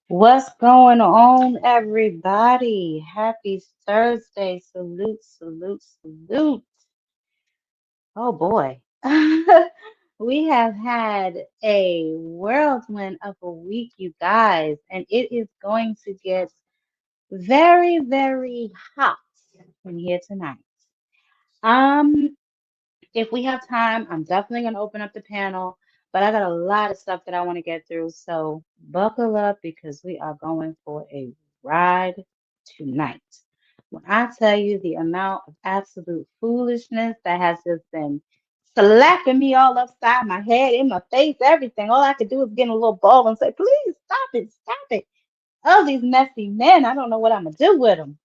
What's going on, everybody? Happy Thursday. Salute, salute, salute. Oh boy. We have had a whirlwind of a week, you guys, and it is going to get very, very hot in here tonight. Um, if we have time, I'm definitely going to open up the panel, but I got a lot of stuff that I want to get through. So buckle up because we are going for a ride tonight. When I tell you the amount of absolute foolishness that has just been slapping me all upside my head, in my face, everything, all I could do is get in a little ball and say, please stop it, stop it. Oh, these messy men, I don't know what I'm going to do with them,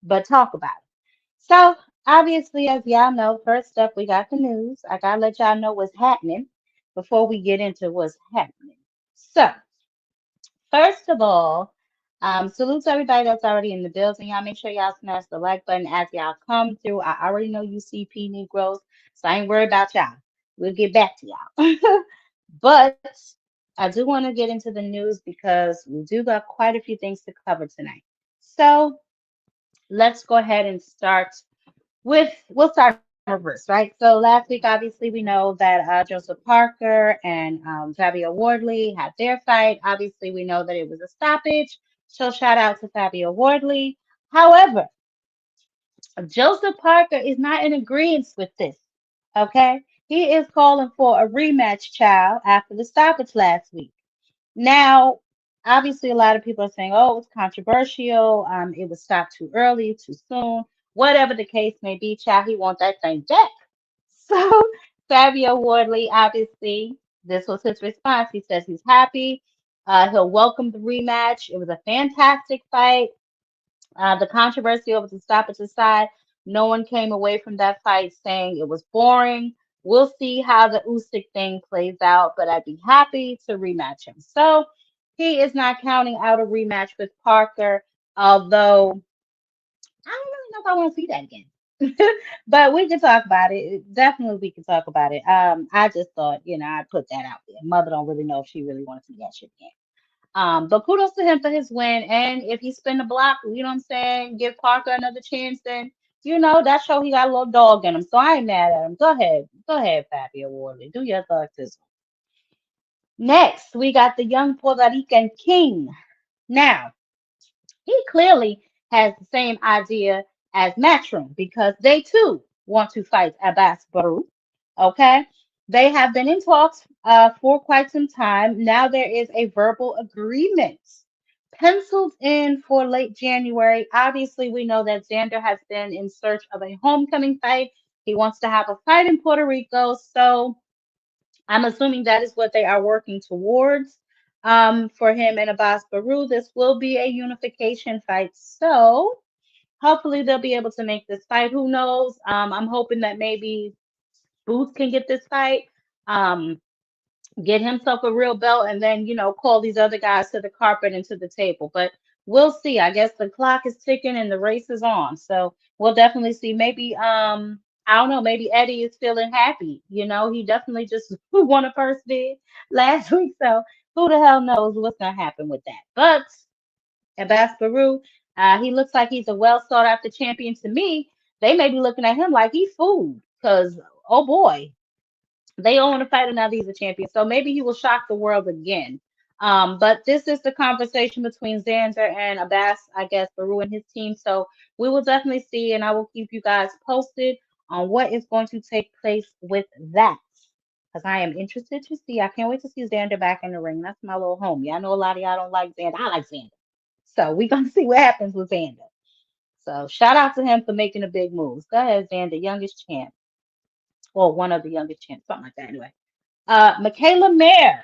but talk about it. So, obviously, as y'all know, first up, we got the news. I gotta let y'all know what's happening before we get into what's happening. So, first of all, salute to everybody that's already in the building. Y'all make sure y'all smash the like button as y'all come through. I already know you CP Negroes, so I ain't worried about y'all. We'll get back to y'all. But I do want to get into the news because we do got quite a few things to cover tonight. So, let's go ahead and start we'll start in reverse, right? So last week, obviously, we know that Joseph Parker and Fabio Wardley had their fight. Obviously, we know that it was a stoppage. So shout out to Fabio Wardley. However, Joseph Parker is not in agreement with this. Okay, he is calling for a rematch, child, after the stoppage last week. Now, obviously, a lot of people are saying, oh, it's controversial. It was stopped too early, too soon. Whatever the case may be, child, he wants that thing back. So, Fabio Wardley, obviously, this was his response. He says he's happy. He'll welcome the rematch. It was a fantastic fight. The controversy over the stoppage aside, no one came away from that fight saying it was boring. We'll see how the Usyk thing plays out, but I'd be happy to rematch him. So he is not counting out a rematch with Parker, although I don't really know if I want to see that again. But we can talk about it. Definitely, we can talk about it. I just thought, I'd put that out there. Mother don't really know if she really wants to see that shit again. But kudos to him for his win. And if he spin the block, you know what I'm saying, give Parker another chance, then that show he got a little dog in him. So I ain't mad at him. Go ahead, Fabio Wardley. Do your thug this one. Next, we got the young Puerto Rican king. Now, he clearly has the same idea as Matchroom because they too want to fight Abbas Baru. Okay. They have been in talks for quite some time. Now there is a verbal agreement penciled in for late January. Obviously, we know that Xander has been in search of a homecoming fight. He wants to have a fight in Puerto Rico. So I'm assuming that is what they are working towards for him and Abbas Baru. This will be a unification fight. So hopefully they'll be able to make this fight. Who knows? I'm hoping that maybe Booth can get this fight. Um, get himself a real belt and then call these other guys to the carpet and to the table, but we'll see. I guess the clock is ticking and the race is on, so we'll definitely see. Maybe I don't know, maybe Eddie is feeling happy. He definitely just won a first bid last week, so who the hell knows what's gonna happen with that. But Abbas Baru, he looks like he's a well sought after champion to me. They may be looking at him like he's food because oh boy, they all want to fight another. He's a champion. So maybe he will shock the world again. But this is the conversation between Xander and Abbas, I guess, Baru and his team. So we will definitely see, and I will keep you guys posted on what is going to take place with that. Because I am interested to see. I can't wait to see Xander back in the ring. That's my little homie. I know a lot of y'all don't like Xander. I like Xander. So we're going to see what happens with Xander. So shout out to him for making the big moves. Go ahead, Xander, youngest champ. Or one of the youngest champs, something like that anyway. Michaela Mayer,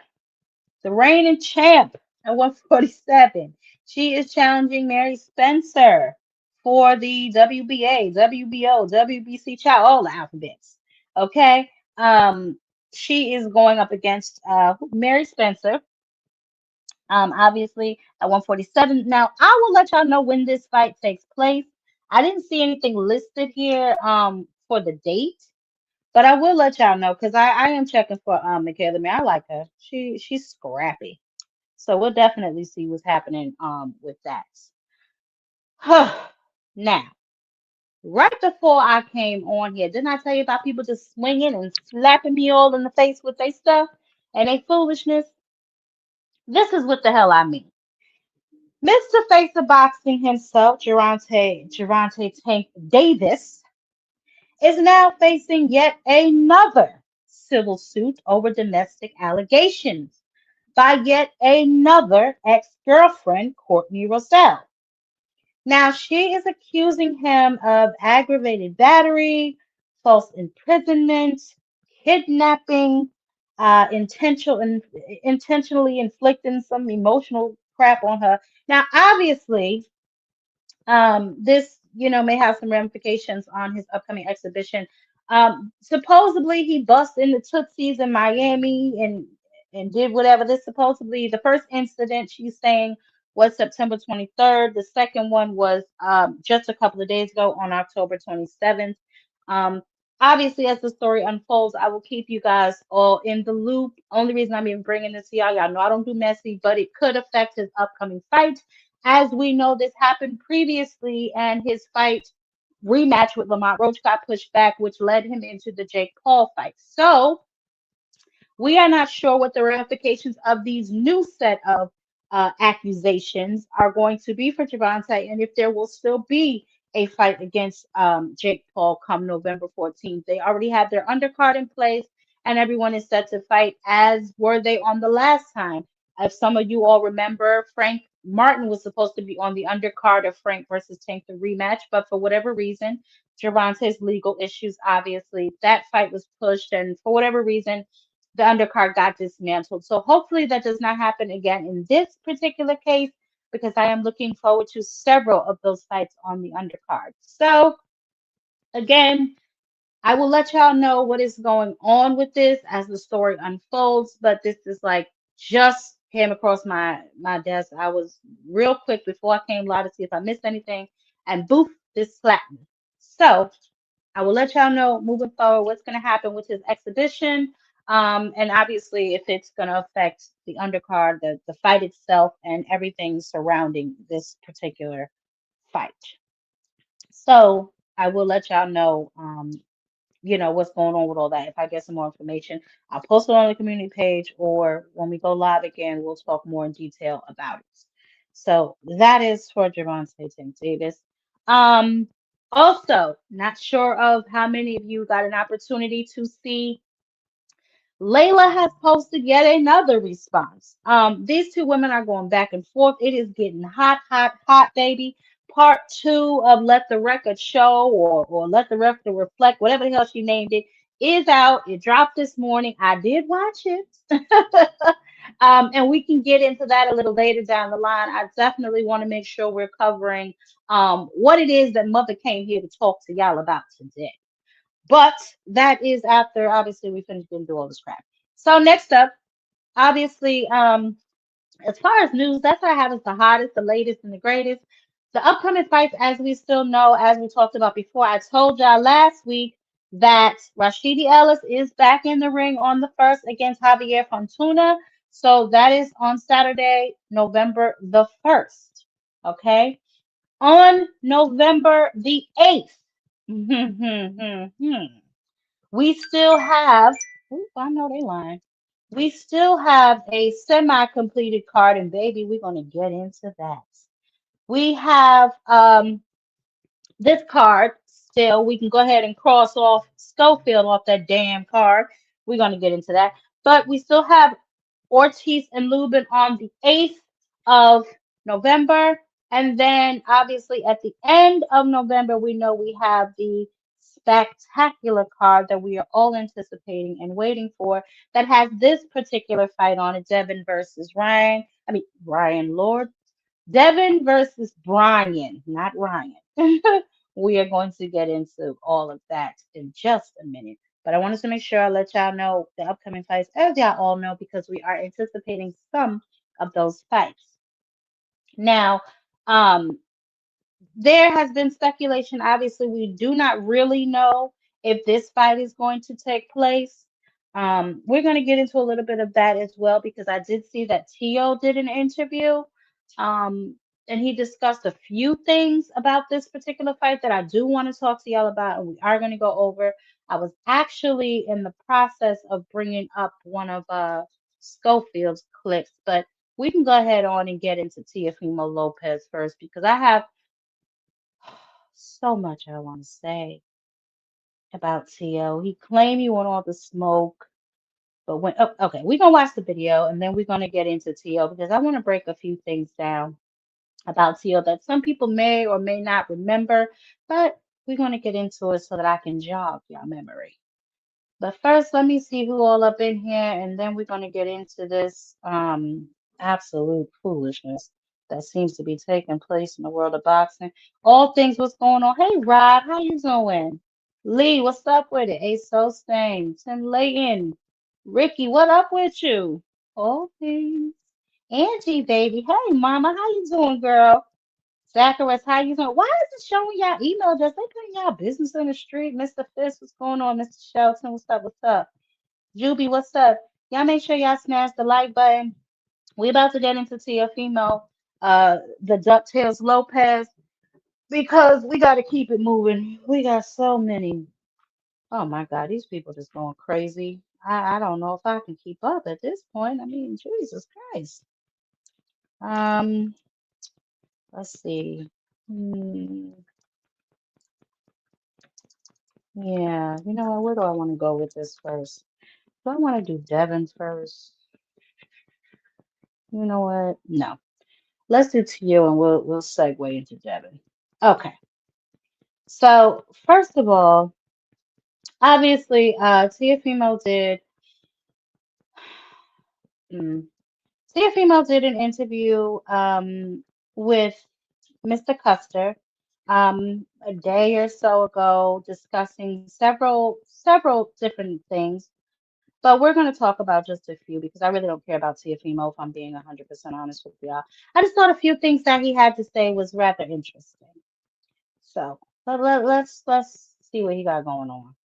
the reigning champ at 147. She is challenging Mary Spencer for the WBA, WBO, WBC, child, all the alphabets. Okay. She is going up against Mary Spencer, obviously at 147. Now, I will let y'all know when this fight takes place. I didn't see anything listed here for the date. But I will let y'all know because I am checking for Michaela May. I like her. She's scrappy. So we'll definitely see what's happening with that. Now, right before I came on here, didn't I tell you about people just swinging and slapping me all in the face with their stuff and their foolishness? This is what the hell I mean. Mr. Face of Boxing himself, Gervonta Tank Davis, is now facing yet another civil suit over domestic allegations by yet another ex-girlfriend, Courtney Roselle. Now, she is accusing him of aggravated battery, false imprisonment, kidnapping, intentionally inflicting some emotional crap on her. Now, obviously, this, may have some ramifications on his upcoming exhibition. Supposedly, he bust into Tootsie's in Miami and did whatever. This supposedly the first incident she's saying was September 23rd. The second one was just a couple of days ago on October 27th. Um, Obviously, as the story unfolds, I will keep you guys all in the loop. Only reason I'm even bringing this to y'all know I don't do messy, but it could affect his upcoming fight. As we know, this happened previously, and his fight rematch with Lamont Roach got pushed back, which led him into the Jake Paul fight. So we are not sure what the ramifications of these new set of accusations are going to be for Javante, and if there will still be a fight against Jake Paul come November 14th. They already have their undercard in place, and everyone is set to fight as were they on the last time. If some of you all remember, Frank Martin was supposed to be on the undercard of Frank versus Tank the rematch, but for whatever reason, Javante's legal issues, obviously, that fight was pushed, and for whatever reason, the undercard got dismantled. So hopefully that does not happen again in this particular case because I am looking forward to several of those fights on the undercard. So again, I will let y'all know what is going on with this as the story unfolds, but this is like just came across my desk. I was real quick before I came live to see if I missed anything, and boof, this slapped me. So I will let y'all know moving forward what's going to happen with his exhibition. And obviously, if it's going to affect the undercard, the fight itself, and everything surrounding this particular fight. So I will let y'all know, what's going on with all that. If I get some more information, I'll post it on the community page, or when we go live again, we'll talk more in detail about it. So that is for Javante Tim Davis. Also, not sure of how many of you got an opportunity to see Layla has posted yet another response. These two women are going back and forth. It is getting hot, hot, hot, baby. Part two of Let the Record Show or Let the Record Reflect, whatever the hell she named it, is out. It dropped this morning. I did watch it. And we can get into that a little later down the line. I definitely want to make sure we're covering what it is that Mother came here to talk to y'all about today. But that is after obviously we finished getting through all this crap. So next up, obviously, as far as news, that's what I have is the hottest, the latest, and the greatest. The upcoming fights, as we still know, as we talked about before, I told y'all last week that Rashidi Ellis is back in the ring on the first against Javier Fontuna. So that is on Saturday, November the 1st. Okay. On November the 8th. We still have, ooh, I know they lying. We still have a semi-completed card, and baby, we're gonna get into that. We have this card still. We can go ahead and cross off Schofield off that damn card. We're gonna get into that. But we still have Ortiz and Lubin on the 8th of November. And then obviously at the end of November, we know we have the spectacular card that we are all anticipating and waiting for that has this particular fight on it, Devin versus Ryan. I mean, Ryan Lord. Devin versus Brian, not Ryan. We are going to get into all of that in just a minute. But I wanted to make sure I let y'all know the upcoming fights, as y'all all know, because we are anticipating some of those fights. Now, um, there has been speculation. Obviously, we do not really know if this fight is going to take place. We're going to get into a little bit of that as well because I did see that Tio did an interview. Um, and he discussed a few things about this particular fight that I do want to talk to y'all about, and we are going to go over. I was actually in the process of bringing up one of Schofield's clips, but we can go ahead on and get into Teofimo Lopez first because I have so much I want to say about Tio. He claimed he want all the smoke. But when, oh, okay, we're gonna watch the video and then we're gonna get into Tio because I want to break a few things down about Tio that some people may or may not remember, but we're gonna get into it so that I can jog your memory. But first, let me see who all up in here, and then we're gonna get into this absolute foolishness that seems to be taking place in the world of boxing. All things, what's going on? Hey, Rod, how you doing? Lee, what's up with it? Ace So Stain, Tim Layton, Ricky, what up with you? All things. Angie, baby. Hey, mama, how you doing, girl? Zacharias, how you doing? Why is it showing y'all email address? They putting y'all business in the street. Mr. Fisk, what's going on? Mr. Shelton, what's up? What's up? Juby, what's up? Y'all make sure y'all smash the like button. We about to get into TFemo, the DuckTales Lopez, because we got to keep it moving. We got so many. Oh my God, these people just going crazy. I don't know if I can keep up at this point. I mean, Jesus Christ. Um, let's see. Hmm, yeah, you know what? Where do I want to go with this first? Do I want to do Devin first? You know what? No. Let's do to you and we'll segue into Devin. Okay. So first of all, obviously, Tiafimo did mm, Tiafimo did an interview with Mr. Custer a day or so ago discussing several different things. But we're going to talk about just a few because I really don't care about Tiafimo if I'm being 100% honest with y'all. I just thought a few things that he had to say was rather interesting. So let's see what he got going on.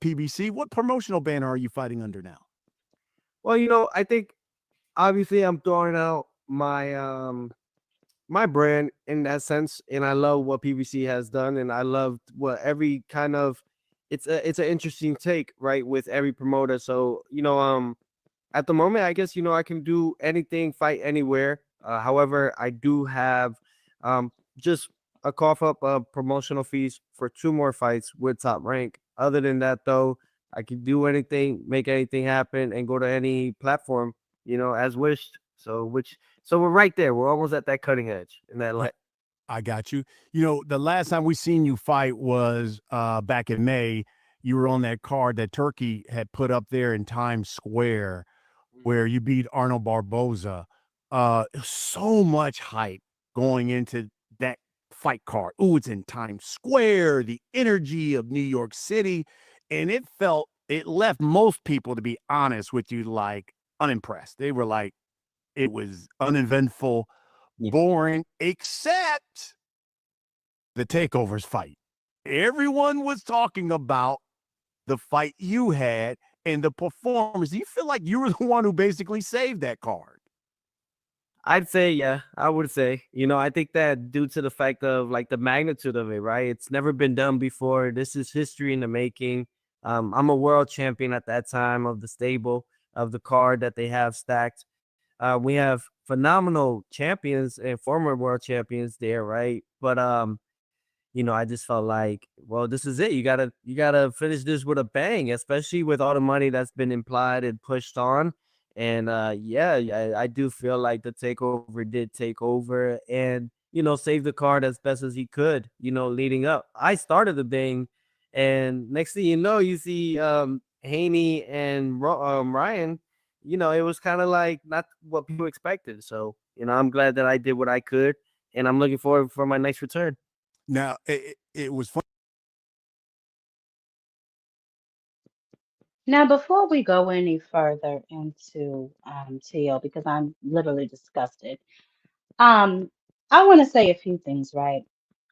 PBC, what promotional banner are you fighting under now? Well, I think obviously I'm throwing out my brand in that sense, and I love what PBC has done, and I love what every kind of it's an interesting take, right, with every promoter. So at the moment, I guess I can do anything, fight anywhere. However, I do have just a cough up promotional fees for 2 more fights with Top Rank. Other than that, though, I can do anything, make anything happen, and go to any platform, as wished. So we're right there. We're almost at that cutting edge in that line. I got you. You know, the last time we seen you fight was back in May. You were on that card that Turkey had put up there in Times Square where you beat Arnold Barboza. So much hype going into that fight card. Ooh, it's in Times Square, the energy of New York City. And it left most people, to be honest with you, like unimpressed. They were like, it was uneventful, Yeah. boring, except the takeovers fight. Everyone was talking about the fight you had and the performance. Do you feel like you were the one who basically saved that card? I'd say, yeah, I would say. I think that due to the fact of like the magnitude of it, right? It's never been done before. This is history in the making. I'm a world champion at that time of the stable of the card that they have stacked. We have phenomenal champions and former world champions there, right? But I just felt like, well, this is it. You gotta finish this with a bang, especially with all the money that's been implied and pushed on. And yeah, I do feel like the takeover did take over and save the card as best as he could. Leading up, I started the thing, and next thing you know, you see Haney and Ryan. It was kind of like not what people expected. So I'm glad that I did what I could, and I'm looking forward for my next return. Now, it was fun. Now, before we go any further into Tio, because I'm literally disgusted, um, I want to say a few things, right?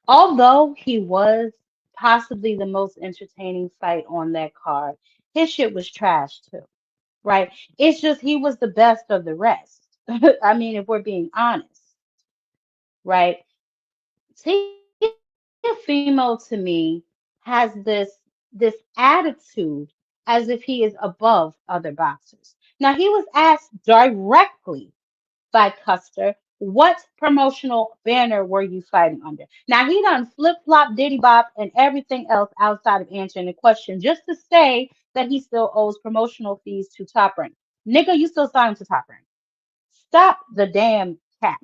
Although he was possibly the most entertaining fight on that card, his shit was trash too, right? It's just he was the best of the rest. I mean, if we're being honest, right? Teofimo to me has this attitude as if he is above other boxers. Now he was asked directly by Custer, what promotional banner were you fighting under? Now he done flip flop, diddy bop, and everything else outside of answering the question just to say that he still owes promotional fees to Top Rank. Nigga, you still signed to Top Rank. Stop the damn cap.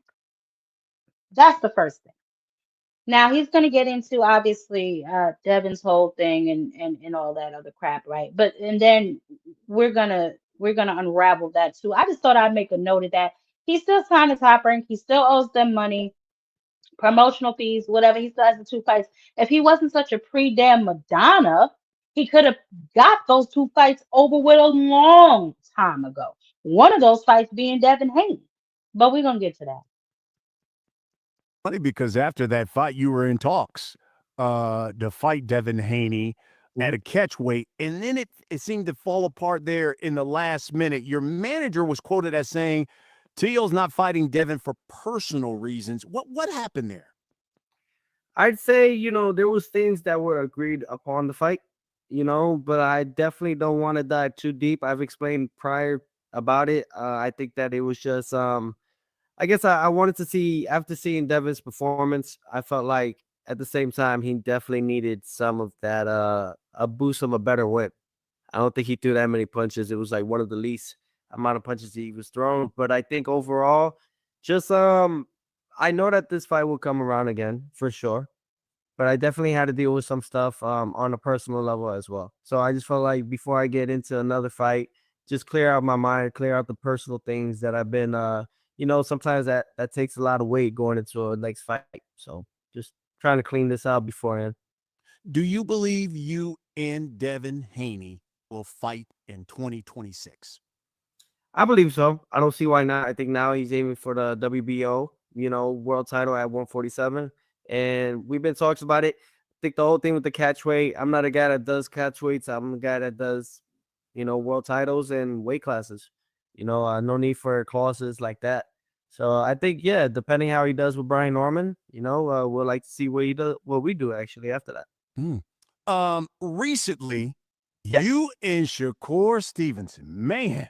That's the first thing. Now he's going to get into obviously Devin's whole thing and all that other crap, right? But and then we're gonna unravel that too. I just thought I'd make a note of that. He's still signed to Top Rank. He still owes them money, promotional fees, whatever. He still has the two fights. If he wasn't such a pre-damn Madonna, he could have got those two fights over with a long time ago. One of those fights being Devin Haney. But we're gonna get to that. Funny because after that fight, you were in talks to fight Devin Haney at a catch weight, and then it seemed to fall apart there in the last minute. Your manager was quoted as saying, "Teal's not fighting Devin for personal reasons." What happened there? I'd say, there was things that were agreed upon the fight, but I definitely don't want to dive too deep. I've explained prior about it. I think that it was just I guess I wanted to see, after seeing Devin's performance, I felt like at the same time he definitely needed some of that a boost of a better whip. I don't think he threw that many punches. It was like one of the least amount of punches he was thrown. But I think overall, just I know that this fight will come around again for sure. But I definitely had to deal with some stuff on a personal level as well. So I just felt like before I get into another fight, just clear out my mind, clear out the personal things that I've been sometimes that takes a lot of weight going into a next fight. So just trying to clean this out beforehand. Do you believe you and Devin Haney will fight in 2026? I believe so. I don't see why not. I think now he's aiming for the WBO, world title at 147. And we've been talks about it. I think the whole thing with the catch weight, I'm not a guy that does catch weights. I'm a guy that does, world titles and weight classes. No need for clauses like that. So I think, yeah, depending how he does with Brian Norman, we'll like to see what he does, what we do actually after that. Hmm. Recently, Yes. you and Shakur Stevenson, man,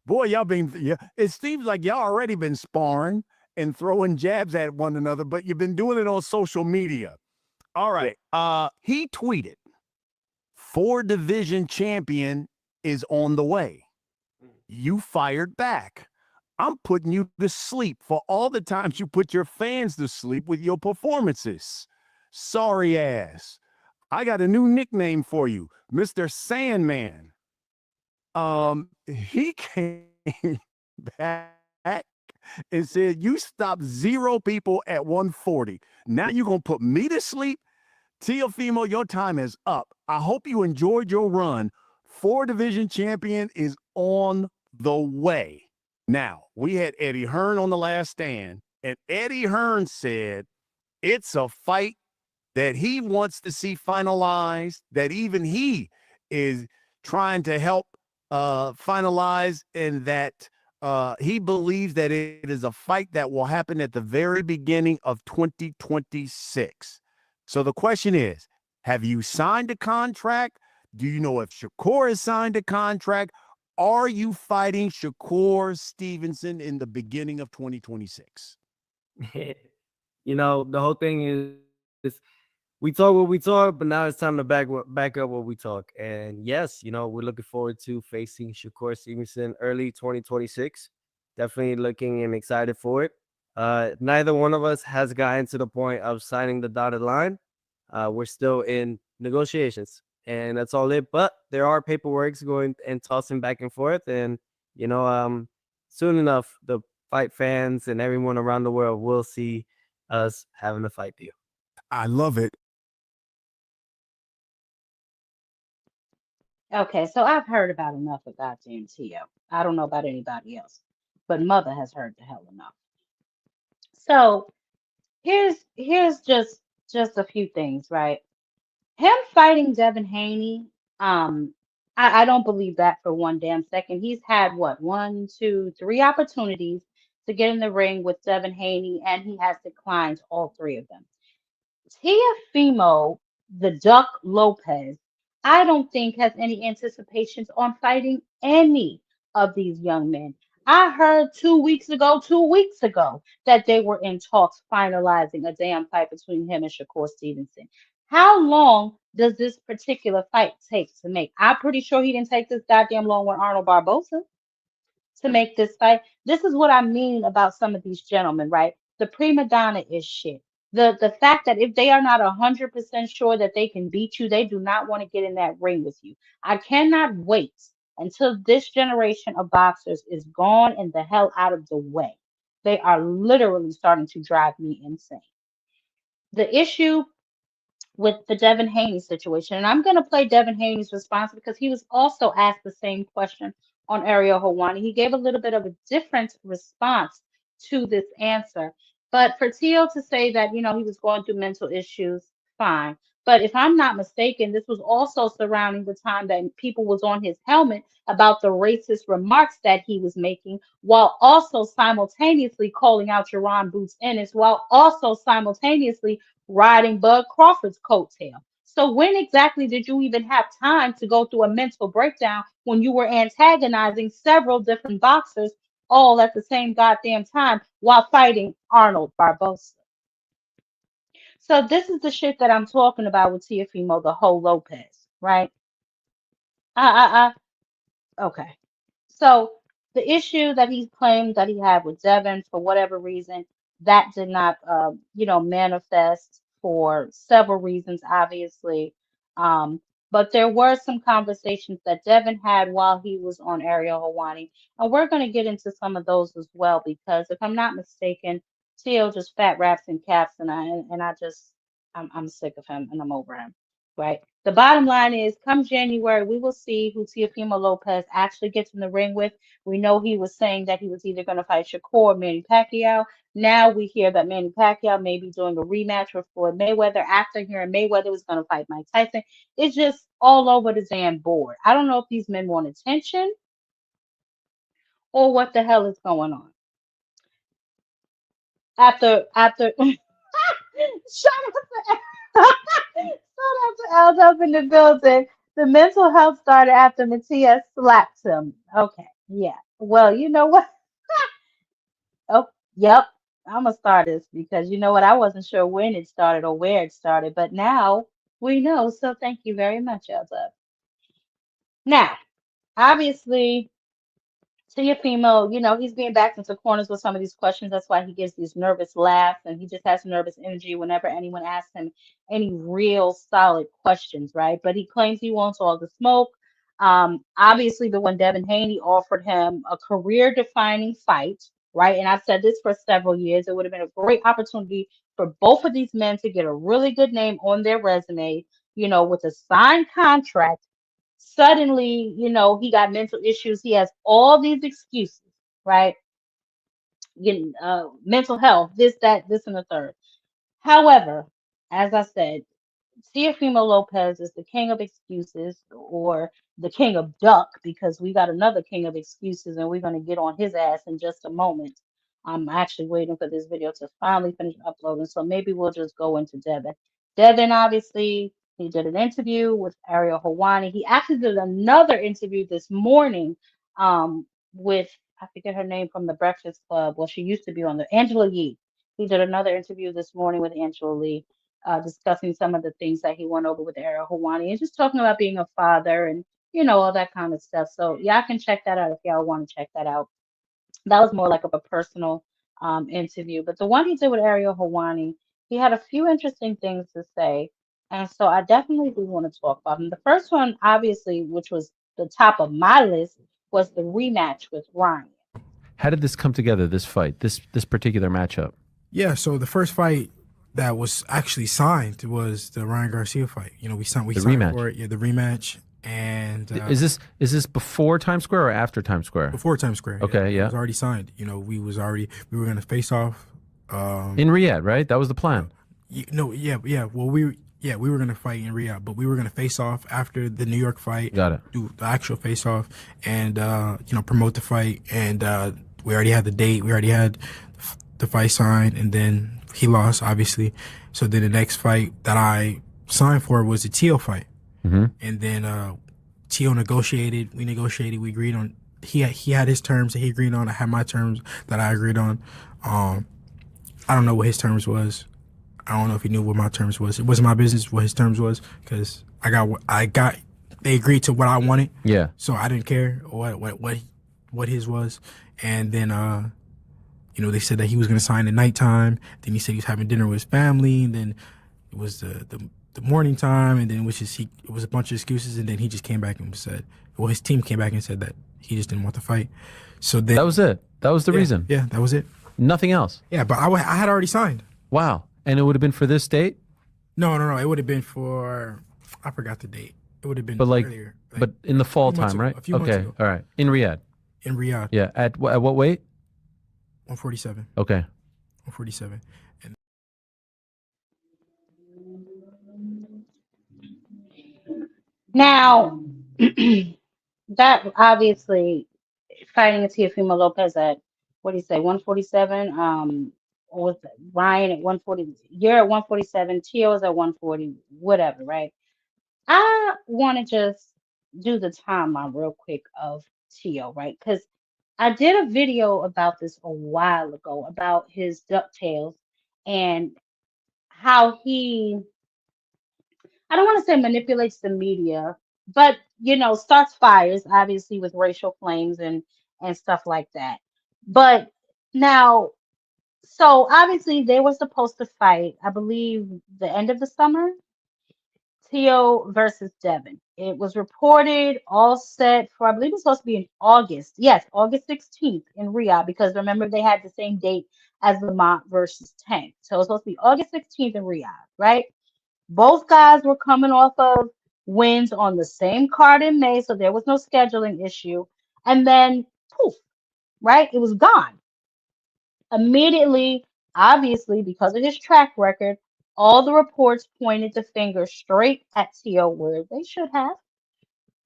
boy, y'all been, yeah, it seems like y'all already been sparring and throwing jabs at one another, but you've been doing it on social media. All Yeah. right. He tweeted, "Four division champion is on the way." You fired back. "I'm putting you to sleep for all the times you put your fans to sleep with your performances. Sorry ass. I got a new nickname for you, Mr. Sandman." He came back and said, "You stopped zero people at 140. Now you're gonna put me to sleep?" Teofimo, your time is up. I hope you enjoyed your run. Four division champion is on the way. Now, we had Eddie Hearn on the last stand, and Eddie Hearn said it's a fight that he wants to see finalized, that even he is trying to help finalize, and that he believes that it is a fight that will happen at the very beginning of 2026. So the question is, have you signed a contract? Do you know if Shakur has signed a contract? Are you fighting Shakur Stevenson in the beginning of 2026? The whole thing is we talk what we talk, but now it's time to back up what we talk. And yes, we're looking forward to facing Shakur Stevenson early 2026. Definitely looking and excited for it. Neither one of us has gotten to the point of signing the dotted line. We're still in negotiations, and that's all it. But there are paperworks going and tossing back and forth, and you know, um, soon enough, the fight fans and everyone around the world will see us having a fight deal. I love it. Okay, so I've heard about enough of goddamn Tio. I don't know about anybody else, but mother has heard the hell enough. So here's just a few things, right? Him fighting Devin Haney, um, I don't believe that for one damn second. He's had what, one, two, three opportunities to get in the ring with Devin Haney, and he has declined all three of them. Tiafimo, the Duck Lopez, I don't think has any anticipations on fighting any of these young men. I heard 2 weeks ago, that they were in talks finalizing a damn fight between him and Shakur Stevenson. How long does this particular fight take to make? I'm pretty sure he didn't take this goddamn long with Arnold Barboza to make this fight. This is what I mean about some of these gentlemen, right? The prima donna is shit. The fact that if they are not 100% sure that they can beat you, they do not want to get in that ring with you. I cannot wait until this generation of boxers is gone and the hell out of the way. They are literally starting to drive me insane. The issue with the Devin Haney situation. And I'm going to play Devin Haney's response because he was also asked the same question on Ariel Hawani. He gave a little bit of a different response to this answer. But for Tio to say that, he was going through mental issues, fine. But if I'm not mistaken, this was also surrounding the time that people was on his helmet about the racist remarks that he was making, while also simultaneously calling out Jerron Boots Ennis, while also simultaneously riding Bud Crawford's coattail. So when exactly did you even have time to go through a mental breakdown when you were antagonizing several different boxers all at the same goddamn time while fighting Arnold Barboza? So this is the shit that I'm talking about with Tiafimo, the whole Lopez, right? Okay. So the issue that he claimed that he had with Devin, for whatever reason, that did not, manifest for several reasons, obviously. Um, but there were some conversations that Devin had while he was on Ariel Hawani, and we're going to get into some of those as well because if I'm not mistaken, Tio just fat raps and caps, I'm sick of him and I'm over him. Right. The bottom line is, come January, we will see who Teofimo Lopez actually gets in the ring with. We know he was saying that he was either going to fight Shakur or Manny Pacquiao. Now we hear that Manny Pacquiao may be doing a rematch with Floyd Mayweather after hearing Mayweather was going to fight Mike Tyson. It's just all over the damn board. I don't know if these men want attention or what the hell is going on. After Shout out to Al's up in the building. The mental health started after Matias slapped him. Okay, yeah. Well, you know what? Oh, yep. I'm gonna start this because you know what? I wasn't sure when it started or where it started, but now we know. So thank you very much, Elza. Now, obviously, Tiafimo, he's being backed into corners with some of these questions. That's why he gives these nervous laughs and he just has nervous energy whenever anyone asks him any real solid questions, right? But he claims he wants all the smoke. Obviously, the one Devin Haney offered him a career-defining fight, right? And I've said this for several years. It would have been a great opportunity for both of these men to get a really good name on their resume, with a signed contract. Suddenly, he got mental issues. He has all these excuses, right? Getting mental health, this, that, this, and the third. However, as I said, Teofimo Lopez is the king of excuses or the king of duck because we got another king of excuses and we're going to get on his ass in just a moment. I'm actually waiting for this video to finally finish uploading, so maybe we'll just go into Devin. Devin, obviously, he did an interview with Ariel Hawani. He actually did another interview this morning with, I forget her name, from the Breakfast Club. Well, she used to be on the Angela Yee. He did another interview this morning with Angela Lee, discussing some of the things that he went over with Ariel Hawani and just talking about being a father and, all that kind of stuff. So y'all can check that out if y'all want to check that out. That was more like a personal interview. But the one he did with Ariel Hawani, he had a few interesting things to say. And so I definitely do want to talk about them. The first one, obviously, which was the top of my list, was the rematch with Ryan. How did this come together, this fight, this particular matchup? Yeah, so the first fight that was actually signed was the Ryan Garcia fight. We signed rematch for it. Yeah, the rematch. And is this before Times Square or after Times Square? Before Times Square. Okay, yeah. It was already signed. We were going to face off in Riyadh, right? That was the plan. Yeah. Well, Yeah, we were gonna fight in Riyadh, but we were gonna face off after the New York fight. Got it. Do the actual face off, and promote the fight. And we already had the date. We already had the fight signed, and then he lost, obviously. So then the next fight that I signed for was the Tio fight, and then Tio negotiated. We negotiated. We agreed on. He had his terms that he agreed on. I had my terms that I agreed on. I don't know what his terms was. I don't know if he knew what my terms was. It wasn't my business what his terms was, because I got they agreed to what I wanted. Yeah. So I didn't care what his was. And then they said that he was gonna sign at nighttime. Then he said he was having dinner with his family, and then it was the morning time, and then it was a bunch of excuses, and then he just came back and said, well, his team came back and said that he just didn't want to fight. So then That was it. That was the reason. Yeah, that was it. Nothing else. Yeah, but I had already signed. Wow. And it would have been for this date? No. It would have been for, I forgot the date. It would have been earlier. But in the fall few months time, ago, right? a few months Okay. ago. All right. In Riyadh. In Riyadh, Yeah. At what weight? 147. Okay. 147. And Now, that obviously fighting Teofimo Lopez at, what do you say, 147? Or was Ryan at 140? You're at 147. Tio's at 140. Whatever, right? I want to just do the timeline real quick of Tio, right? Because I did a video about this a while ago about his DuckTales and how he, I don't want to say manipulates the media, but starts fires, obviously with racial flames and stuff like that. But now, so obviously they were supposed to fight, I believe, the end of the summer, Tio versus Devin. It was reported all set for, I believe it's supposed to be in August. Yes, August 16th in Riyadh, because remember they had the same date as Lamont versus Tank. So it was supposed to be August 16th in Riyadh, right? Both guys were coming off of wins on the same card in May, so there was no scheduling issue. And then poof, right? It was gone. Immediately, obviously, because of his track record, all the reports pointed the finger straight at Tio where they should have.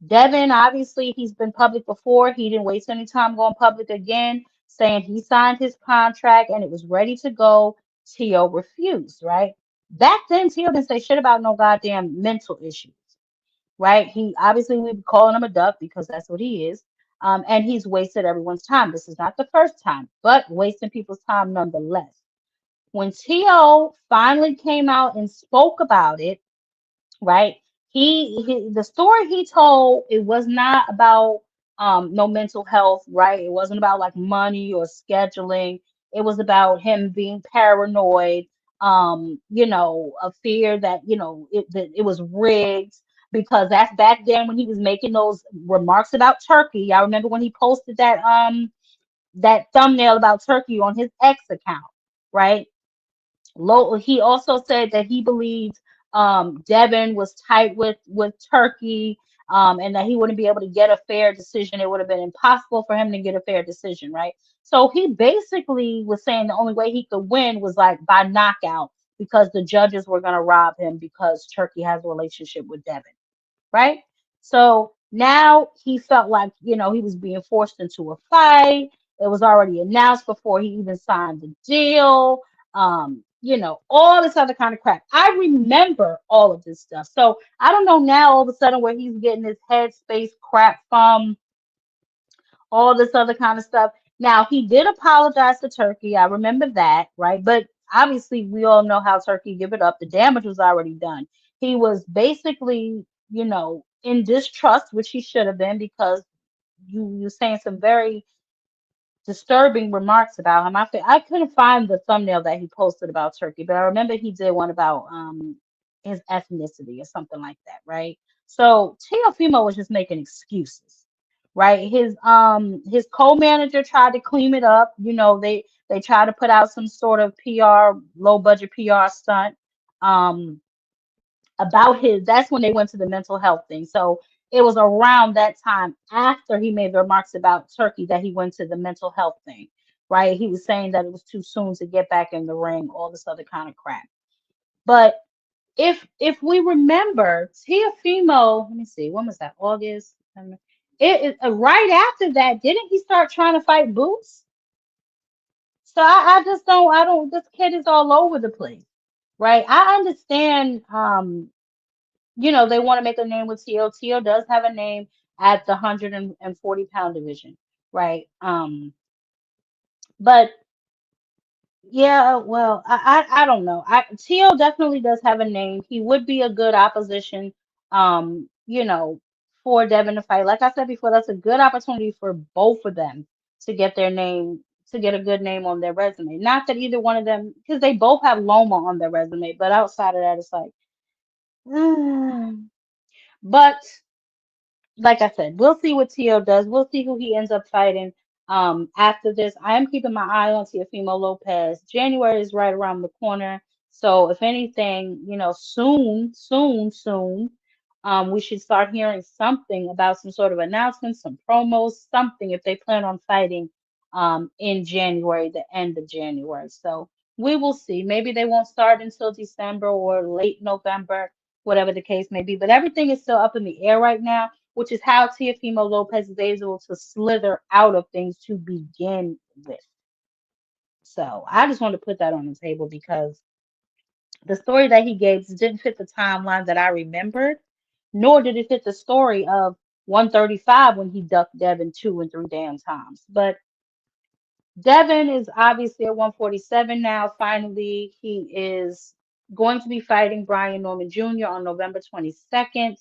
Devin, obviously, he's been public before. He didn't waste any time going public again, saying he signed his contract and it was ready to go. Tio refused, right? Back then, Tio didn't say shit about no goddamn mental issues, right? He obviously, we be calling him a duck because that's what he is. And he's wasted everyone's time. This is not the first time, but wasting people's time nonetheless. When Tio finally came out and spoke about it, right? The story he told, it was not about no mental health, right? It wasn't about like money or scheduling. It was about him being paranoid, a fear that that it was rigged, because that's back then when he was making those remarks about Turkey. I remember when he posted that thumbnail about Turkey on his X account, right? He also said that he believed Devin was tight with Turkey, and that he wouldn't be able to get a fair decision. It would have been impossible for him to get a fair decision, right? So he basically was saying the only way he could win was like by knockout, because the judges were going to rob him because Turkey has a relationship with Devin, right? So now he felt like, he was being forced into a fight. It was already announced before he even signed the deal. All this other kind of crap. I remember all of this stuff. So I don't know now all of a sudden where he's getting his headspace crap from, all this other kind of stuff. Now, he did apologize to Turkey. I remember that, right? But obviously, we all know how Turkey give it up. The damage was already done. He was basically, in distrust, which he should have been, because you're saying some very disturbing remarks about him. I couldn't find the thumbnail that he posted about Turkey, but I remember he did one about his ethnicity or something like that, right? So Teofimo was just making excuses, right? His co-manager tried to clean it up. They tried to put out some sort of PR, low budget PR stunt. About that's when they went to the mental health thing. So it was around that time after he made the remarks about Turkey that he went to the mental health thing, right? He was saying that it was too soon to get back in the ring, all this other kind of crap. But if we remember, Tiafimo, let me see, when was that? August. September. Right after that, didn't he start trying to fight Boots? So I just don't. I don't. This kid is all over the place, right? I understand. They want to make a name with Tio. Tio does have a name at the 140-pound division, right? But yeah, well, I don't know. Tio definitely does have a name. He would be a good opposition, um, you know, for Devin to fight. Like I said before, that's a good opportunity for both of them to get their name, to get a good name on their resume. Not that either one of them, because they both have Loma on their resume, but outside of that, it's like, but like I said, we'll see what Tio does. We'll see who he ends up fighting after this. I am keeping my eye on Teofimo Lopez. January is right around the corner. So if anything, soon, soon, soon, we should start hearing something about some sort of announcement, some promos, something if they plan on fighting in January, the end of January. So we will see. Maybe they won't start until December or late November, whatever the case may be. But everything is still up in the air right now, which is how Teofimo Lopez is able to slither out of things to begin with. So I just want to put that on the table because the story that he gave didn't fit the timeline that I remembered, nor did it fit the story of 135 when he ducked Devin 2 and 3 damn times. But Devin is obviously at 147 now. Finally, he is going to be fighting Brian Norman Jr. on November 22nd.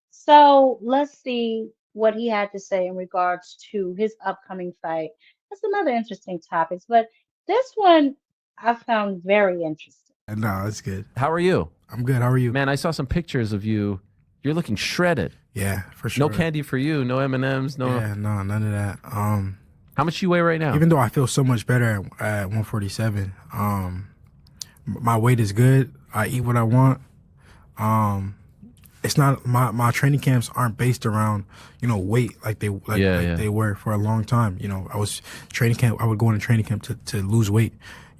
So let's see what he had to say in regards to his upcoming fight and some other interesting topics. But this one I found very interesting. No, it's good. How are you? I'm good. How are you? Man, I saw some pictures of you. You're looking shredded. Yeah, for sure. No candy for you. No M&Ms. No. Yeah, no, none of that. How much you weigh right now? Even though I feel so much better at 147, my weight is good. I eat what I want. It's not my training camps aren't based around weight like they were for a long time. I was training camp. I would go into training camp to lose weight.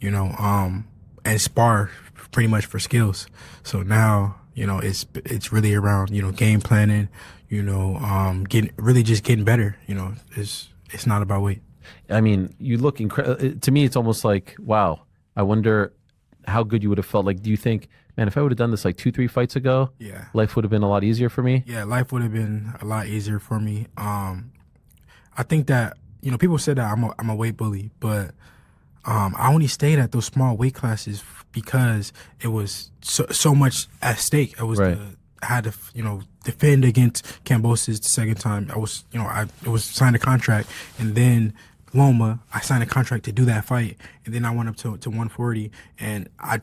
And spar pretty much for skills. So now it's really around game planning. Getting better. It's not about weight. I mean, you look incredible. To me, it's almost like, wow. I wonder how good you would have felt. Like, do you think, man, if I would have done this like 2-3 fights ago, yeah, life would have been a lot easier for me? Yeah, life would have been a lot easier for me. I think that, people said that I'm a weight bully, but I only stayed at those small weight classes because it was so much at stake. I had to, defend against Cambosis the second time. I was signed a contract, and then Loma, I signed a contract to do that fight, and then I went up to 140, and I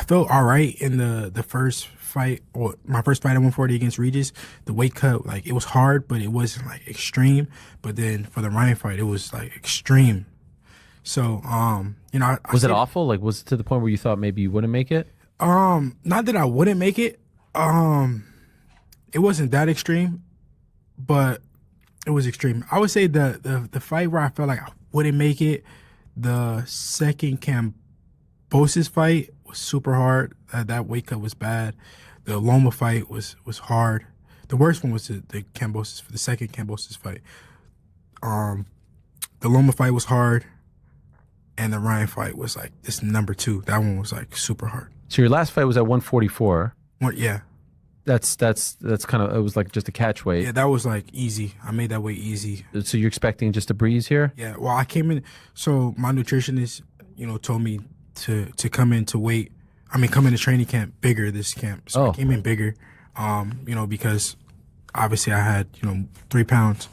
felt all right in the first fight, or my first fight at 140 against Regis. The weight cut, like, it was hard, but it wasn't like extreme. But then for the Ryan fight, it was like extreme. So, was it awful? Like, was it to the point where you thought maybe you wouldn't make it? Not that I wouldn't make it. It wasn't that extreme, but it was extreme. I would say the fight where I felt like I wouldn't make it, the second Cambosis fight was super hard. That weight cut was bad. The Loma fight was hard. The worst one was the Cambosis, for the second Cambosis fight. The Loma fight was hard. And the Ryan fight was like this number 2. That one was like super hard. So your last fight was at 144. Yeah. That's kind of, it was like just a catch weight. Yeah, that was like easy. I made that weight easy. So you're expecting just a breeze here? Yeah. Well, I came in. So my nutritionist, told me to come into weight. Come into training camp bigger this camp. So I came in bigger. Because obviously I had 3 pounds.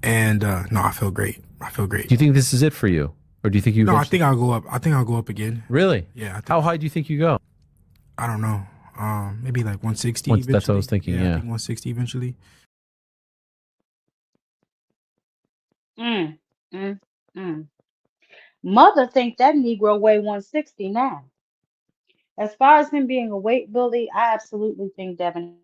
And no, I feel great. Do you think this is it for you? Or do you think you... No, I think I'll go up. I think I'll go up again. Really? Yeah. How high do you think you go? I don't know. Maybe like 160 That's what I was thinking, yeah. I think 160 eventually. Mother think that Negro weigh 160 now. As far as him being a weight bully, I absolutely think Devin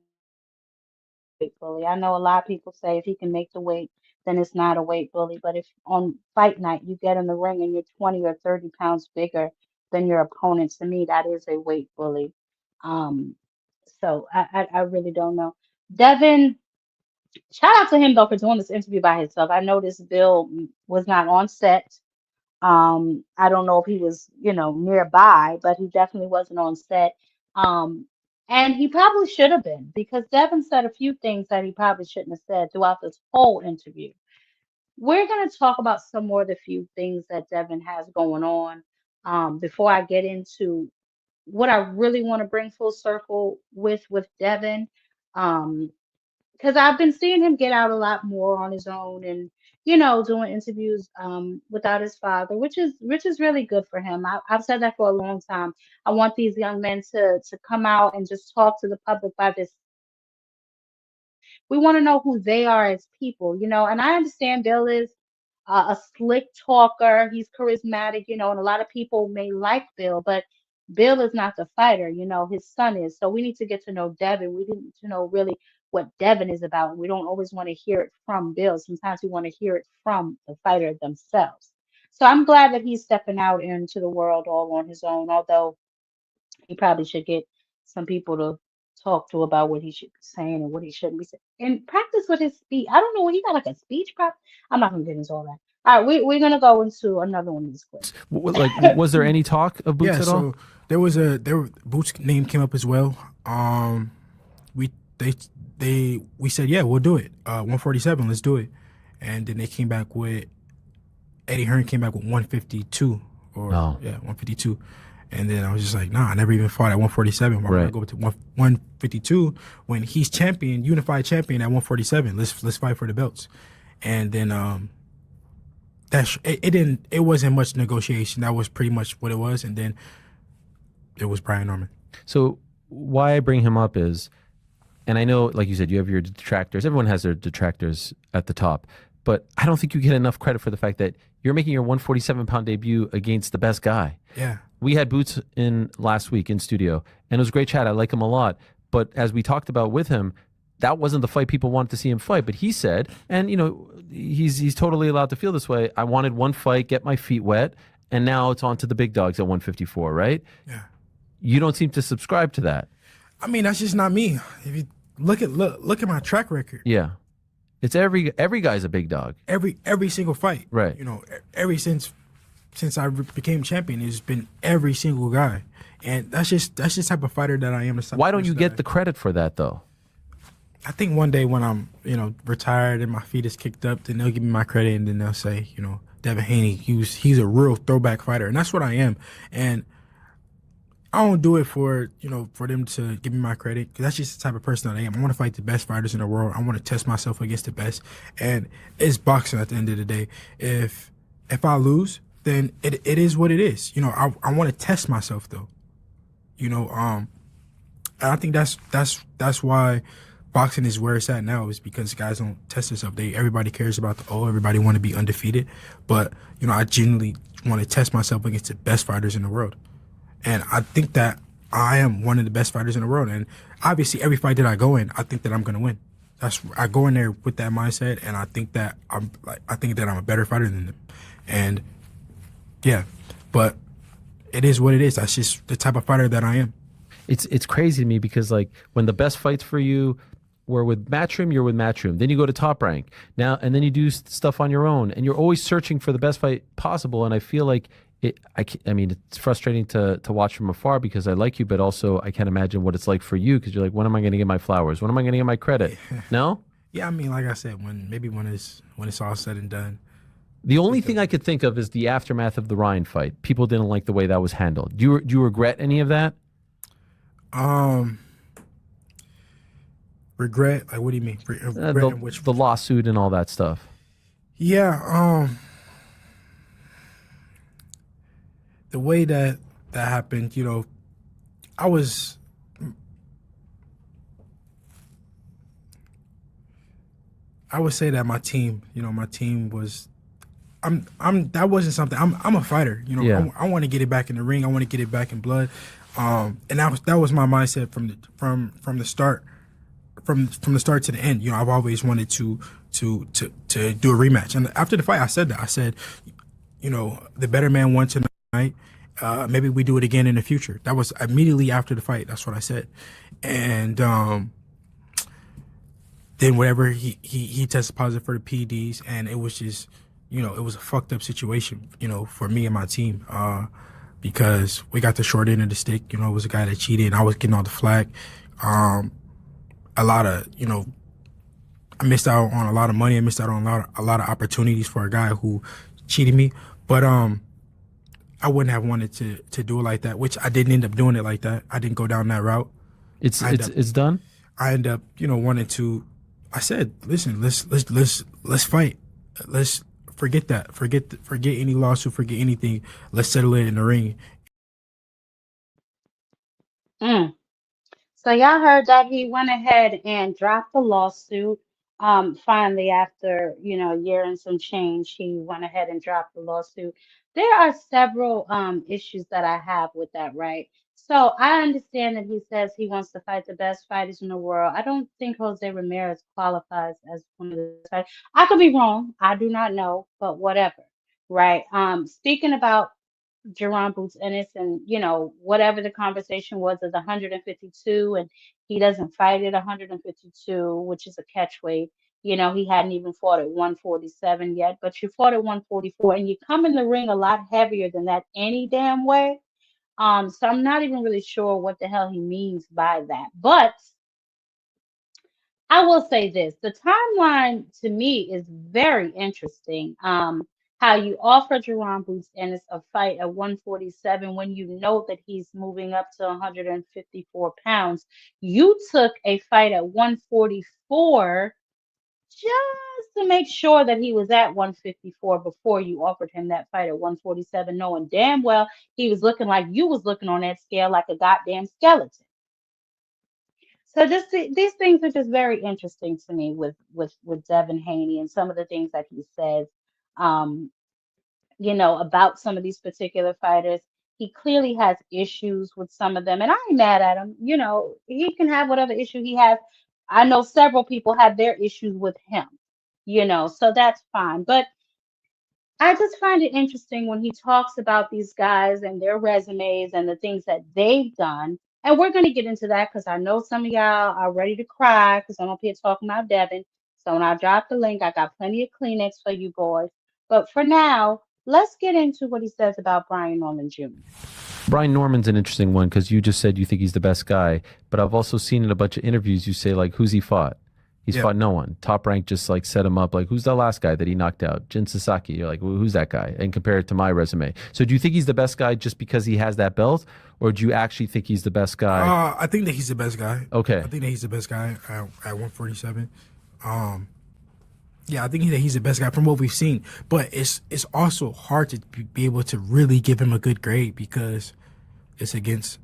weight bully. I know a lot of people say if he can make the weight, then it's not a weight bully. But if on fight night you get in the ring and you're 20 or 30 pounds bigger than your opponent. To me, that is a weight bully. Um, so I really don't know. Devin, shout out to him though for doing this interview by himself. I noticed Bill was not on set. I don't know if he was, nearby, but he definitely wasn't on set. Um, and he probably should have been because Devin said a few things that he probably shouldn't have said throughout this whole interview. We're going to talk about some more of the few things that Devin has going on before I get into what I really want to bring full circle with Devin. Um, because I've been seeing him get out a lot more on his own and doing interviews without his father, which is really good for him. I've said that for a long time. I want these young men to come out and just talk to the public by this. We want to know who they are as people, and I understand Bill is a slick talker. He's charismatic, and a lot of people may like Bill, but Bill is not the fighter, his son is. So we need to get to know Devin. We need to know really what Devin is about. We don't always want to hear it from Bill. Sometimes we want to hear it from the fighter themselves. So I'm glad that he's stepping out into the world all on his own, although he probably should get some people to talk to about what he should be saying and what he shouldn't be saying. And practice with his speech. I don't know, he got like a speech practice. I'm not gonna get into all that. All right, we're gonna go into another one of these clips. Like, was there any talk of Boots Yeah, at all? so Boots' name came up as well. We we said, yeah, we'll do it. 147, let's do it. And then they came back with Eddie Hearn came back with 152 or 152. And then I was just like, nah, I never even fought at 147. Why would I go to 152 when he's champion, unified champion at 147? Let's fight for the belts. And then it wasn't much negotiation. That was pretty much what it was. And then it was Brian Norman. So why I bring him up is, and I know, like you said, you have your detractors. Everyone has their detractors at the top. But I don't think you get enough credit for the fact that you're making your 147-pound debut against the best guy. Yeah. We had Boots in last week in studio, and it was a great chat. I like him a lot. But as we talked about with him, that wasn't the fight people wanted to see him fight. But he said, and he's totally allowed to feel this way, I wanted one fight, get my feet wet, and now it's on to the big dogs at 154, right? Yeah. You don't seem to subscribe to that. I mean, that's just not me. If you look at my track record. Yeah. It's every guy's a big dog. Every single fight. Right. Since I became champion, it's been every single guy. And that's just the type of fighter that I am. Why don't you get the credit for that though? I think one day when I'm, retired and my feet is kicked up, then they'll give me my credit and then they'll say, Devin Haney, he's a real throwback fighter. And that's what I am. And I don't do it for them to give me my credit, because that's just the type of person that I am. I want to fight the best fighters in the world. I want to test myself against the best. And it's boxing at the end of the day. If I lose, then it is what it is. I want to test myself though. And I think that's why boxing is where it's at now, is because guys don't test themselves. Everybody cares about everybody want to be undefeated. But, I genuinely want to test myself against the best fighters in the world. And I think that I am one of the best fighters in the world. And obviously every fight that I go in, I think that I'm going to win. I go in there with that mindset, and I think that I'm a better fighter than them. And yeah, but it is what it is. That's just the type of fighter that I am. It's crazy to me because, like, when the best fights for you were with Matchroom, you're with Matchroom. Then you go to Top Rank now, and then you do stuff on your own, and you're always searching for the best fight possible. And I feel like I mean, it's frustrating to watch from afar because I like you, but also I can't imagine what it's like for you, because you're like, when am I going to get my flowers? When am I going to get my credit? No? Yeah, I mean, like I said, when it's all said and done. The only thing I could think of is the aftermath of the Ryan fight. People didn't like the way that was handled. Do you regret any of that? Regret? Like, what do you mean? The lawsuit and all that stuff. Yeah. The way that happened, I would say that my team was, that wasn't something. I'm a fighter, Yeah. I want to get it back in the ring. I want to get it back in blood. And that was my mindset from the start, from the start to the end. I've always wanted to do a rematch. And after the fight, I said that. I said, the better man won tonight. maybe we do it again in the future. That was immediately after the fight. That's what I said. And then whatever he tested positive for the PEDs, and it was just, it was a fucked up situation, for me and my team, because we got the short end of the stick. It was a guy that cheated, and I was getting all the flack. A lot of, I missed out on a lot of money. I missed out on a lot of opportunities for a guy who cheated me. But I wouldn't have wanted to do it like that, which I didn't end up doing it like that. I didn't go down that route. It's done. I end up, wanting to. I said, listen, let's fight. Let's forget that. Forget any lawsuit. Forget anything. Let's settle it in the ring. Mm. So y'all heard that he went ahead and dropped the lawsuit. Finally, after a year and some change, he went ahead and dropped the lawsuit. There are several issues that I have with that, right? So I understand that he says he wants to fight the best fighters in the world. I don't think Jose Ramirez qualifies as one of the best fighters. I could be wrong. I do not know, but whatever, right? Speaking about Jerron Boots Ennis and whatever the conversation was is 152 and he doesn't fight at 152, which is a catch weight. He hadn't even fought at 147 yet, but you fought at 144 and you come in the ring a lot heavier than that any damn way. So I'm not even really sure what the hell he means by that. But I will say this, the timeline to me is very interesting. How you offer Jerron Boots Ennis a fight at 147 when you know that he's moving up to 154 pounds. You took a fight at 144 just to make sure that he was at 154 before you offered him that fight at 147, knowing damn well he was looking like you was looking on that scale like a goddamn skeleton. So just these things are just very interesting to me with Devin Haney and some of the things that he says, um, about some of these particular fighters. He clearly has issues with some of them, and I ain't mad at him. He can have whatever issue he has. I know several people have their issues with him, so that's fine. But I just find it interesting when he talks about these guys and their resumes and the things that they've done. And we're going to get into that because I know some of y'all are ready to cry because I'm up here talking about Devin. So when I drop the link, I got plenty of Kleenex for you boys. But for now, let's get into what he says about Brian Norman Jr. Brian Norman's an interesting one because you just said you think he's the best guy, but I've also seen in a bunch of interviews you say like, who's he fought? He's fought no one. Top Rank just like set him up. Like, who's the last guy that he knocked out? Jin Sasaki. You're like, well, who's that guy? And compare it to my resume. So do you think he's the best guy just because he has that belt? Or do you actually think he's the best guy? I think that he's the best guy. Okay. I think that he's the best guy at 147. Yeah, I think that he's the best guy from what we've seen. But it's also hard to be able to really give him a good grade because it's against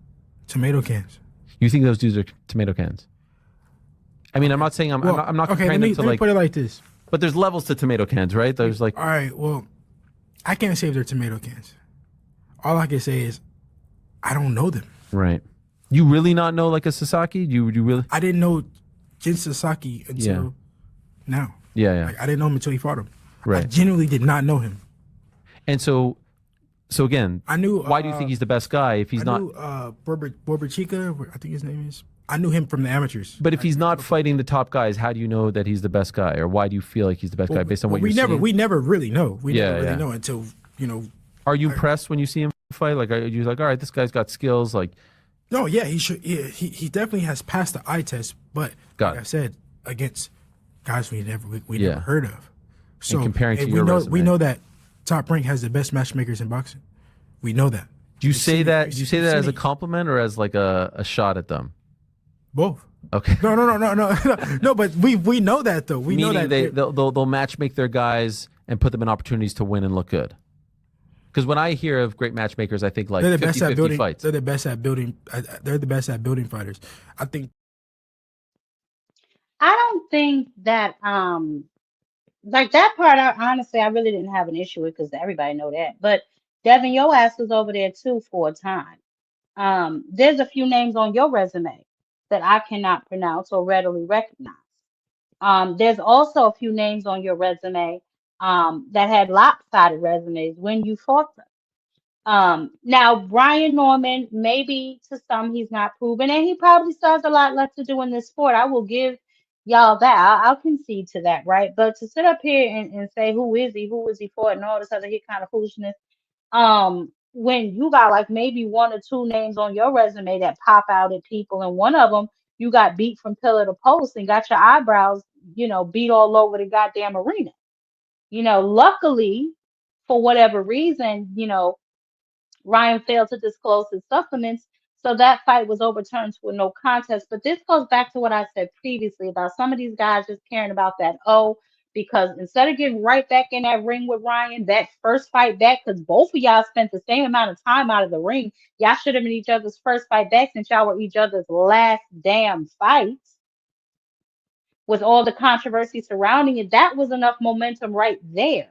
tomato cans. You think those dudes are tomato cans? I mean, I'm not saying I'm not comparing them to let me put it like this. But there's levels to tomato cans, right? There's like, all right, well, I can't say if they're tomato cans. All I can say is I don't know them. Right. You really not know like a Sasaki? You really? I didn't know Jin Sasaki until now. Yeah. Like, I didn't know him until he fought him. Right. I genuinely did not know him. And so again, I knew. Why do you think he's the best guy if he's not? Borber Chica, I think his name is. I knew him from the amateurs. But if he's not fighting the top guys, how do you know that he's the best guy, or why do you feel like he's the best guy based on what you're seeing? We never really know. We never really know until Are you impressed when you see him fight? Like, are you like, all right, this guy's got skills? Like, no, yeah, he should. Yeah, he definitely has passed the eye test. But like I said, against guys we never heard of. So and comparing to your resume. We know that Top Rank has the best matchmakers in boxing. We know that. Do you say that? Do you say that as a compliment or as like a shot at them? Both. Okay. No. But we know that though. We know that they'll match make their guys and put them in opportunities to win and look good. Because when I hear of great matchmakers, I think like they're the 50-50 building fights. They're the best at building. They're the best at building fighters. I think. I don't think that like that part. Honestly, I really didn't have an issue with because everybody know that. But Devin, your ass was over there too for a time. There's a few names on your resume that I cannot pronounce or readily recognize. There's also a few names on your resume that had lopsided resumes when you fought them. Now Brian Norman, maybe to some he's not proven, and he probably still has a lot left to do in this sport. I will give y'all that. I'll concede to that, right? But to sit up here and say who is he for, and all this other here kind of foolishness, when you got like maybe one or two names on your resume that pop out at people, and one of them you got beat from pillar to post and got your eyebrows, beat all over the goddamn arena. Luckily, for whatever reason, Ryan failed to disclose his supplements, so that fight was overturned to a no contest. But this goes back to what I said previously about some of these guys just caring about that because instead of getting right back in that ring with Ryan, that first fight back, because both of y'all spent the same amount of time out of the ring, y'all should have been each other's first fight back since y'all were each other's last damn fights. With all the controversy surrounding it, that was enough momentum right there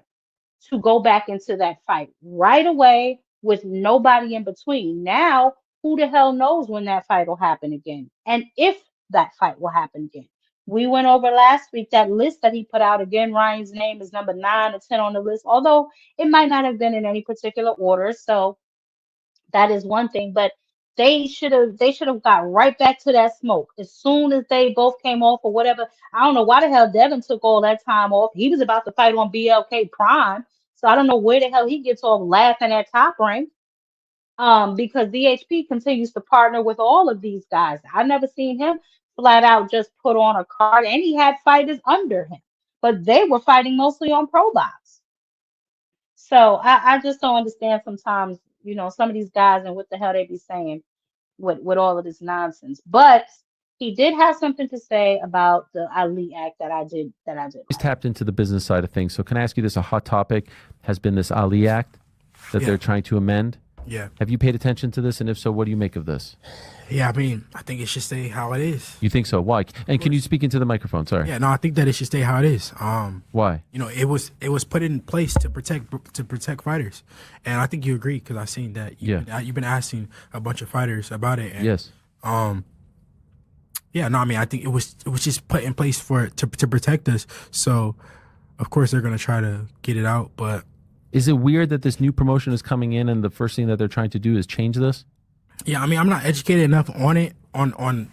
to go back into that fight right away with nobody in between. Now, who the hell knows when that fight will happen again and if that fight will happen again. We went over last week that list that he put out again. Ryan's name is number 9 or 10 on the list, although it might not have been in any particular order. So that is one thing, but they should have got right back to that smoke as soon as they both came off or whatever. I don't know why the hell Devin took all that time off. He was about to fight on BLK Prime, so I don't know where the hell he gets off laughing at Top Rank. Because DHP continues to partner with all of these guys. I've never seen him flat out just put on a card, and he had fighters under him, but they were fighting mostly on Pro Box. So I just don't understand sometimes, some of these guys and what the hell they be saying with all of this nonsense. But he did have something to say about the Ali Act that I did He's like. tapped into the business side of things. So can I ask you this? A hot topic has been this Ali Act that Yeah. they're trying to amend. Yeah. Have you paid attention to this? And if so, what do you make of this? Yeah, I mean, I think it should stay how it is. You think so? Why? And can you speak into the microphone? Sorry. Yeah, no, I think that it should stay how it is. Why? It was put in place to protect fighters, and I think you agree because I've seen that. You've been asking a bunch of fighters about it. And, Yes. Yeah, no, I mean, I think it was just put in place to protect us. So, of course, they're gonna try to get it out. But Is it weird that this new promotion is coming in and the first thing that they're trying to do is change this? yeah, I mean, I'm not educated enough on it, on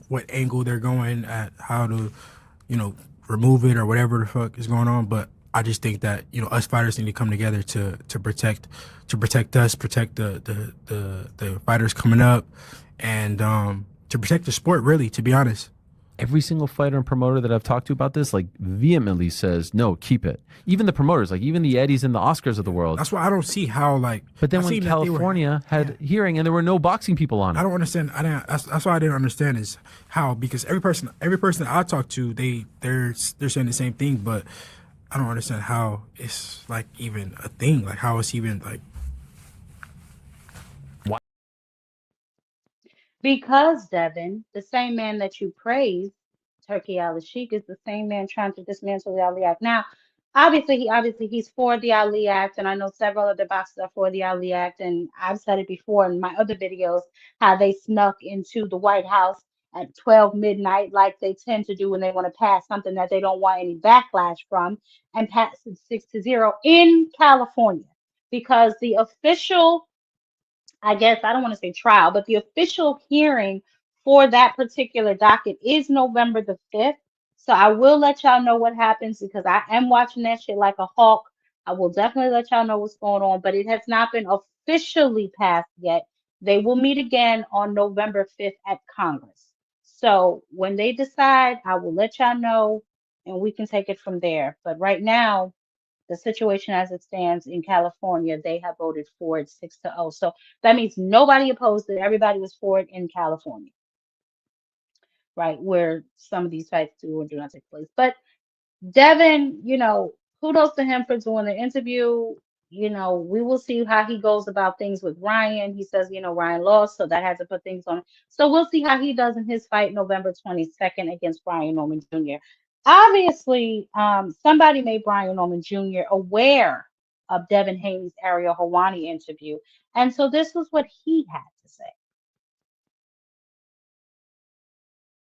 what angle they're going at, how to, remove it or whatever the fuck is going on. But I just think that us fighters need to come together to protect us, protect the fighters coming up, and to protect the sport. Really, to be honest. Every single fighter and promoter that I've talked to about this, like, vehemently says, no, keep it. Even the promoters, like even the Eddies and the Oscars of the world. That's why I don't see how But then I when seen that they were- California had hearing and there were no boxing people on it. I don't understand. That's why I didn't understand is how, because every person that I talk to, they're saying the same thing, but I don't understand how it's like even a thing. Like how it's even like. Because Devin, the same man that you praise, Turkey Alalshikh, is the same man trying to dismantle the Ali Act. Now, obviously he's for the Ali Act, and I know several other boxers are for the Ali Act, and I've said it before in my other videos how they snuck into the White House at 12 midnight, like they tend to do when they want to pass something that they don't want any backlash from, and pass it 6-0 in California, because the official, I guess I don't want to say trial, but the official hearing for that particular docket is November the 5th. So I will let y'all know what happens because I am watching that shit like a hawk. I will definitely let y'all know what's going on, but it has not been officially passed yet. They will meet again on November 5th at Congress. So when they decide, I will let y'all know and we can take it from there. But right now, the situation as it stands in California, they have voted for it 6-0. So that means nobody opposed it. Everybody was for it in California, right? Where some of these fights do or do not take place. But Devin, kudos to him for doing the interview. We will see how he goes about things with Ryan. He says, Ryan lost, so that has to put things on. So we'll see how he does in his fight November 22nd against Brian Norman Jr. Obviously, somebody made Brian Norman Jr. aware of Devin Haney's Ariel Helwani interview. And so this was what he had to say.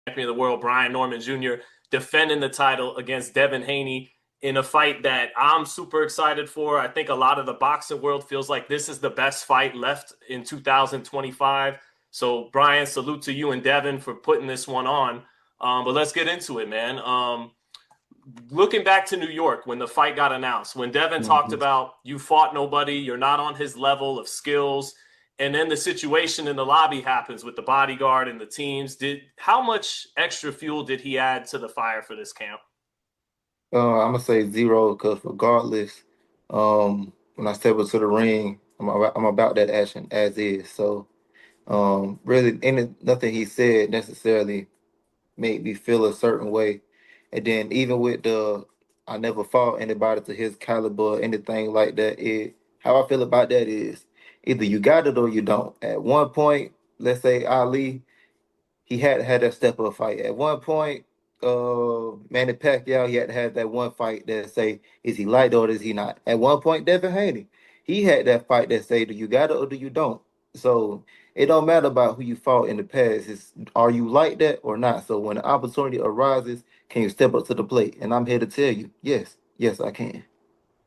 Champion of the world, Brian Norman Jr., defending the title against Devin Haney. in a fight that I'm super excited for. I think a lot of the boxing world feels like this is the best fight left in 2025. So, Brian, salute to you and Devin for putting this one on. But let's get into it, man. Looking back to New York when the fight got announced, when Devin talked about you fought nobody, you're not on his level of skills, and then the situation in the lobby happens with the bodyguard and the teams. Did how much extra fuel did he add to the fire for this camp? I'm gonna say zero because regardless, when I step into the ring, I'm about that action as is. So really, nothing he said necessarily made me feel a certain way. And then even with I never fought anybody to his caliber, or anything like that. How I feel about that is either you got it or you don't. At one point, let's say Ali, he had to have that step up fight. At one point, Manny Pacquiao, he had to have that one fight that say, is he light or is he not? At one point, Devin Haney, he had that fight that say, do you got it or do you don't? So it don't matter about who you fought in the past. It's are you like that or not? So when the opportunity arises, can you step up to the plate? And I'm here to tell you, yes, yes, I can.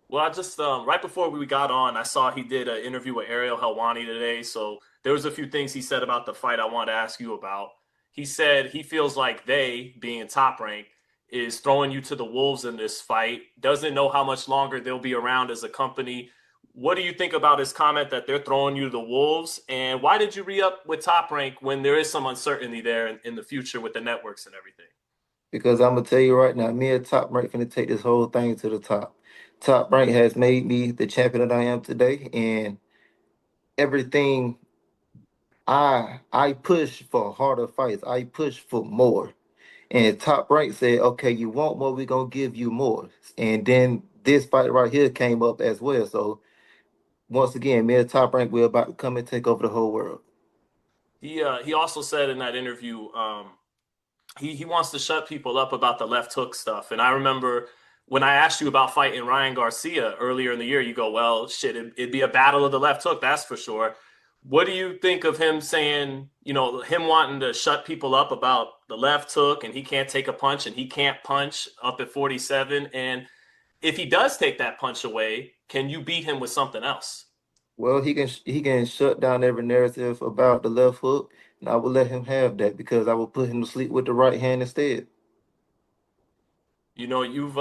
Well, I just right before we got on, I saw he did an interview with Ariel Helwani today. So there was a few things he said about the fight I wanted to ask you about. He said he feels like they, being top rank, is throwing you to the wolves in this fight. Doesn't know how much longer they'll be around as a company. What do you think about his comment that they're throwing you to the wolves? And why did you re-up with top rank when there is some uncertainty there in the future with the networks and everything? Because I'm gonna tell you right now, me and Top Rank finna take this whole thing to the top. Top Rank has made me the champion that I am today, and everything I push for harder fights. I push for more. And Top Rank said, okay, you want more, we're gonna give you more. And then this fight right here came up as well. So once again, me and Top Rank, we're about to come and take over the whole world. He also said in that interview, he wants to shut people up about the left hook stuff. And I remember when I asked you about fighting Ryan Garcia earlier in the year, you go, well, shit, it'd be a battle of the left hook, that's for sure. What do you think of him saying, him wanting to shut people up about the left hook and he can't take a punch and he can't punch up at 47? And if he does take that punch away, can you beat him with something else? Well, he can shut down every narrative about the left hook, and I will let him have that because I will put him to sleep with the right hand instead. You've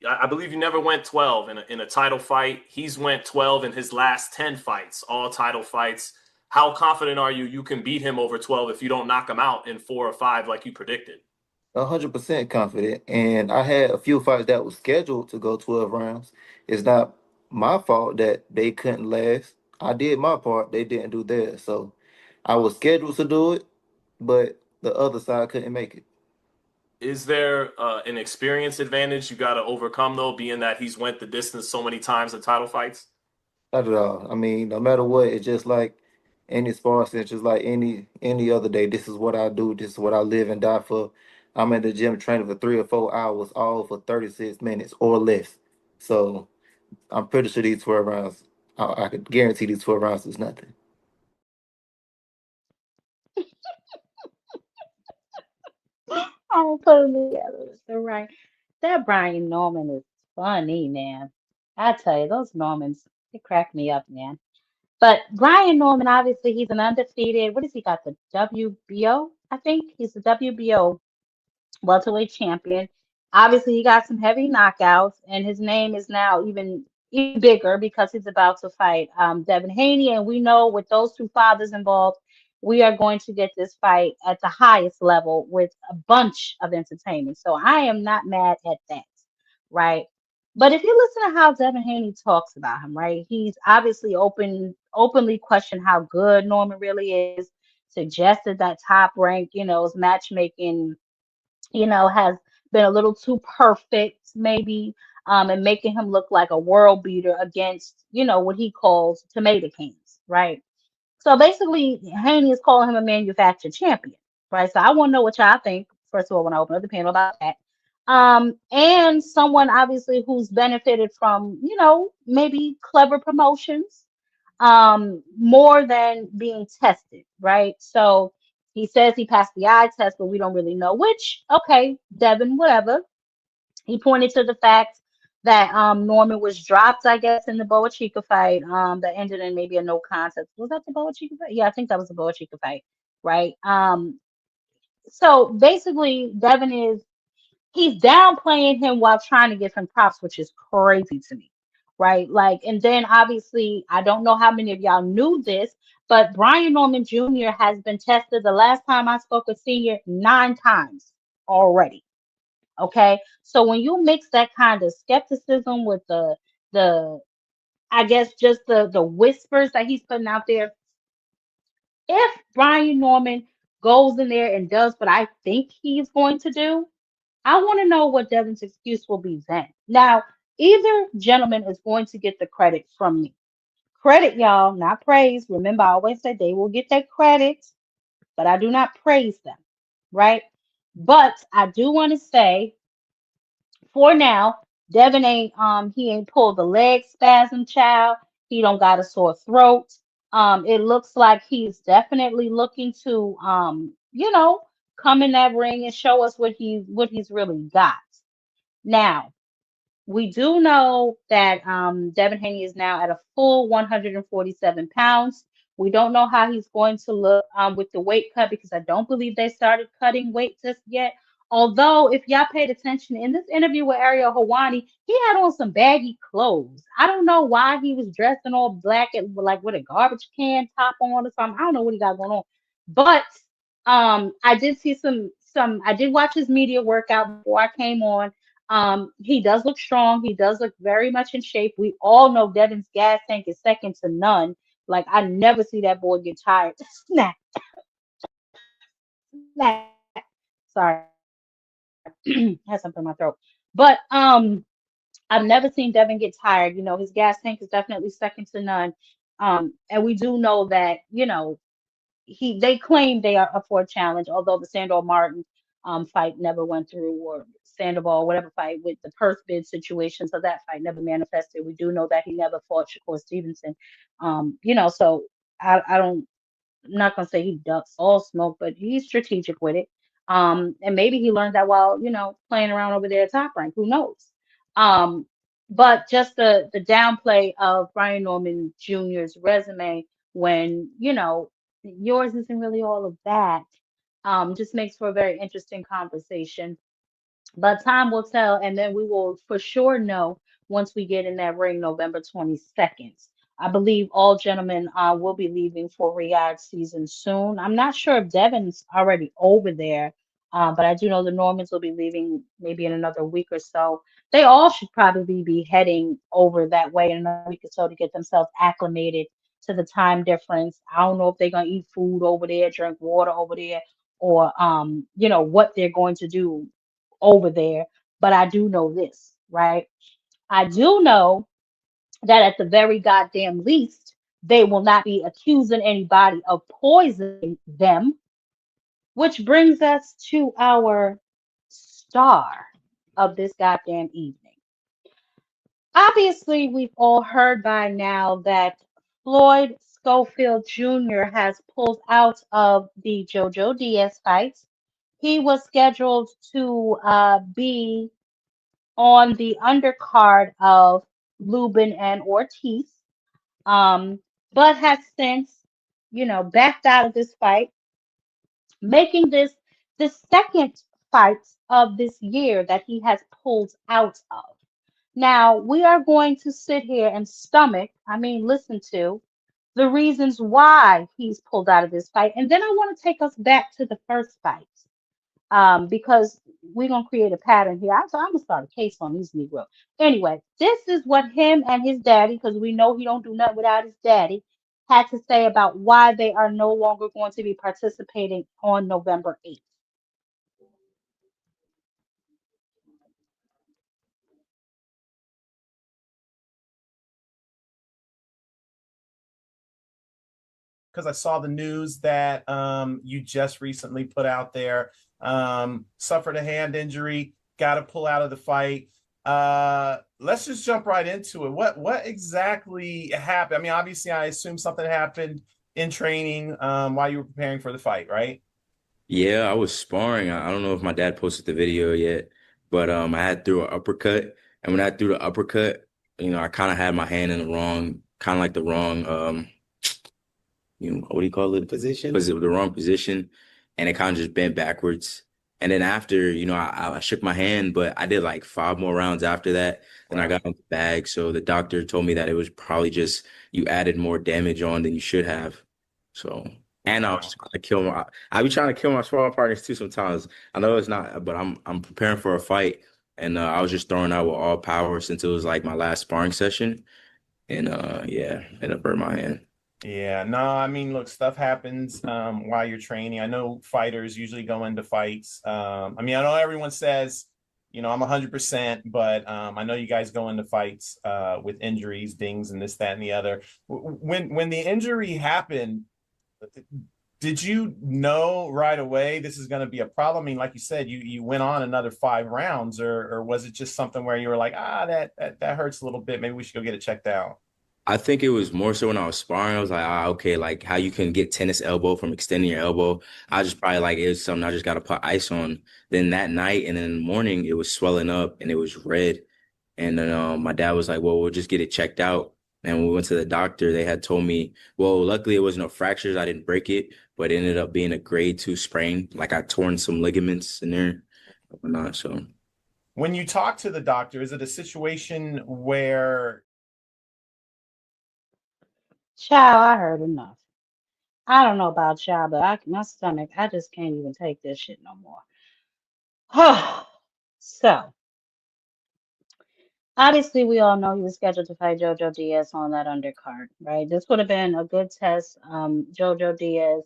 I believe you never went 12 in a title fight. He's went 12 in his last 10 fights, all title fights. How confident are you can beat him over 12 if you don't knock him out in 4 or 5 like you predicted? 100% confident. And I had a few fights that was scheduled to go 12 rounds. It's not my fault that they couldn't last. I did my part, they didn't do theirs. So I was scheduled to do it, but the other side couldn't make it. Is there an experience advantage you got to overcome though, being that he's went the distance so many times in title fights? Not at all. I mean, no matter what, it's just like any sports, it's just like any other day. This is what I do. This is what I live and die for. I'm in the gym training for 3 or 4 hours, all for 36 minutes or less. So I'm pretty sure these 12 rounds, I could guarantee these 12 rounds is nothing. I'll put them together. So right. That Brian Norman is funny, man. I tell you, those Normans, they crack me up, man. But Brian Norman, obviously, he's an undefeated. What has he got? The WBO, I think. He's the WBO welterweight champion. Obviously, he got some heavy knockouts, and his name is now even bigger because he's about to fight Devin Haney. And we know with those two fathers involved, we are going to get this fight at the highest level with a bunch of entertainment. So I am not mad at that, right? But if you listen to how Devin Haney talks about him, right, he's obviously openly questioned how good Norman really is, suggested that top rank, is matchmaking has been a little too perfect, maybe, and making him look like a world beater against, what he calls tomato cans, right? So basically, Haney is calling him a manufactured champion, right? So I want to know what y'all think, first of all, when I open up the panel about that. And someone obviously who's benefited from, maybe clever promotions, more than being tested, right? So he says he passed the eye test, but we don't really know which. Okay, Devin, whatever. He pointed to the fact that Norman was dropped, I guess, in the Boa Chica fight that ended in maybe a no contest. Was that the Boa Chica fight? Yeah, I think that was the Boa Chica fight, right? So basically, Devin is he's downplaying him while trying to give him props, which is crazy to me, right? Like, and then obviously, I don't know how many of y'all knew this, but Brian Norman Jr. has been tested the last time I spoke with Senior 9 times already. Okay, so when you mix that kind of skepticism with the I guess just the whispers that he's putting out there, if Brian Norman goes in there and does what I think he's going to do, I want to know what Devin's excuse will be then. Now, either gentleman is going to get the credit from me. Credit, y'all, not praise. Remember, I always say they will get their credit, but I do not praise them, right? But I do want to say for now, Devin ain't he ain't pulled the leg spasm, child. He don't got a sore throat. It looks like he's definitely looking to come in that ring and show us what he's really got. Now, we do know that Devin Haney is now at a full 147 pounds. We don't know how he's going to look with the weight cut because I don't believe they started cutting weight just yet. Although, if y'all paid attention in this interview with Ariel Hawani, he had on some baggy clothes. I don't know why he was dressed in all black and like with a garbage can top on or something. I don't know what he got going on. But I did see some I did watch his media workout before I came on. He does look strong. He does look very much in shape. We all know Devin's gas tank is second to none. Like I never see that boy get tired. Snap, snap. Sorry, had something in my throat. But I've never seen Devin get tired. His gas tank is definitely second to none. And we do know that they claim they are up for a challenge, although the Sandor Martin fight never went through, or Sandoval, whatever fight with the purse bid situation. So that fight never manifested. We do know that he never fought Shakur Stevenson. So I don't I'm not gonna say he ducks all smoke, but he's strategic with it. And maybe he learned that while, playing around over there at Top Rank. Who knows? Um, but just the downplay of Brian Norman Jr.'s resume when, yours isn't really all of that, just makes for a very interesting conversation. But time will tell, and then we will for sure know once we get in that ring November 22nd. I believe all gentlemen will be leaving for Riyadh season soon. I'm not sure if Devin's already over there, but I do know the Normans will be leaving maybe in another week or so. They all should probably be heading over that way in another week or so to get themselves acclimated to the time difference. I don't know if they're gonna eat food over there, drink water over there, or what they're going to do over there. But I do know this, right? I do know that at the very goddamn least, they will not be accusing anybody of poisoning them, which brings us to our star of this goddamn evening. Obviously, we've all heard by now that Floyd Schofield Jr. has pulled out of the JoJo Diaz fight. He was scheduled to be on the undercard of Lubin and Ortiz, but has since, backed out of this fight, making this the second fight of this year that he has pulled out of. Now, we are going to sit here and listen to the reasons why he's pulled out of this fight. And then I want to take us back to the first fight because we're gonna create a pattern here. So I'm gonna start a case on these Negroes. Anyway, this is what him and his daddy, because we know he don't do nothing without his daddy, had to say about why they are no longer going to be participating on November 8th. Because I saw the news that you just recently put out there. Suffered a hand injury, got to pull out of the fight. Let's just jump right into it. What exactly happened? I mean, obviously, I assume something happened in training while you were preparing for the fight, right? Yeah, I was sparring. I don't know if my dad posted the video yet, but I had threw an uppercut, and when I threw the uppercut, I kind of had my hand in the wrong, kind of like the wrong, what do you call it? Position. Was it the wrong position, and it kind of just bent backwards. And then after, I shook my hand, but I did like 5 more rounds after that. Then I got on the bag. So the doctor told me that it was probably just you added more damage on than you should have. So, and I was just trying to kill I be trying to kill my sparring partners too sometimes. I know it's not, but I'm preparing for a fight, and I was just throwing out with all power since it was like my last sparring session, and yeah, it hurt my hand. Yeah, no, I mean, look, stuff happens while you're training. I know fighters usually go into fights. I mean, I know everyone says, I'm 100%, but I know you guys go into fights with injuries, dings, and this, that, and the other. When the injury happened, did you know right away this is going to be a problem? I mean, like you said, you went on another 5 rounds, or was it just something where you were like, that hurts a little bit. Maybe we should go get it checked out. I think it was more so when I was sparring. I was like, okay, like how you can get tennis elbow from extending your elbow. I just probably like it was something I just got to put ice on. Then that night and then in the morning, it was swelling up and it was red. And then my dad was like, well, we'll just get it checked out. And when we went to the doctor, they had told me, well, luckily it was no fractures. I didn't break it, but it ended up being a grade 2 sprain. Like I torn some ligaments in there and whatnot. So when you talk to the doctor, is it a situation where Child, I heard enough. I don't know about y'all, but my stomach, I just can't even take this shit no more. So, obviously, we all know he was scheduled to fight Jojo Diaz on that undercard, right? This would have been a good test. Jojo Diaz,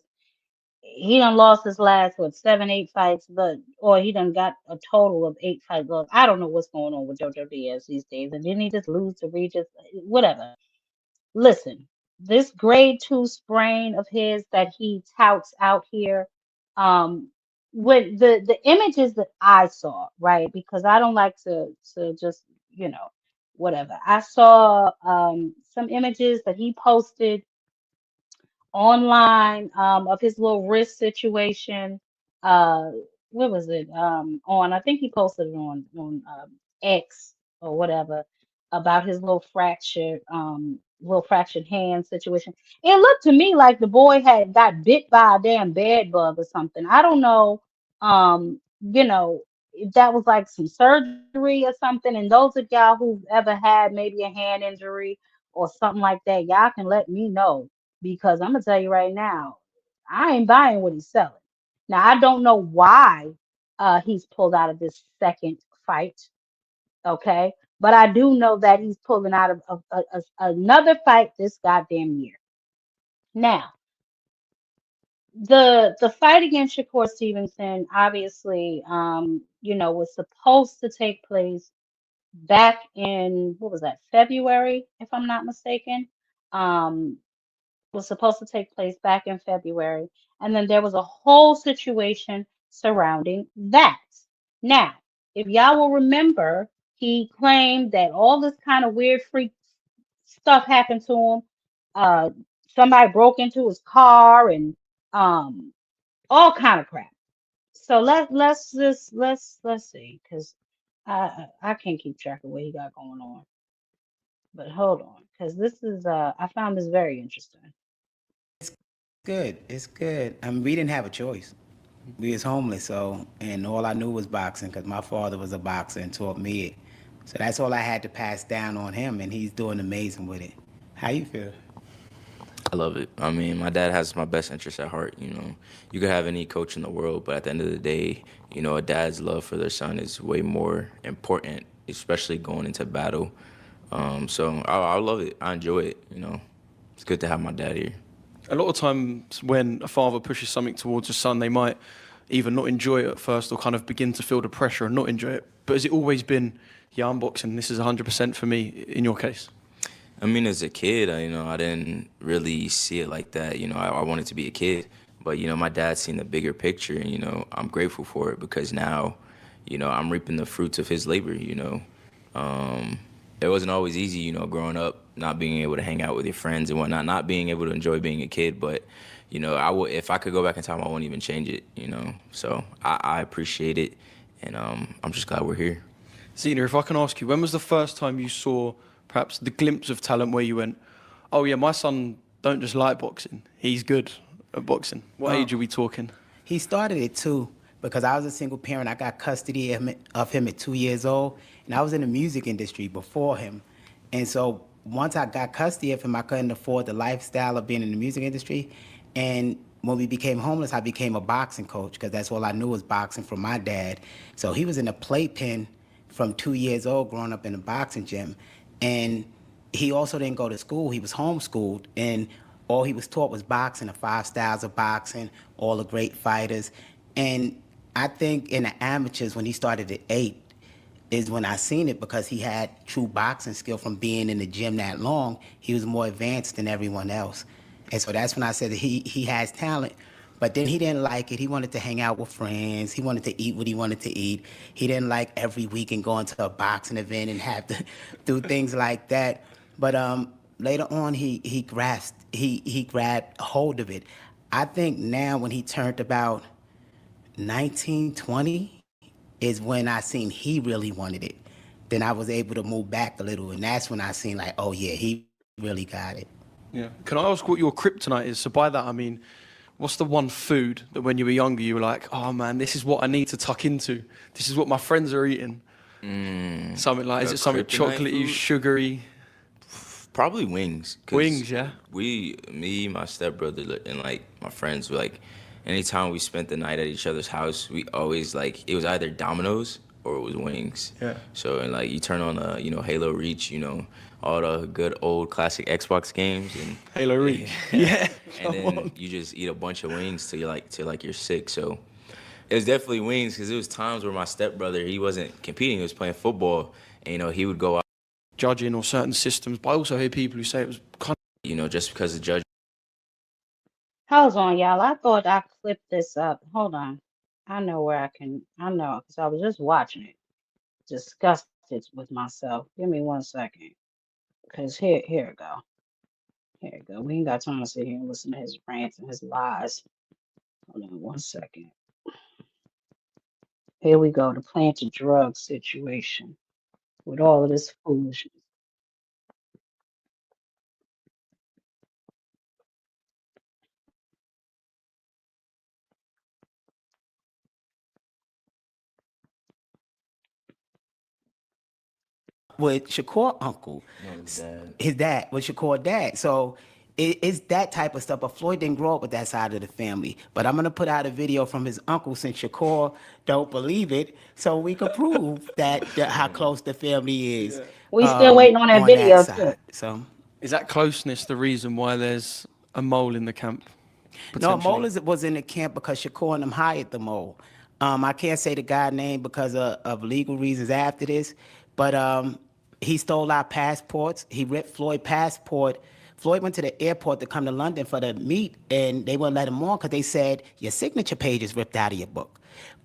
he done lost his last, 7, 8 fights, or he done got a total of 8 fight loss. I don't know what's going on with Jojo Diaz these days. And didn't he just lose to Regis? Whatever. Listen, this grade 2 sprain of his that he touts out here, when the images that I saw, right? Because I don't like to just, whatever. I saw some images that he posted online of his little wrist situation. Uh, what was it? On I think he posted it on X or whatever about his little fractured hand situation. It looked to me like the boy had got bit by a damn bed bug or something. I don't know, if that was like some surgery or something. And those of y'all who've ever had maybe a hand injury or something like that, y'all can let me know because I'm gonna tell you right now, I ain't buying what he's selling. Now I don't know why he's pulled out of this second fight, okay? But I do know that he's pulling out of another fight this goddamn year. Now, the fight against Shakur Stevenson, obviously, was supposed to take place back in what was that, February, if I'm not mistaken. Um, was supposed to take place back in February. And then there was a whole situation surrounding that. Now, if y'all will remember, he claimed that all this kind of weird freak stuff happened to him. Uh, somebody broke into his car and um, all kind of crap. So let's see, because I can't keep track of what he got going on. But hold on, because this is I found this very interesting. Good. It's good. I mean, we didn't have a choice. We was homeless, and all I knew was boxing because my father was a boxer and taught me it. So that's all I had to pass down on him, and he's doing amazing with it. How you feel? I love it. I mean, my dad has my best interest at heart. You could have any coach in the world, but at the end of the day, a dad's love for their son is way more important, especially going into battle. So I love it. I enjoy it. It's good to have my dad here. A lot of times when a father pushes something towards a son, they might either not enjoy it at first or kind of begin to feel the pressure and not enjoy it. But has it always been, yeah, I'm boxing, this is 100% for me in your case? I mean, as a kid, I didn't really see it like that. I wanted to be a kid. But, my dad's seen the bigger picture, and, I'm grateful for it because now, I'm reaping the fruits of his labor, It wasn't always easy, growing up, not being able to hang out with your friends and whatnot, not being able to enjoy being a kid. But, if I could go back in time, I wouldn't even change it, So I appreciate it. and I'm just glad we're here. Zena, if I can ask you, when was the first time you saw perhaps the glimpse of talent where you went, oh yeah, my son don't just like boxing, he's good at boxing? What age are we talking? He started it too because I was a single parent. I got custody of him at 2 years old, and I was in the music industry before him. And so once I got custody of him, I couldn't afford the lifestyle of being in the music industry. And when we became homeless, I became a boxing coach because that's all I knew was boxing from my dad. So he was in a playpen from 2 years old growing up in a boxing gym. And he also didn't go to school. He was homeschooled, and all he was taught was boxing, the 5 styles of boxing, all the great fighters. And I think in the amateurs, when he started at 8, is when I seen it because he had true boxing skill from being in the gym that long. He was more advanced than everyone else. And so that's when I said that he has talent. But then he didn't like it. He wanted to hang out with friends. He wanted to eat what he wanted to eat. He didn't like every weekend going to a boxing event and have to do things like that. But later on, he grasped hold of it. I think now when he turned about 19, 20, is when I seen he really wanted it. Then I was able to move back a little, and that's when I seen like, oh yeah, he really got it. Yeah. Can I ask what your kryptonite is? So by that I mean, what's the one food that when you were younger you were like, oh man, this is what I need to tuck into. This is what my friends are eating. Something like, is it something chocolatey, sugary? Probably wings. Wings, yeah. Me, my stepbrother, and like my friends, like anytime we spent the night at each other's house, we always like it was either Domino's or it was wings. Yeah. So and like you turn on Halo Reach, all the good old classic Xbox games and Halo Reach. Yeah. And then you just eat a bunch of wings till you're sick. So it was definitely wings because it was times where my stepbrother, he wasn't competing, he was playing football, and he would go out Judging or certain systems, but I also hear people who say it was kind just because the judge. Hold on, y'all. I thought I clipped this up. Hold on. I know because I was just watching it. Disgusted with myself. Give me 1 second. Because here it go. Here it go. We ain't got time to sit here and listen to his rants and his lies. Hold on 1 second. Here we go. The planted drug situation with all of this foolishness. With Shakur uncle, his dad, with Shakur dad. So it's that type of stuff. But Floyd didn't grow up with that side of the family. But I'm gonna put out a video from his uncle since Shakur don't believe it, so we can prove that how close the family is. We still waiting on that video too. side. So is that closeness the reason why there's a mole in the camp? no, potentially? Mole was in the camp because Shakur and them hired the Mole. I can't say the guy's name because of legal reasons after this, but he stole our passports. He ripped Floyd's passport. Floyd went to the airport to come to London for the meet, and they wouldn't let him on because they said, your signature page is ripped out of your book.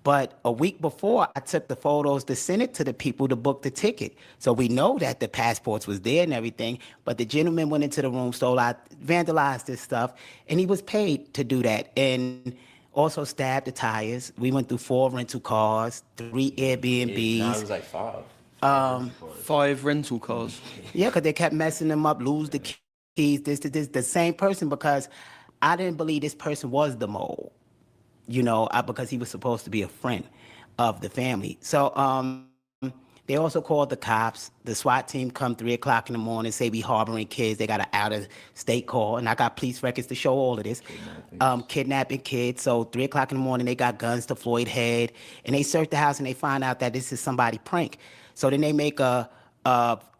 But a week before, I took the photos to send it to the people to book the ticket. So we know that the passports was there and everything, but the gentleman went into the room, vandalized this stuff, and he was paid to do that. And also stabbed the tires. We went through 4 rental cars, 3 Airbnbs. No, it was like 5. 5 rental cars. Yeah, because they kept messing them up, lose the keys, this, the same person, because I didn't believe this person was the mole, because he was supposed to be a friend of the family. So they also called the cops. The SWAT team come 3 o'clock in the morning, say we harboring kids. They got an out-of-state call, and I got police records to show all of this. Kidnapping kids. So 3 o'clock in the morning, they got guns to Floyd's head, and they search the house, and they find out that this is somebody prank. So then they make a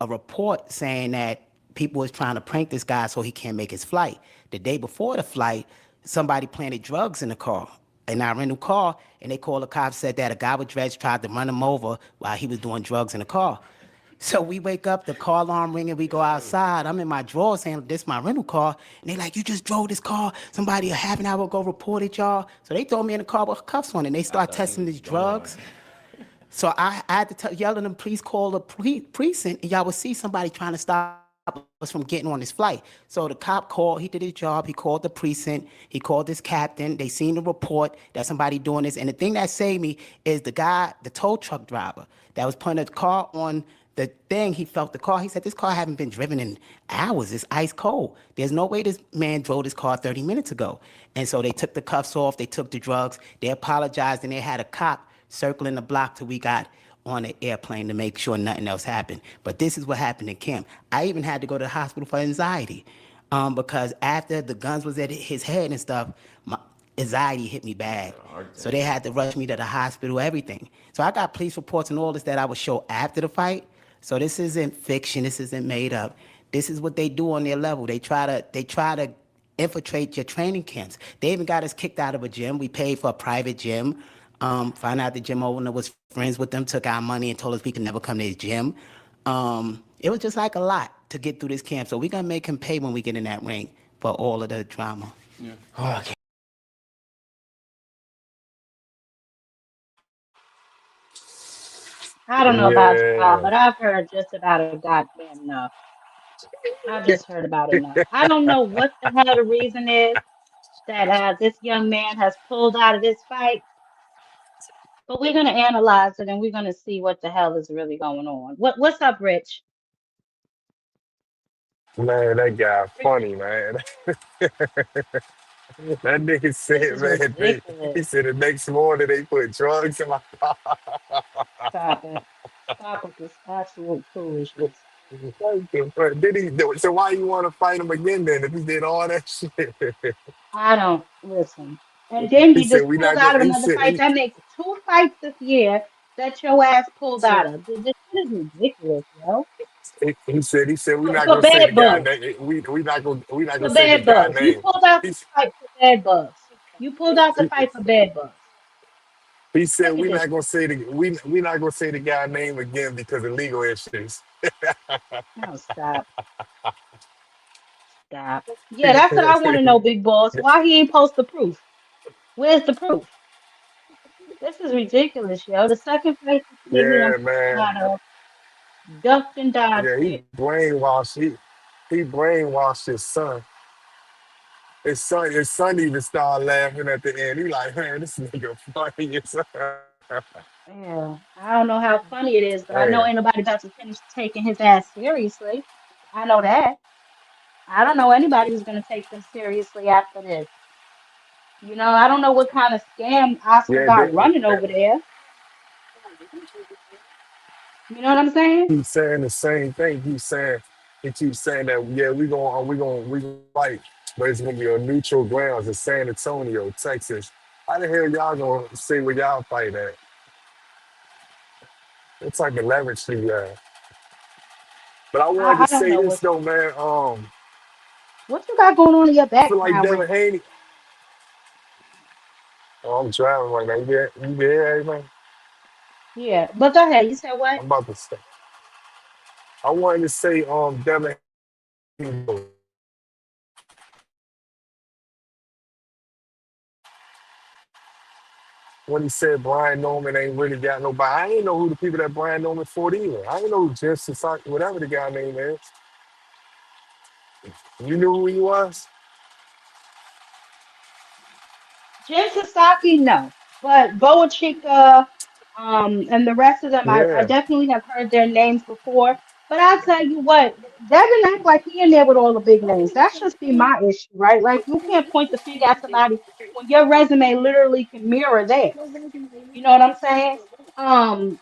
report saying that people was trying to prank this guy so he can't make his flight. The day before the flight, somebody planted drugs in the car, in our rental car, and they called the cops, said that a guy with dreads tried to run him over while he was doing drugs in the car. So we wake up, the car alarm ringing, we go outside. I'm in my drawers saying, this is my rental car. And they like, you just drove this car. Somebody a half an hour ago reported y'all. So they throw me in the car with cuffs on, and they start testing these drugs. So I had to yell at them, please call the precinct, and y'all would see somebody trying to stop us from getting on this flight. So the cop called, he did his job, he called the precinct, he called this captain, they seen the report that somebody doing this. And the thing that saved me is the guy, the tow truck driver that was putting the car on the thing, he felt the car. He said, this car haven't been driven in hours. It's ice cold. There's no way this man drove this car 30 minutes ago. And so they took the cuffs off, they took the drugs, they apologized, and they had a cop circling the block till we got on an airplane to make sure nothing else happened. But this is what happened in camp. I even had to go to the hospital for anxiety because after the guns was at his head and stuff, my anxiety hit me bad. So they had to rush me to the hospital, everything. So I got police reports and all this that I would show after the fight. So this isn't fiction. This isn't made up. This is what they do on their level. They try to infiltrate your training camps. They even got us kicked out of a gym. We paid for a private gym. Found out the gym owner was friends with them, took our money and told us we could never come to his gym. It was just like a lot to get through this camp. So we're gonna make him pay when we get in that ring for all of the drama. Yeah. Oh, I don't know about y'all, Yeah. but I've heard just about a goddamn enough. I've just heard about enough. I don't know what the hell the reason is that this young man has pulled out of this fight, but we're gonna analyze it and we're gonna see what the hell is really going on. What's up, Rich? Man, that guy Rich, funny, man. That nigga this said, is man, he ridiculous. said the next morning they put drugs in my car. Stop it. Stop with this absolute foolishness. But did he do it? So why you want to fight him again then if he did all that shit? I don't listen. And then He he said just we pulled not out gonna of he another said fight. That makes two fights this year that your ass pulled out of. This shit is ridiculous, yo. he said we not For gonna say the bed guy bugs. name. We not gonna For say the bed guy bugs. You name. pulled out the He's, fight for bed bugs. You pulled out the he, fight for bed bugs. he said Look at this. we not gonna say the guy name again because of legal issues. No, stop. Stop. Yeah, that's what I want to know, big boss. Why he ain't post the proof? Where's the proof? This is ridiculous, yo. The second fight this year he done Yeah, pulled man. out of, ducked and dodged Yeah, it. he brainwashed his son. His son even started laughing at the end. He like, man, this nigga funny as hell. Yeah, I don't know how funny it is, but I know Man, ain't nobody about to finish taking his ass seriously. I know that. I don't know anybody who's gonna take them seriously after this. I don't know what kind of scam Oscar yeah, got running over there. You know what I'm saying? keep saying the same thing. He keeps saying that yeah, we gonna fight, but it's gonna be on neutral grounds in San Antonio, Texas. How the hell y'all gonna say where y'all fight at? What type of leverage do you have? But I wanted I to don't say know this though, man. what you got going on in your I feel like background, Devin Rich. Haney. Oh, I'm driving right now. You there, everything? Yeah, but go ahead. You said what? I'm about to say. I wanted to say, Devin Haney, when he said Brian Norman ain't really got nobody. I ain't know who the people that Brian Norman fought either. I ain't know who Jim Sasaki, whatever the guy name is. You knew who he was? Jen Psaki, no. But Boa Chica, and the rest of them, I Yeah, definitely have heard their names before. But I'll tell you what, Devin act like he in there with all the big names. That's just be my issue, right? Like you can't point the finger at somebody when your resume literally can mirror theirs. You know what I'm saying? Um,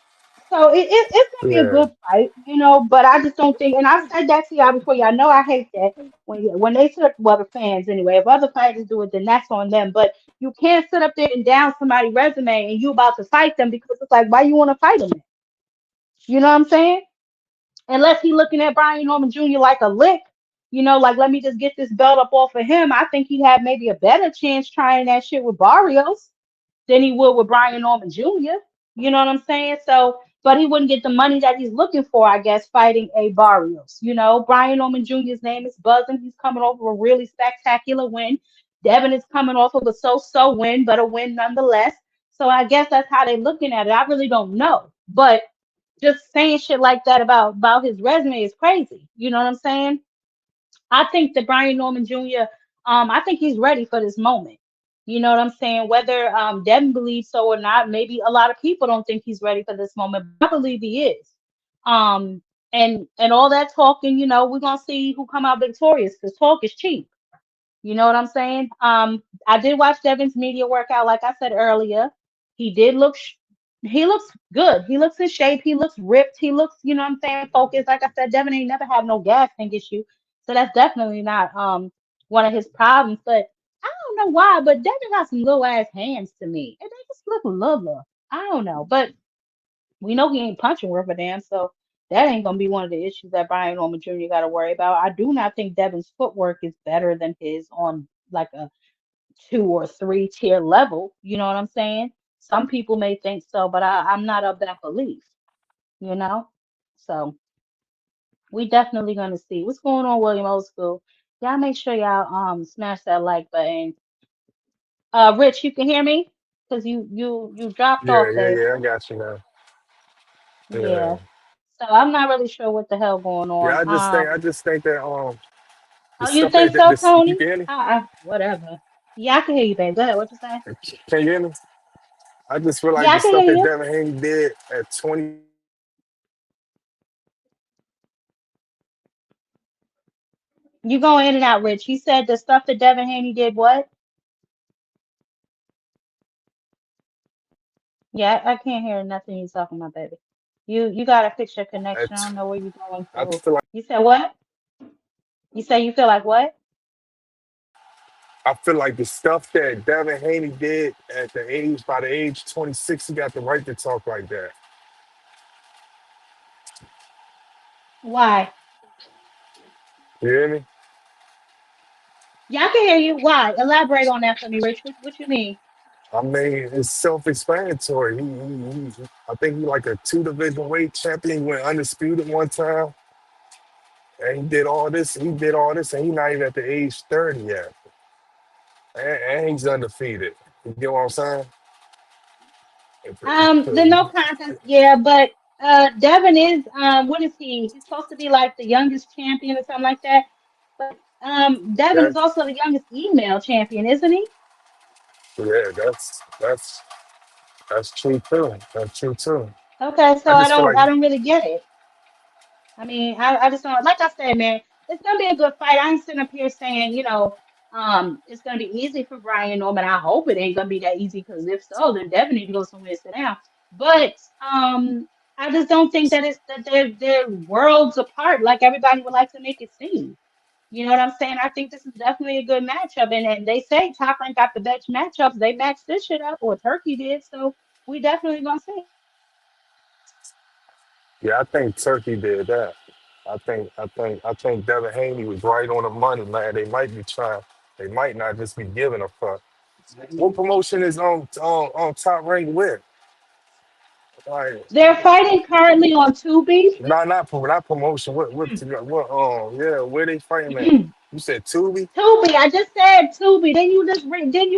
so it's gonna be a yeah, good fight, but I just don't think, and I've said that to y'all before. Y'all know I hate that when they sit well the fans anyway. If other fighters do it, then that's on them. But you can't sit up there and down somebody's resume and you about to fight them because it's like, why you want to fight them? You know what I'm saying? Unless he looking at Brian Norman Jr. like a lick, like let me just get this belt up off of him. I think he'd have maybe a better chance trying that shit with Barrios than he would with Brian Norman Jr. You know what I'm saying? So, but he wouldn't get the money that he's looking for, I guess, fighting a Barrios. Brian Norman Jr.'s name is buzzing. He's coming off of a really spectacular win. Devin is coming off of a so-so win, but a win nonetheless. So I guess that's how they're looking at it. I really don't know, but just saying shit like that about his resume is crazy. You know what I'm saying? I think that Brian Norman Jr. I think he's ready for this moment. You know what I'm saying? Whether Devin believes so or not, maybe a lot of people don't think he's ready for this moment, but I believe he is. Um, and all that talking, we're gonna see who come out victorious because talk is cheap. You know what I'm saying? I did watch Devin's media workout, like I said earlier. He did he looks good. He looks in shape. He looks ripped. He looks, you know what I'm saying, focused. Like I said, Devin ain't never had no gas tank issue. So that's definitely not one of his problems. But I don't know why, but Devin got some little ass hands to me. And they just look little. I don't know. But we know he ain't punching worth a damn, so that ain't gonna be one of the issues that Brian Norman Jr. got to worry about. I do not think Devin's footwork is better than his on like a 2 or 3 tier level. You know what I'm saying? Some people may think so, but I'm not of that belief. You know, so we definitely gonna see what's going on, William Old School. Y'all make sure y'all smash that like button. Rich, you can hear me? Cause you dropped Yeah, off yeah, there. yeah. I got you now. Yeah. Yeah, So I'm not really sure what the hell going yeah. on. I just think that the Oh, you stuff think that so, this you Tony? can hear me? Whatever. Yeah, I can hear you, babe. Go ahead. What you say? Can you hear me? I just feel like Yeah, the I can stuff hear that you. Devin Haney did at 20. You going in and out, Rich. You said the stuff that Devin Haney did what? Yeah, I can't hear nothing you talking about, baby. You gotta fix your connection. I At, don't know where you're going I through. feel like You said what? You say you feel like what? I feel like the stuff that Devin Haney did at the age by the age 26, he got the right to talk like that. Why? You hear me? Yeah, I can hear you. Why? Elaborate on that for me, Rich. What you mean? I mean, it's self-explanatory. I think he like a two-division weight champion. He went undisputed one time, and he did all this. He did all this, and he's not even at the age 30 yet, and he's undefeated. You get what I'm saying? The no contest, yeah, but Devin is what is he? He's supposed to be like the youngest champion or something like that. But Devin is That also the youngest female champion, isn't he? yeah, that's true too. That's true too. Okay, so I I just feel don't like I don't really get it. I mean, I just don't like I said, man, it's gonna be a good fight. I ain't sitting up here saying, it's gonna be easy for Brian Norman. I hope it ain't gonna be that easy because if so, then Devin need to go somewhere and sit down. But I just don't think that they're worlds apart like everybody would like to make it seem. You know what I'm saying? I think this is definitely a good matchup. And they say Top Rank got the best matchups. They matched this shit up, or Turkey did. So we definitely gonna see. yeah, I think Turkey did that. I think Devin Haney was right on the money, man. They might be trying. They might not just be giving a fuck. What promotion is on Top Rank with? Like, They're fighting currently on Tubi. not promotion. What yeah, where they fighting at? Tubi, You said Tubi? I just said Tubi. Didn't you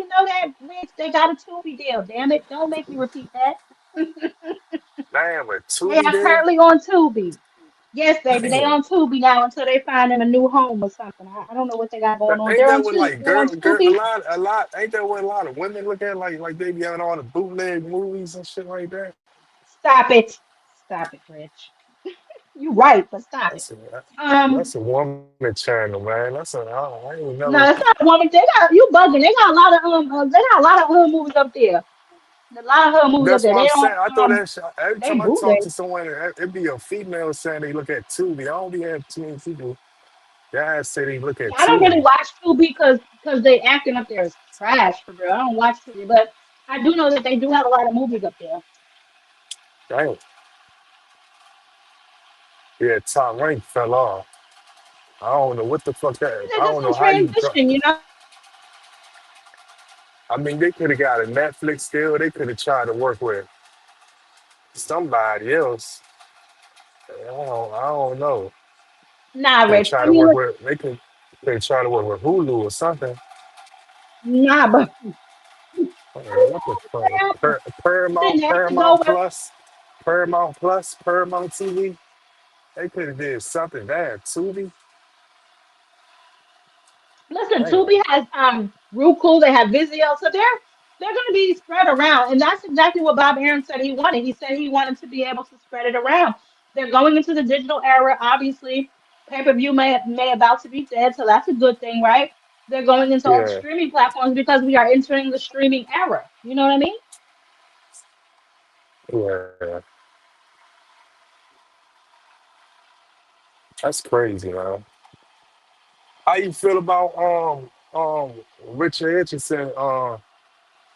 know that, Rich? They got a Tubi deal. Damn it! Don't make me repeat that. Damn, a They Tubi are deal? currently on Tubi. Yes, baby, they Damn. on Tubi now until they find them a new home or something. I don't know what they got going on. Ain't They're on that what two. like They're on girl Tubi. a lot ain't that what a lot of women look at like they be on all the bootleg movies and shit like that? Stop it. Stop it, Rich. You're right, but stop it. That's a Um, that's a woman channel, man. I ain't never. no, it's not a woman. They got you bugging. They got a lot of they got a lot of hood movies up there. A lot of hood movies up That's there. what They I'm don't saying. I thought that shit, every they time I talk bootleg. to someone, it be a female saying they look at Tubi. I don't be having too many people. Guys say they look at Yeah, I don't really Tubi. watch Tubi because they acting up there is trash for real. I don't watch Tubi, but I do know that they do have a lot of movies up there. Damn. Yeah, Top Rank fell off. I don't know what the fuck that. I They're don't just know in how you. transition, you know. I mean, they could have got a Netflix deal. They could have tried to work with somebody else. I don't know. Nah, Could have Rich. tried I to mean, work look, with. They could have tried to work with Hulu or something. nah, but What the fuck? I'm Paramount sitting there. I have to go Paramount with. Plus. Paramount Plus, Paramount TV. They could have did something there. Tubi, Listen, damn. Tubi has Roku, they have Vizio, so they're going to be spread around, and that's exactly what Bob Aaron said he wanted. He said he wanted to be able to spread it around. They're going into the digital era. Obviously, pay-per-view may about to be dead, so that's a good thing, right? They're going into all the Yeah, streaming platforms because we are entering the streaming era. You know what I mean? yeah. That's crazy, man. How you feel about Richard Richardson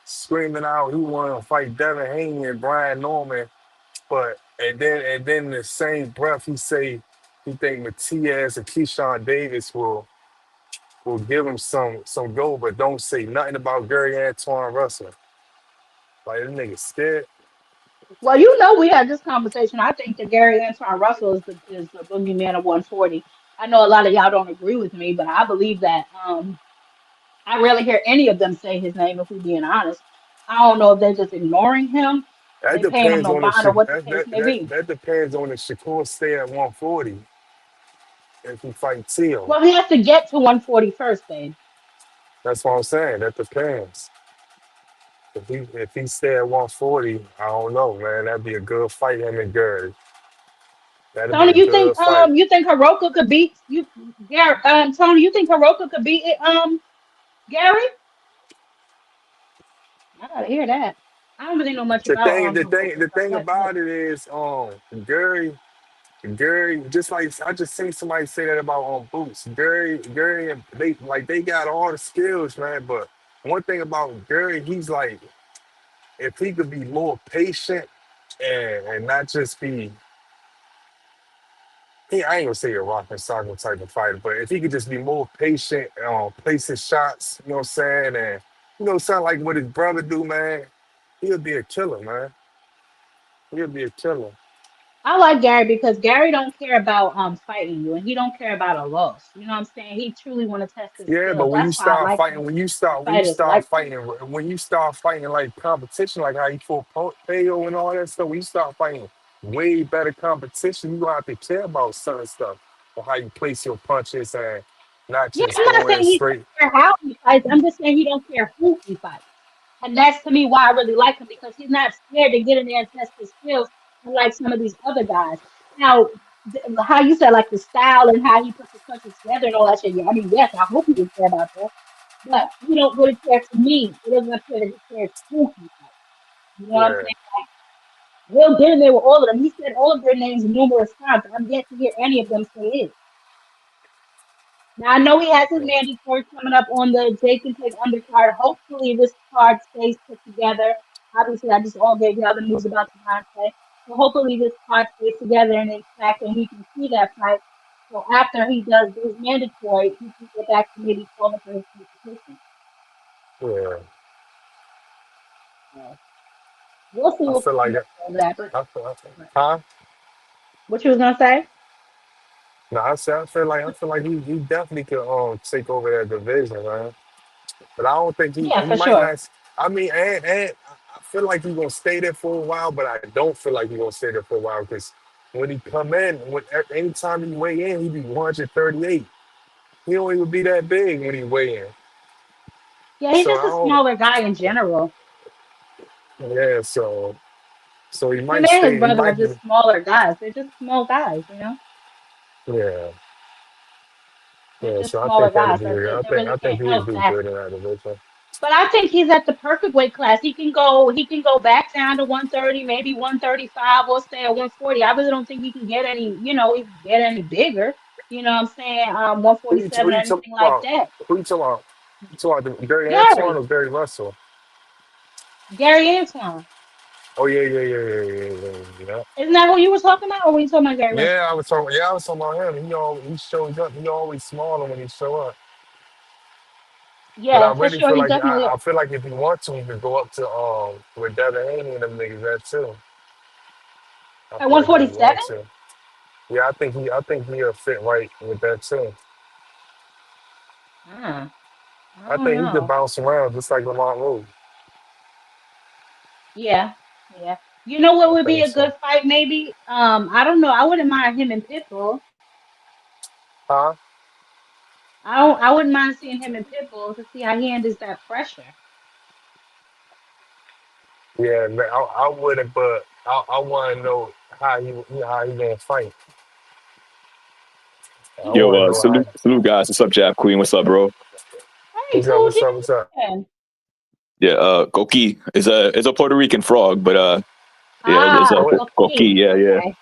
screaming out he wanted to fight Devin Haney and Brian Norman, but and then in the same breath he say he think Matias and Keyshawn Davis will give him some go, but don't say nothing about Gary Antoine Russell. Like this nigga scared. Well, you know, we had this conversation. I think that Gary Antoine Russell is the boogeyman of 140. I know a lot of y'all don't agree with me, but I believe that. I rarely hear any of them say his name, if we're being honest. I don't know if they're just ignoring him, That they paying him depends no on the mind, or what the that, case that, may that, be. that depends on the Shakur stay at 140 if he fight Teal. Well, he has to get to 140 first, babe. That's what I'm saying. That depends. If he stay at 140, I don't know, man. That'd be a good fight, him and Gary. That'd be Tony, a good fight. you think Hiroka could beat you, Gary? Tony, you think Hiroka could beat it, Gary? I gotta hear that. I don't really know much The about thing, the thing, Hiroka, the so thing about it is, Gary, just like I just seen somebody say that about Boots. Gary, and they got all the skills, man. But one thing about Gary, he's like, if he could be more patient and not just be, I ain't gonna say a rock and sock type of fighter, but if he could just be more patient, place his shots, you know what I'm saying, and sound like what his brother do, man, he'll be a killer, man. He'll be a killer. I like Gary because Gary don't care about fighting you, and he don't care about a loss. You know what I'm saying? He truly want to test his Yeah, but skills. That's why I like him. And fighters like him. when you start fighting like competition, like how you fought Peo and all that stuff, when you start fighting way better competition, you gonna have to care about certain stuff or how you place your punches and not Yeah, just I'm not going saying he don't straight. care how he fights. I'm just saying he don't care who he fights. And that's to me why I really like him because he's not scared to get in there and test his skills, unlike some of these other guys. Now, how you said like the style and how he puts his punches together and all that shit. Yeah, I mean, yes, I hope he would care about that. But he don't really care to me. It doesn't appear that he cares who he fights. You know what I'm Yeah, saying? He'll get in there with all of them. He said all of their names numerous times. I'm yet to hear any of them say it. Now I know he has his mandatory coming up on the Jake and Jake undercard. Hopefully this card stays put together. Obviously, I just all gave you other news about Devontae. So hopefully this card stays together and intact, and we can see that fight. So after he does his mandatory, he can get back to maybe calling for his competition. yeah. So we'll see I what feel like comes it. of all that. But Huh? what you was gonna say? No, I feel like he definitely could take over that division, man. But I don't think Yeah, he for might sure. not. I mean, and I feel like he's gonna stay there for a while, but I don't feel like he's gonna stay there for a while because when he come in, anytime he weigh in, he be 138. He don't even be that big when he weigh in. Yeah, he's So just I a don't. smaller guy in general. Yeah, so he Him might and his stay. He brother are might be. just smaller guys. They're just small guys, you know? Yeah, They're yeah. just So I smaller think that'll guys. be. So they I really think can't he'll help do that. good in that division. But I think he's at the perfect weight class. He can go back down to 130, maybe 135, or stay at 140. I really don't think he can get any, he can get any bigger. You know what I'm saying? Who 147 or you talking anything like about? that. Who you talking about? You talking about Gary Antoine Gary, or Gary Russell? Gary Antoine. Oh yeah. Isn't that who you were talking about, or were you talking about Gary Russell? Yeah, I was talking. Yeah, I was talking about him. He shows up. He always smaller when he show up. But I Yeah, for really sure. feel He like definitely is. I feel like if he wants to, he could go up to with Devin Haney and them niggas that too. I At feel like if he 147? wants to. Yeah, I think he'll fit right with that too. I I don't think he could know. bounce around just like Lamont Rose. Yeah, yeah. You know what I would be think a so. good fight? Maybe. I don't know. I wouldn't mind him and Pitbull. Huh? I wouldn't mind seeing him and Pitbull to see how he handles that pressure. Yeah, man, I wouldn't, but I want to know how he gonna fight. I Yo, want to know how. salute guys. What's up, Jab Queen? What's up, bro? Hey, What's up? cool What's up? What's up? Jen. Yeah, Coqui is a Puerto Rican frog, but yeah, there's Ah, a Oh, wait. Coqui. okay, Yeah. okay.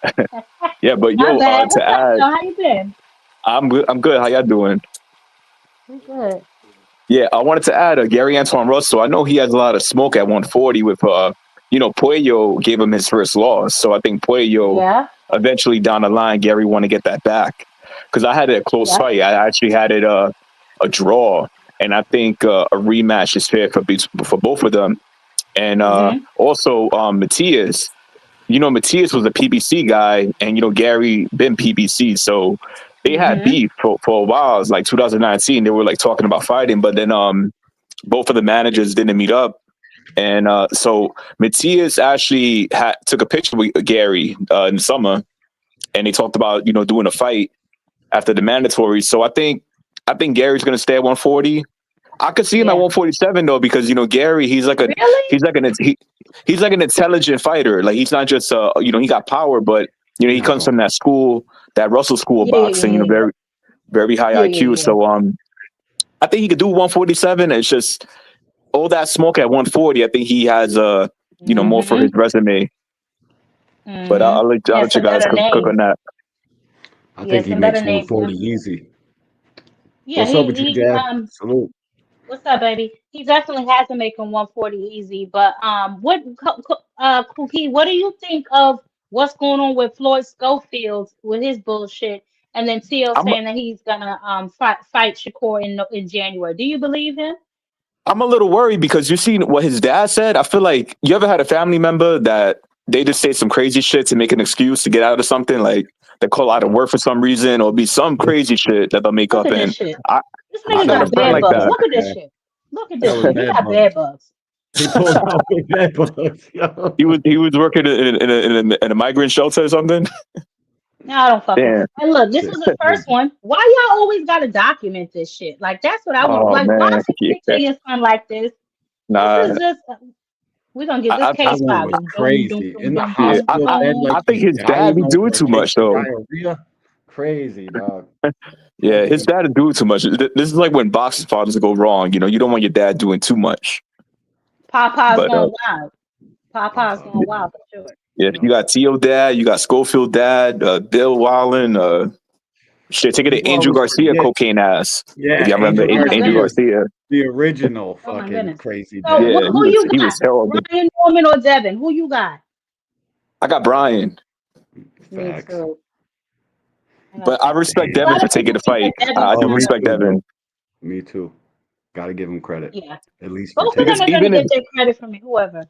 Yeah, but My yo, bad. to What's up, add, though? How you been? I'm good. I'm good. How y'all doing? We good. Yeah, I wanted to add Gary Antoine Russell. I know he has a lot of smoke at 140 with Puello gave him his first loss, so I think Puello Yeah. eventually down the line Gary want to get that back because I had it a close Yep. fight. I actually had it a draw, and I think a rematch is fair for both of them. And Mhm. also Matias. Matias was a PBC guy, and Gary been PBC, so they had Mhm. beef for a while. It was like 2019. They were like talking about fighting, but then both of the managers didn't meet up, and so Matias actually took a picture with Gary in the summer, and they talked about doing a fight after the mandatory. So I think Gary's gonna stay at 140. I could see him at Yeah. 147 though, because Gary, Really? he's like an he's like an intelligent fighter. Like he's not just he got power, but he Not comes going. from that Russell school of Yeah, yeah, boxing. yeah, yeah, Very very high yeah, IQ. yeah, yeah. So I think he could do 147. It's just all that smoke at 140. I think he has more for his Mhm. resume. But Mhm. I'll Yeah, let you some guys better cook on names. that. I Yeah, think he some better makes names 140 definitely. easy. Yeah, What's up he with you, he Jab? um Salute. what's up, baby? He definitely has to make him 140 easy. But Cookie, what do you think of what's going on with Floyd Schofield with his bullshit, and then TL I'm saying that he's gonna fight Shakur in January? Do you believe him? I'm a little worried because you seen what his dad said. I feel like you ever had a family member that they just say some crazy shit to make an excuse to get out of something, like they call out of work for some reason or be some crazy shit that they'll make Look up. at this And shit. I, This I nigga That got a was got friend bed bad like bugs. that. bugs, Look at this man. shit. Look at That this was shit. He bad got bugs. bed bugs. He pulled out with bad bugs, yo. He was working in a migrant shelter or something. No, I don't fuck with. Damn. And look, this Shit was the first crazy. one. Why y'all always gotta document this shit? Like that's what I want. Oh Like, why man. you picture Yeah. your son like this? This Nah. is just. We're gonna get this I, I, That case one was filed. Doom, doom, crazy. doom, In the doom, yeah. doom, hospital bed doom. like I think he's his dad dying be over doing a too case much of though. diarrhea. Crazy, dog. Yeah, his dad is doing too much. This is like when boxing fathers go wrong. You don't want your dad doing too much. Papa's But going wild. Papa's Papa. going wild for sure. yeah, you Yo. got T.O. dad, you got Schofield dad, Bill Wallen, shit, take it to People Andrew always Garcia, forget. cocaine ass. If Yeah, y'all remember Angel Oh my Andrew Garcia, goodness. Garcia. the original Oh my fucking goodness. crazy So dad. Yeah, who you he got? was terrible. Brian Norman or Devin? Who you got? I got Brian, Me Facts. too. I got but I respect A Damn. Devin lot for of taking people the think that fight. Devin's I Oh, do me gonna. respect too, bro. Devin Me too. Gotta give him credit. Yeah. At least for Both of taking them because are it. gonna even if get their credit from me. Whoever.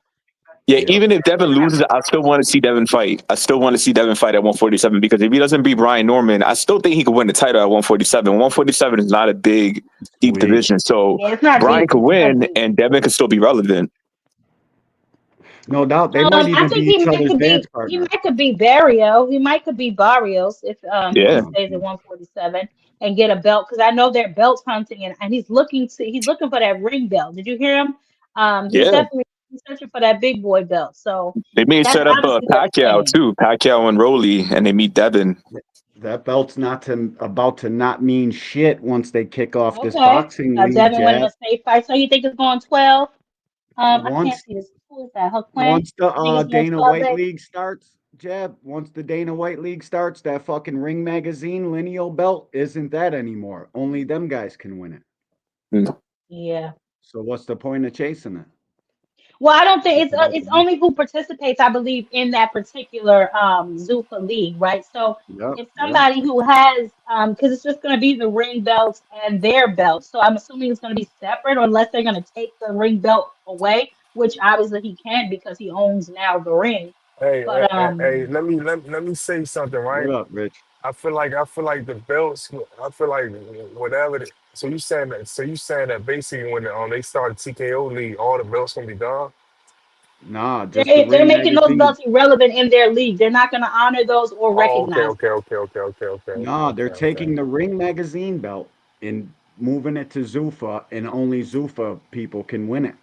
yeah, Yep. even if Devin loses, I still want to see Devin fight. I still want to see Devin fight at 147 because if he doesn't beat Brian Norman, I still think he could win the title at 147. 147 is not a big, deep Sweet. division, so Yeah, it's not Brian deep. could It's not win deep. and Devin could still be relevant. No doubt. They might I even be think he each might other's could dance be he partner. might could be Barrio. He might could be Barrios if he Yeah, just stays at 147 and get a belt because I know they're belt hunting and he's looking for that ring belt. Did you hear him? He's yeah. definitely searching for that big boy belt. So They may that's set up obviously their Pacquiao plan. too, Pacquiao and Rolly, and they meet Devin. That belt's about to not mean shit once they kick off this Okay. boxing league, Devin winning Jab. a state fight. So you think it's going 12? I can't Once see this. Who is that? Quinn? once the You think it's going Dana 12, White baby? League starts, Jab, once the Dana White League starts, that fucking Ring Magazine lineal belt isn't that anymore. Only them guys can win it. Mm. Yeah. So what's the point of chasing it? Well, I don't think It's about to it's be. only who participates, I believe, in that particular Zuffa league, right? So Yep, if yep. somebody who has because it's just going to be the ring belts and their belts, so I'm assuming it's going to be separate, unless they're going to take the ring belt away, which obviously he can't because he owns now the ring. Hey, But let me say something, right? What up, Rich? I feel like the belts. I feel like whatever. So you saying that basically when they started TKO league, all the belts gonna be gone? Nah, just the They're Ring making those magazine. belts irrelevant in their league. They're not going to honor those or Oh, okay, recognize okay, them. okay, okay, okay, okay, Nah, they're okay, okay. taking the Ring magazine belt and moving it to Zuffa, and only Zuffa people can win it.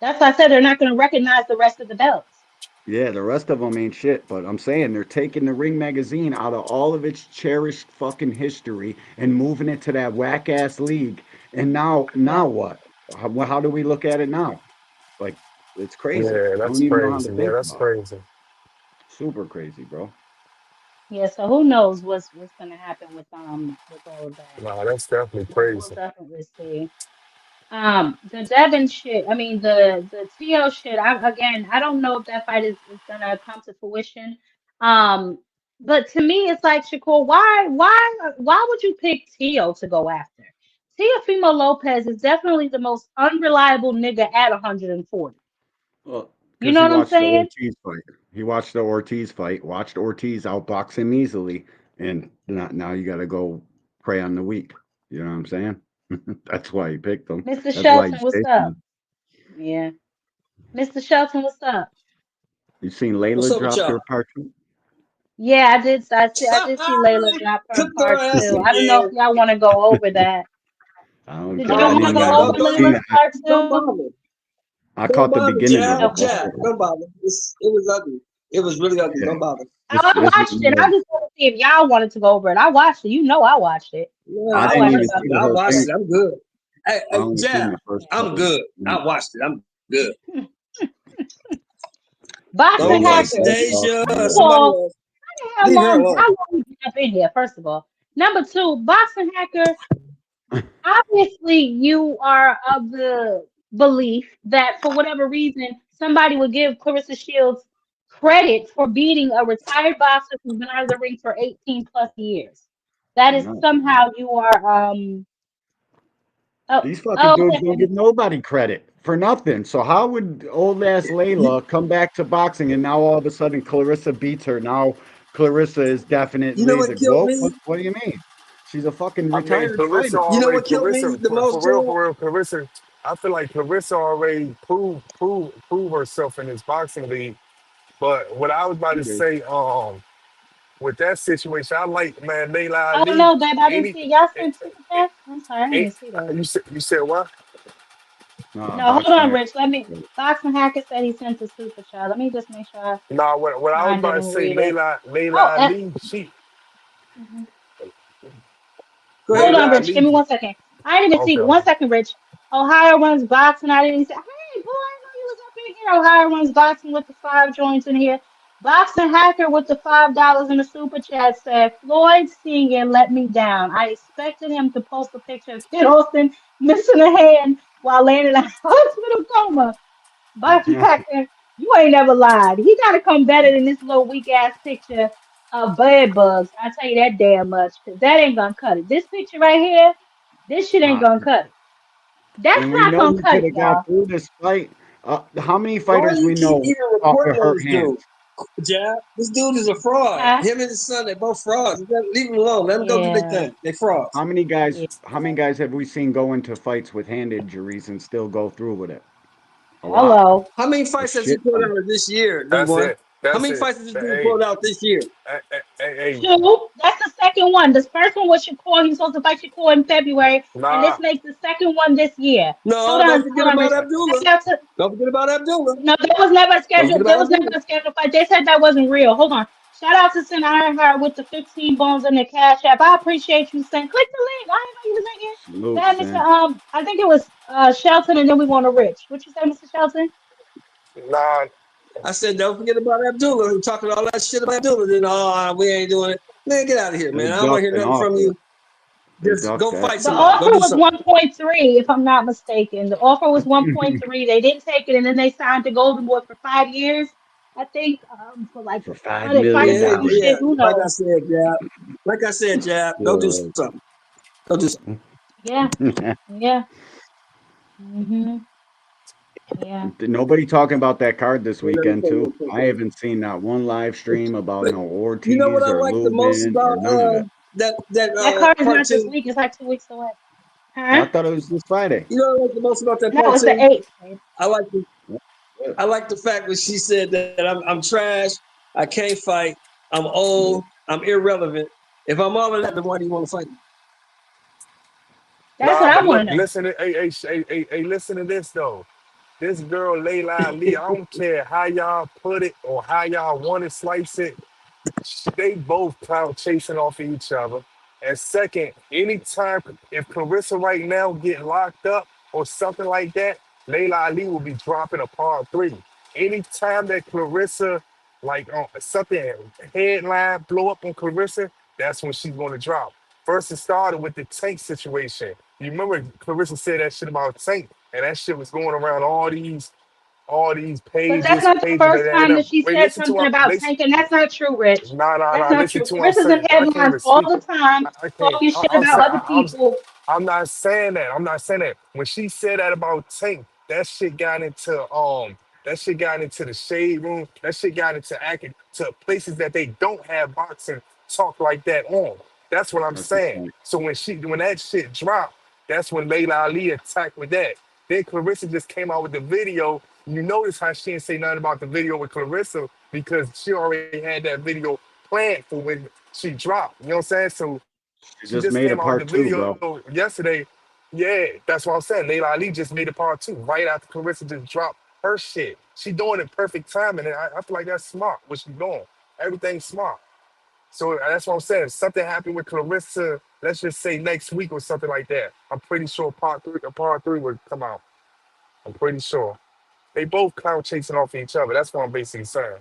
That's why I said they're not going to recognize the rest of the belts. Yeah, the rest of them ain't shit, but I'm saying they're taking the Ring magazine out of all of its cherished fucking history and moving it to that whack ass league. And now Yeah. what? How do we look at it now? Like, it's crazy. Yeah, I that's don't even know how to crazy. Yeah, think that's about it. crazy. Super crazy, bro. Yeah, so who knows what's going to happen with all of that. Nah, that's definitely We'll crazy. definitely see. The Devin shit, I mean the Tio shit, I don't know if that fight is gonna come to fruition. Um, but to me it's like Shakur, why would you pick Tio to go after? Teofimo Lopez is definitely the most unreliable nigga at 140. Well, You because know he what I'm watched the saying? Ortiz fight. He watched the Ortiz fight, watched Ortiz outbox him easily, and now you got to go prey on the weak. You know what I'm saying? That's why he picked him. Mr. That's why Shelton, he's what's taking up? him. Yeah. Mr. Shelton, what's up? You seen What's Layla up with drop y'all? her part two? Yeah, I did see Layla drop her Cooked her part ass two. I don't know if again. y'all want to go over that. I don't Did care. I y'all Oh want my to didn't go God! even over Don't see don't Layla's it. part don't two? bother. I Don't caught the bother, beginning of Jab. it. Okay. That's Jab. all. Don't bother. It was ugly. It was really ugly. Yeah, Don't bother. I it's watched it. I just want to see if y'all wanted to go over it. I watched it. You know I watched it. Yeah, I I didn't watched even about see the I whole watched thing. it. I'm good. I Hey, only seen Jab. the first part I'm of it. good. I watched it. I'm good. Boxing Don't Layla watch is Hackers. dead, dog. Deja Yeah. or somebody Well, else. Leave her how alone. long you been up in here, first of all? Number two, Boxing Hacker, obviously you are of the belief that for whatever reason somebody would give Clarissa Shields credit for beating a retired boxer who's been out of the ring for 18 plus years. That is No. somehow you are These fucking oh dudes don't okay. give nobody credit for nothing. So how would old ass Layla come back to boxing and now all of a sudden Clarissa beats her? Now Clarissa is You know definitely what the killed GOAT? me? What do you mean? She's a fucking I mean, retired Clarissa fighter. You know already, what killed me Clarissa, the most, Jab? for real, Clarissa. I feel like Clarissa already proved herself in this boxing league. But what I was about She to did. say, with that situation, I like man, Layla Oh Ali. no, babe, I didn't Any, see y'all eh, sent super chats. I'm sorry, I didn't eh, even see those. you said what? No, hold Boxing on, Hacker. Rich. Let me Boxing Hacker said he sent a super chat. Let me just make sure I No, what I was find about it to and say, read it. Layla Oh, Ali, mhm. Go ahead, Hold on, Layla Rich. Rich. Give Ali. me 1 second. I didn't even see Okay, it. okay. 1 second, Rich. Ohio runs boxing. I didn't even say, hey, boy, I know you was up in here. Ohio runs boxing with the five joints in here. Boxing Hacker with the $5 in the super chat said, Floyd singing Let Me Down. I expected him to post a picture of Kid Austin missing a hand while laying in a hospital coma. Boxing Hacker, you ain't never lied. He got to come better than this little weak ass picture of bed bugs. I tell you that damn much, because that ain't gonna cut it. This picture right here, this shit ain't Uh, gonna cut it. That's and we not know gonna he cut could it, have got y'all. through this fight. How many Why fighters you we keep know even fought with reporting on hurt this hands? dude, Jab? This dude is a fraud. Huh? Him and his son, they're both frauds. Leave them alone. Let them go do their Yeah, thing. They frauds. How many guys? yeah. How many guys have we seen go into fights with hand injuries and still go through with it? A lot. Hello. How many A fights has he shit pulled ton. out of this year, number That's one? it. How That's many it. fights has this dude Hey, pulled out this year? hey, Two. That's the second one. This first one was Shakur. He was supposed to fight Shakur in February, and this nah. makes the second one this year. No, don't forget Hold on, about Rich. Abdullah. Shout out to Don't forget about Abdullah. No, there was never a Don't forget schedule. There about was never Abdullah. a scheduled fight. They said that wasn't real. Hold on. Shout out to Sin Ironheart with the 15 bones in the cash app. I appreciate you, Sin. Click the link. I didn't know you was in here. Go Salute, ahead, Mr. son. I think it was Shelton, and then we want to Rich. What you say, Mr. Shelton? Nah, I said, don't forget about Abdullah, who talking all that shit about Abdullah. Then, oh, we ain't doing it. Man, get out of here, They man. I don't want to ducked hear an nothing from offer. you. They Just ducked go that. fight The somebody. Go offer do was something. 1.3, if I'm not mistaken. The offer was 1.3. They didn't take it, and then they signed to Golden Boy for 5 years. I think for like For a $5 hundred fights million. or Yeah, some yeah. shit. Who Like I knows? said, Jab. Like I said, Jab. Go do Yeah. something. Go do something. Yeah, yeah. Mhm. Yeah. Nobody talking about that card this Well, let me weekend tell you too. real quick, I haven't seen not one live stream about But no you know what Ortiz I or like the most Lubin or about none of it. That card is part not this two? week. It's like 2 weeks away. I Huh? thought it was this Friday. You know what I like the most about that No, part it's the two? 8th, babe. I like the I like the fact that she said that I'm trash, I can't fight, I'm old, I'm irrelevant. If I'm all of that, then why do you want to fight me? That's Nah, what I but want look, to know. listen to listen to this though. This girl Layla Ali, I don't care how y'all put it or how y'all want to slice it. They both clout chasing off of each other. And second, anytime if Clarissa right now get locked up or something like that, Layla Ali will be dropping a part three. Anytime that Clarissa like something headline blow up on Clarissa, that's when she's gonna drop. First it started with the Tank situation. You remember Clarissa said that shit about Tank, and that shit was going around all these But that's pages, not the pages that first added time up. that she Wait, said listen to something what about listen. tanking. That's not true, Rich. Nah. That's not Listen true. to what I'm Clarissa's in saying. I can't headlines even all speak. the time I can't. talking shit I'm about saying. other people. I'm not saying that. I'm not saying that. When she said that about Tank, that shit got into the shade room. That shit got into acting to places that they don't have boxing talk like that on. That's what I'm That's a saying. fact. So when that shit dropped, that's when Layla Ali attacked with that. Then Clarissa just came out with the video. You notice how she didn't say nothing about the video with Clarissa because she already had that video planned for when she dropped. You know what I'm saying? So She she just just made came a out with the part two, video bro. yesterday. Yeah, that's what I'm saying. Layla Ali just made a part two right after Clarissa just dropped her shit. She doing it perfect timing, and I feel like that's smart. What she doing? Everything's smart. So that's what I'm saying. If something happened with Clarissa, let's just say next week or something like that, I'm pretty sure part three would come out. I'm pretty sure. They both cloud chasing off each other. That's what I'm basically saying.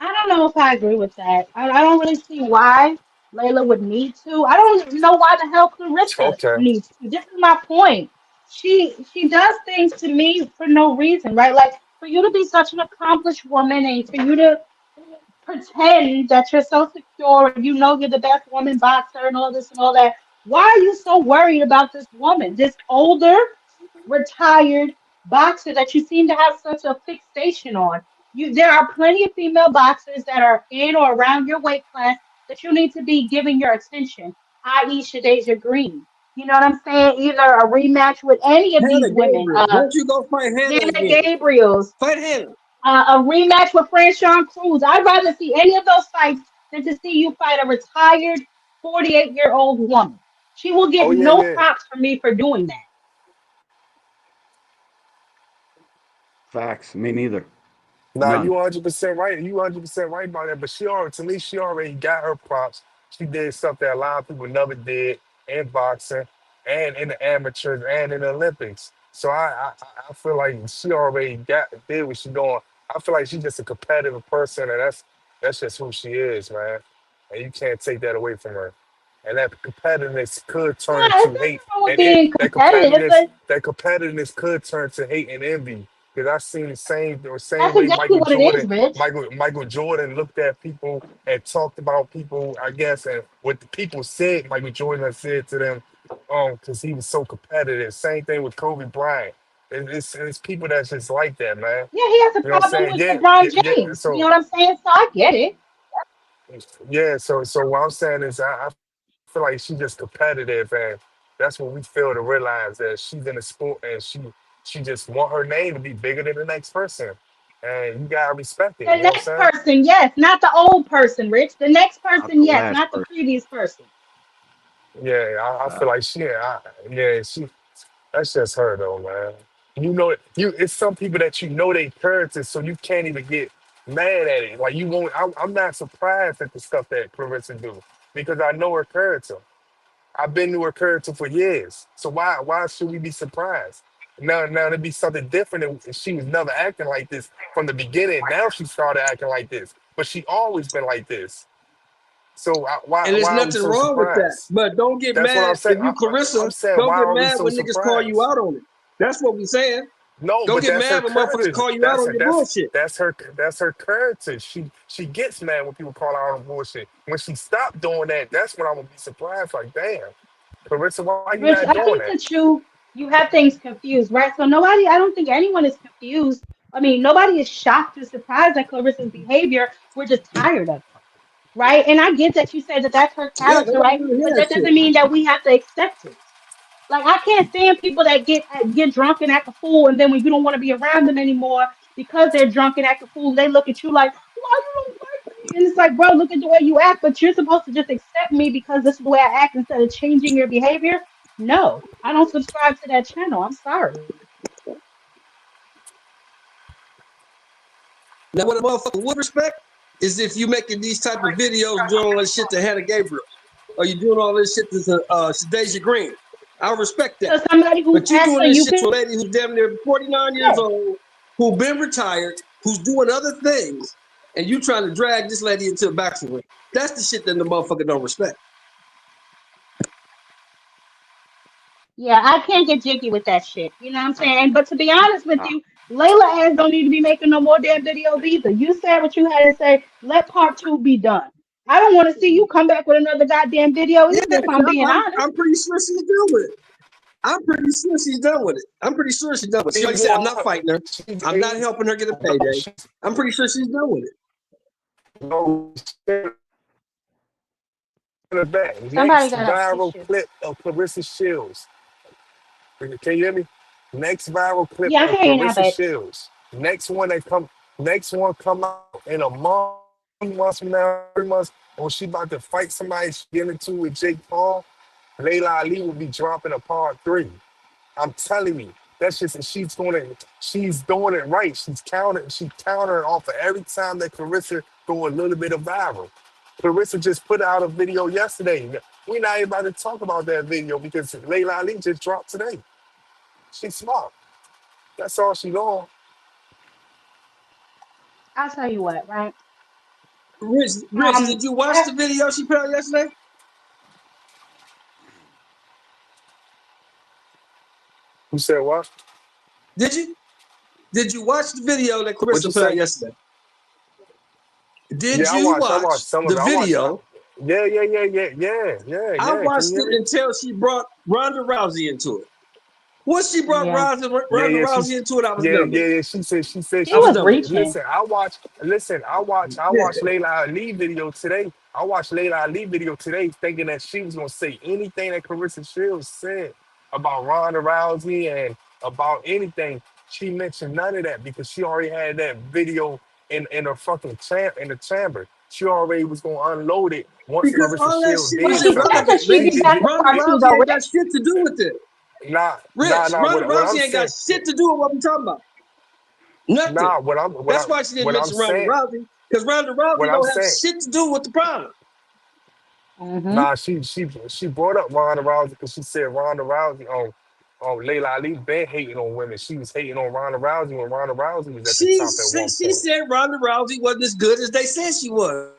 I don't know if I agree with that. I don't really see why Layla would need to. I don't know why the hell Clarissa Okay. needs to. This is my point. She does things to me for no reason, right? Like for you to be such an accomplished woman and for you to pretend that you're so secure and you know you're the best woman boxer and all this and all that. Why are you so worried about this woman, this older, retired boxer that you seem to have such a fixation on? There are plenty of female boxers that are in or around your weight class that you need to be giving your attention, i.e., Shadeja Green. You know what I'm saying? Either a rematch with any of these Hannah women, Gabriel. Why don't you go fight Hannah Hannah again? Gabriel's, Fight Hannah. a rematch with Franchon Cruz. I'd rather see any of those fights than to see you fight a retired 48-year-old woman. She will get Oh yeah, no yeah. props from me for doing that. Facts. Me neither. Nah, you None. 100% right. You 100% right about that. But to me, she already got her props. She did something a lot of people never did in boxing and in the amateurs and in the Olympics. So I feel like she already did what she doing. I feel like she's just a competitive person, and that's just who she is, man. And you can't take that away from her. And that competitiveness could No, turn there's into nothing hate, wrong with and it being competitive, but that competitiveness could turn to hate and envy. Because I seen the same that's way exactly what it is, Rich. Michael Jordan looked at people and talked about people, I guess, and what the people said Michael Jordan had said to them, because he was so competitive. Same thing with Kobe Bryant. It's people that's just like that, man. Yeah, he has a You know what I'm problem saying? with Yeah, LeBron yeah, yeah. James. You So know what I'm saying? So I get it. yeah, so what I'm saying is I feel like she's just competitive, and that's what we fail to realize that she's in a sport and she just want her name to be bigger than the next person. And you gotta respect it, The you know what next I'm saying? person, yes, not the old person, Rich. The next Not person, the yes, last not the person. previous person. Yeah, I feel like she that's just her though, man. You know it's some people that you know they character, so you can't even get mad at it. Like you won't I'm not surprised at the stuff that Clarissa do because I know her character. I've been to her character for years. So why should we be surprised? Now it'd be something different if she was never acting like this from the beginning. Now she started acting like this. But she always been like this. So And there's why are we nothing so wrong with that. surprised? But don't get That's what I'm mad if saying. you Clarissa. I'm saying Don't why get are we mad so when niggas call you surprised? out on it. That's what we saying. No, Don't but get that's her mad when motherfuckers character. call you out on your bullshit. That's her character. She gets mad when people call her out on bullshit. When she stopped doing that, that's when I'm gonna be surprised. Like, damn, Clarissa, why you Rich, not I doing think that? that you have things confused, right? So nobody, I don't think anyone is confused. I mean, nobody is shocked or surprised at Clarissa's behavior. We're just tired of it, right? And I get that you say that that's her Yeah, character, nobody right? want to hear But that that shit. doesn't mean that we have to accept it. Like I can't stand people that get drunk and act a fool, and then when you don't want to be around them anymore because they're drunk and act a fool, they look at you like, why you don't like me? And it's like, bro, look at the way you act, but you're supposed to just accept me because this is the way I act instead of changing your behavior. No, I don't subscribe to that channel. I'm sorry. Now, what a motherfucker would respect is if you making these type of videos doing all this shit to Hannah Gabriel, or you doing all this shit to Deja Green. I respect So that. somebody who's But you doing asking this you shit can to a lady who's damn near 49 years old, who been retired, who's doing other things, and you trying to drag this lady into a boxing ring. That's the shit that the motherfucker don't respect. Yeah, I can't get jiggy with that shit. You know what I'm saying? But to be honest with you, Layla ass don't need to be making no more damn videos either. You said what you had to say. Let part two be done. I don't want to see you come back with another goddamn video Yeah, either, if I'm being honest. I'm pretty sure she's done with it. I'm pretty sure she's done with it. I'm pretty sure she's done with it. She like said, I'm not fighting her. I'm not helping her get a payday. I'm pretty sure she's done with it. No, Somebody next got a viral issue. clip of Clarissa Shields. Can you hear me? Next viral clip Yeah, I of can hear you now, Clarissa babe. Shields. Next one come out in a month, 2 months from now, 3 months, when she about to fight somebody she get into with Jake Paul. Layla Ali will be dropping a part 3. I'm telling you, that's just she's doing it right. She's countering off of every time that Clarissa throw a little bit of viral. Clarissa just put out a video yesterday. We're not even about to talk about that video because Layla Ali just dropped today. She's smart. That's all she doing. I'll tell you what, right? Rich, did you watch the video she put out yesterday? You said what? Did you? Did you watch the video that What'd Clarissa you put out say? yesterday? Did Yeah, you I watch watched some of the it. video? Yeah. I Can watched you hear it me? until she brought Ronda Rousey into it. Once she brought Yeah. Ronda Yeah, Rousey into it, I was yeah, done with it. yeah. She said I She was was done with it. reaching. listen, I watched Yeah. Layla Ali video today. I watched Layla Ali video today thinking that she was gonna say anything that Clarissa Shields said about Ronda Rousey and about anything. She mentioned none of that because she already had that video in her fucking in the chamber. She already was gonna unload it once Because Clarissa all that Shields shit But is did she said something. that irrelevant, she'd She be Rich. did back with Ronda part two, Rousey though, ain't got Rich. shit to do with it. nah. Rich, Ronda What Rousey I'm ain't got saying, shit to do with what we talking about. Nothing. nah. That's why she didn't What I'm mention Ronda saying, Rousey, because Ronda what Rousey I'm don't have saying. shit to do with the problem. Mm-hmm. Nah, she brought up Ronda Rousey because she said Ronda Rousey on Layla Ali been hating on women. She was hating on Ronda Rousey when Ronda Rousey was at the top at one She point. said Ronda Rousey wasn't as good as they said she was.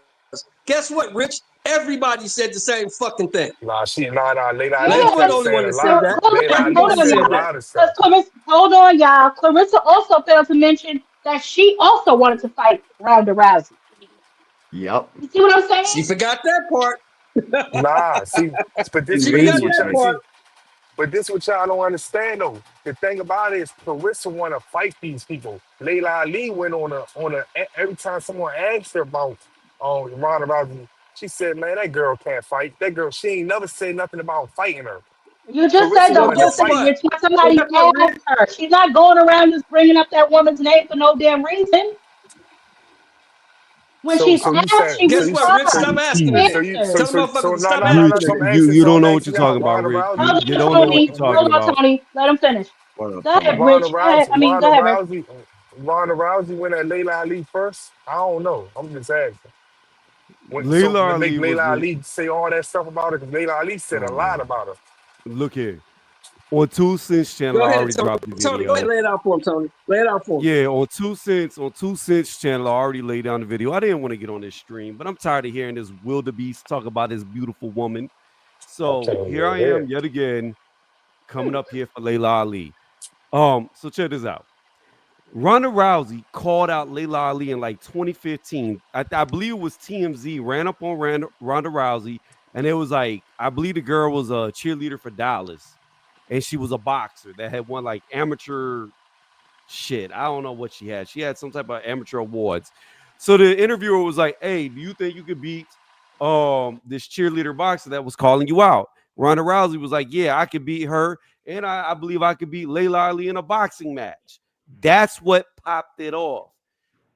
Guess what, Rich? Everybody said the same fucking thing. Layla Yeah, Ali Layla wasn't kept the only saying one a that said lot. that. Layla Ali hold was Everybody on, saying said a y'all. that. lot of Because stuff. Clarissa, hold on, y'all. Clarissa also failed to mention that she also wanted to fight Ronda Rousey. Yep. You see what I'm saying? She forgot that part. Nah, see, but this She but forgot this what Convenient, that y'all right? part. see, but this what y'all don't understand though. The thing about it is Clarissa want to fight these people. Layla Ali went every time someone asked her about Ronda Rousey, she said, "Man, that girl can't fight. That girl, she ain't never said nothing about fighting her." You just said Clarissa though, Well, wanted to guess Clarissa, fight. what? it's not Well, somebody guess what, Rich? asked her. She's not going around just bringing up that woman's name for no damn reason. When So she's so you asked, saying she so Guess you what, Rich? responds. Stop She asking Hmm. her then. so Tell answers. the motherfuckers to no stop no no You no. asking her So I'm then. asking you so don't I'm know what asking you're y'all. talking about, Ronda Rich. Rousey, Hold You on, don't know what Tony. you're Hold talking on, about. Tony. Let him finish. What up, Go ahead, Tony? Rich. Go ahead. I mean, go ahead, Rich. Ronda Rousey went at Layla Ali first. I don't know. I'm just asking. So Layla to make Ali was Layla the Ali say all that stuff about her, because Layla Ali said a oh lot man. about her. Look here. On Two Cents channel, Go I ahead, already Tony. dropped the Tony, go ahead video. and lay it out for him, Tony. Lay it out for him. Yeah, on Two Cents channel, I already laid down the video. I didn't want to get on this stream, but I'm tired of hearing this wildebeest talk about this beautiful woman. I So can't here go I am here. yet again coming up here for Layla Ali. So check this out. Ronda Rousey called out Layla Ali in like 2015. I believe it was TMZ ran up on Ronda Rousey, and it was like I believe the girl was a cheerleader for Dallas, and she was a boxer that had won like amateur shit. I don't know what she had. She had some type of amateur awards. So the interviewer was like, "Hey, do you think you could beat this cheerleader boxer that was calling you out?" Ronda Rousey was like, yeah, I could beat her, and I believe I could beat Layla Ali in a boxing match. That's what popped it off.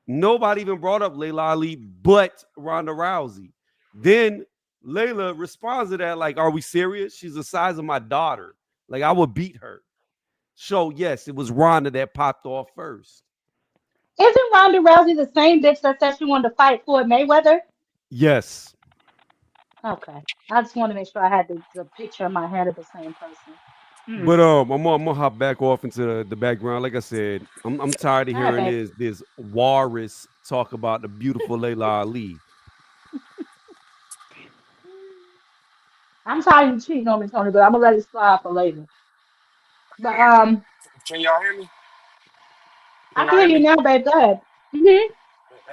Nobody even brought up Layla Ali but Ronda Rousey. Then Layla responds to that like, are we serious? She's the size of my daughter. Like, I would beat her. So, yes, it was Ronda that popped off first. Isn't Ronda Rousey the same bitch that said she wanted to fight Floyd Mayweather? Yes. Okay. I just want to make sure I had the picture in my head of the same person. But I'm gonna hop back off into the background. Like I said, I'm tired of All right, hearing babe. this walrus talk about the beautiful Layla Ali. I'm tired of you cheating on me, Tony, but I'm gonna let it slide for later. But Can y'all hear me? I Can can y'all hear hear you me? now, babe. Go ahead. Hmm.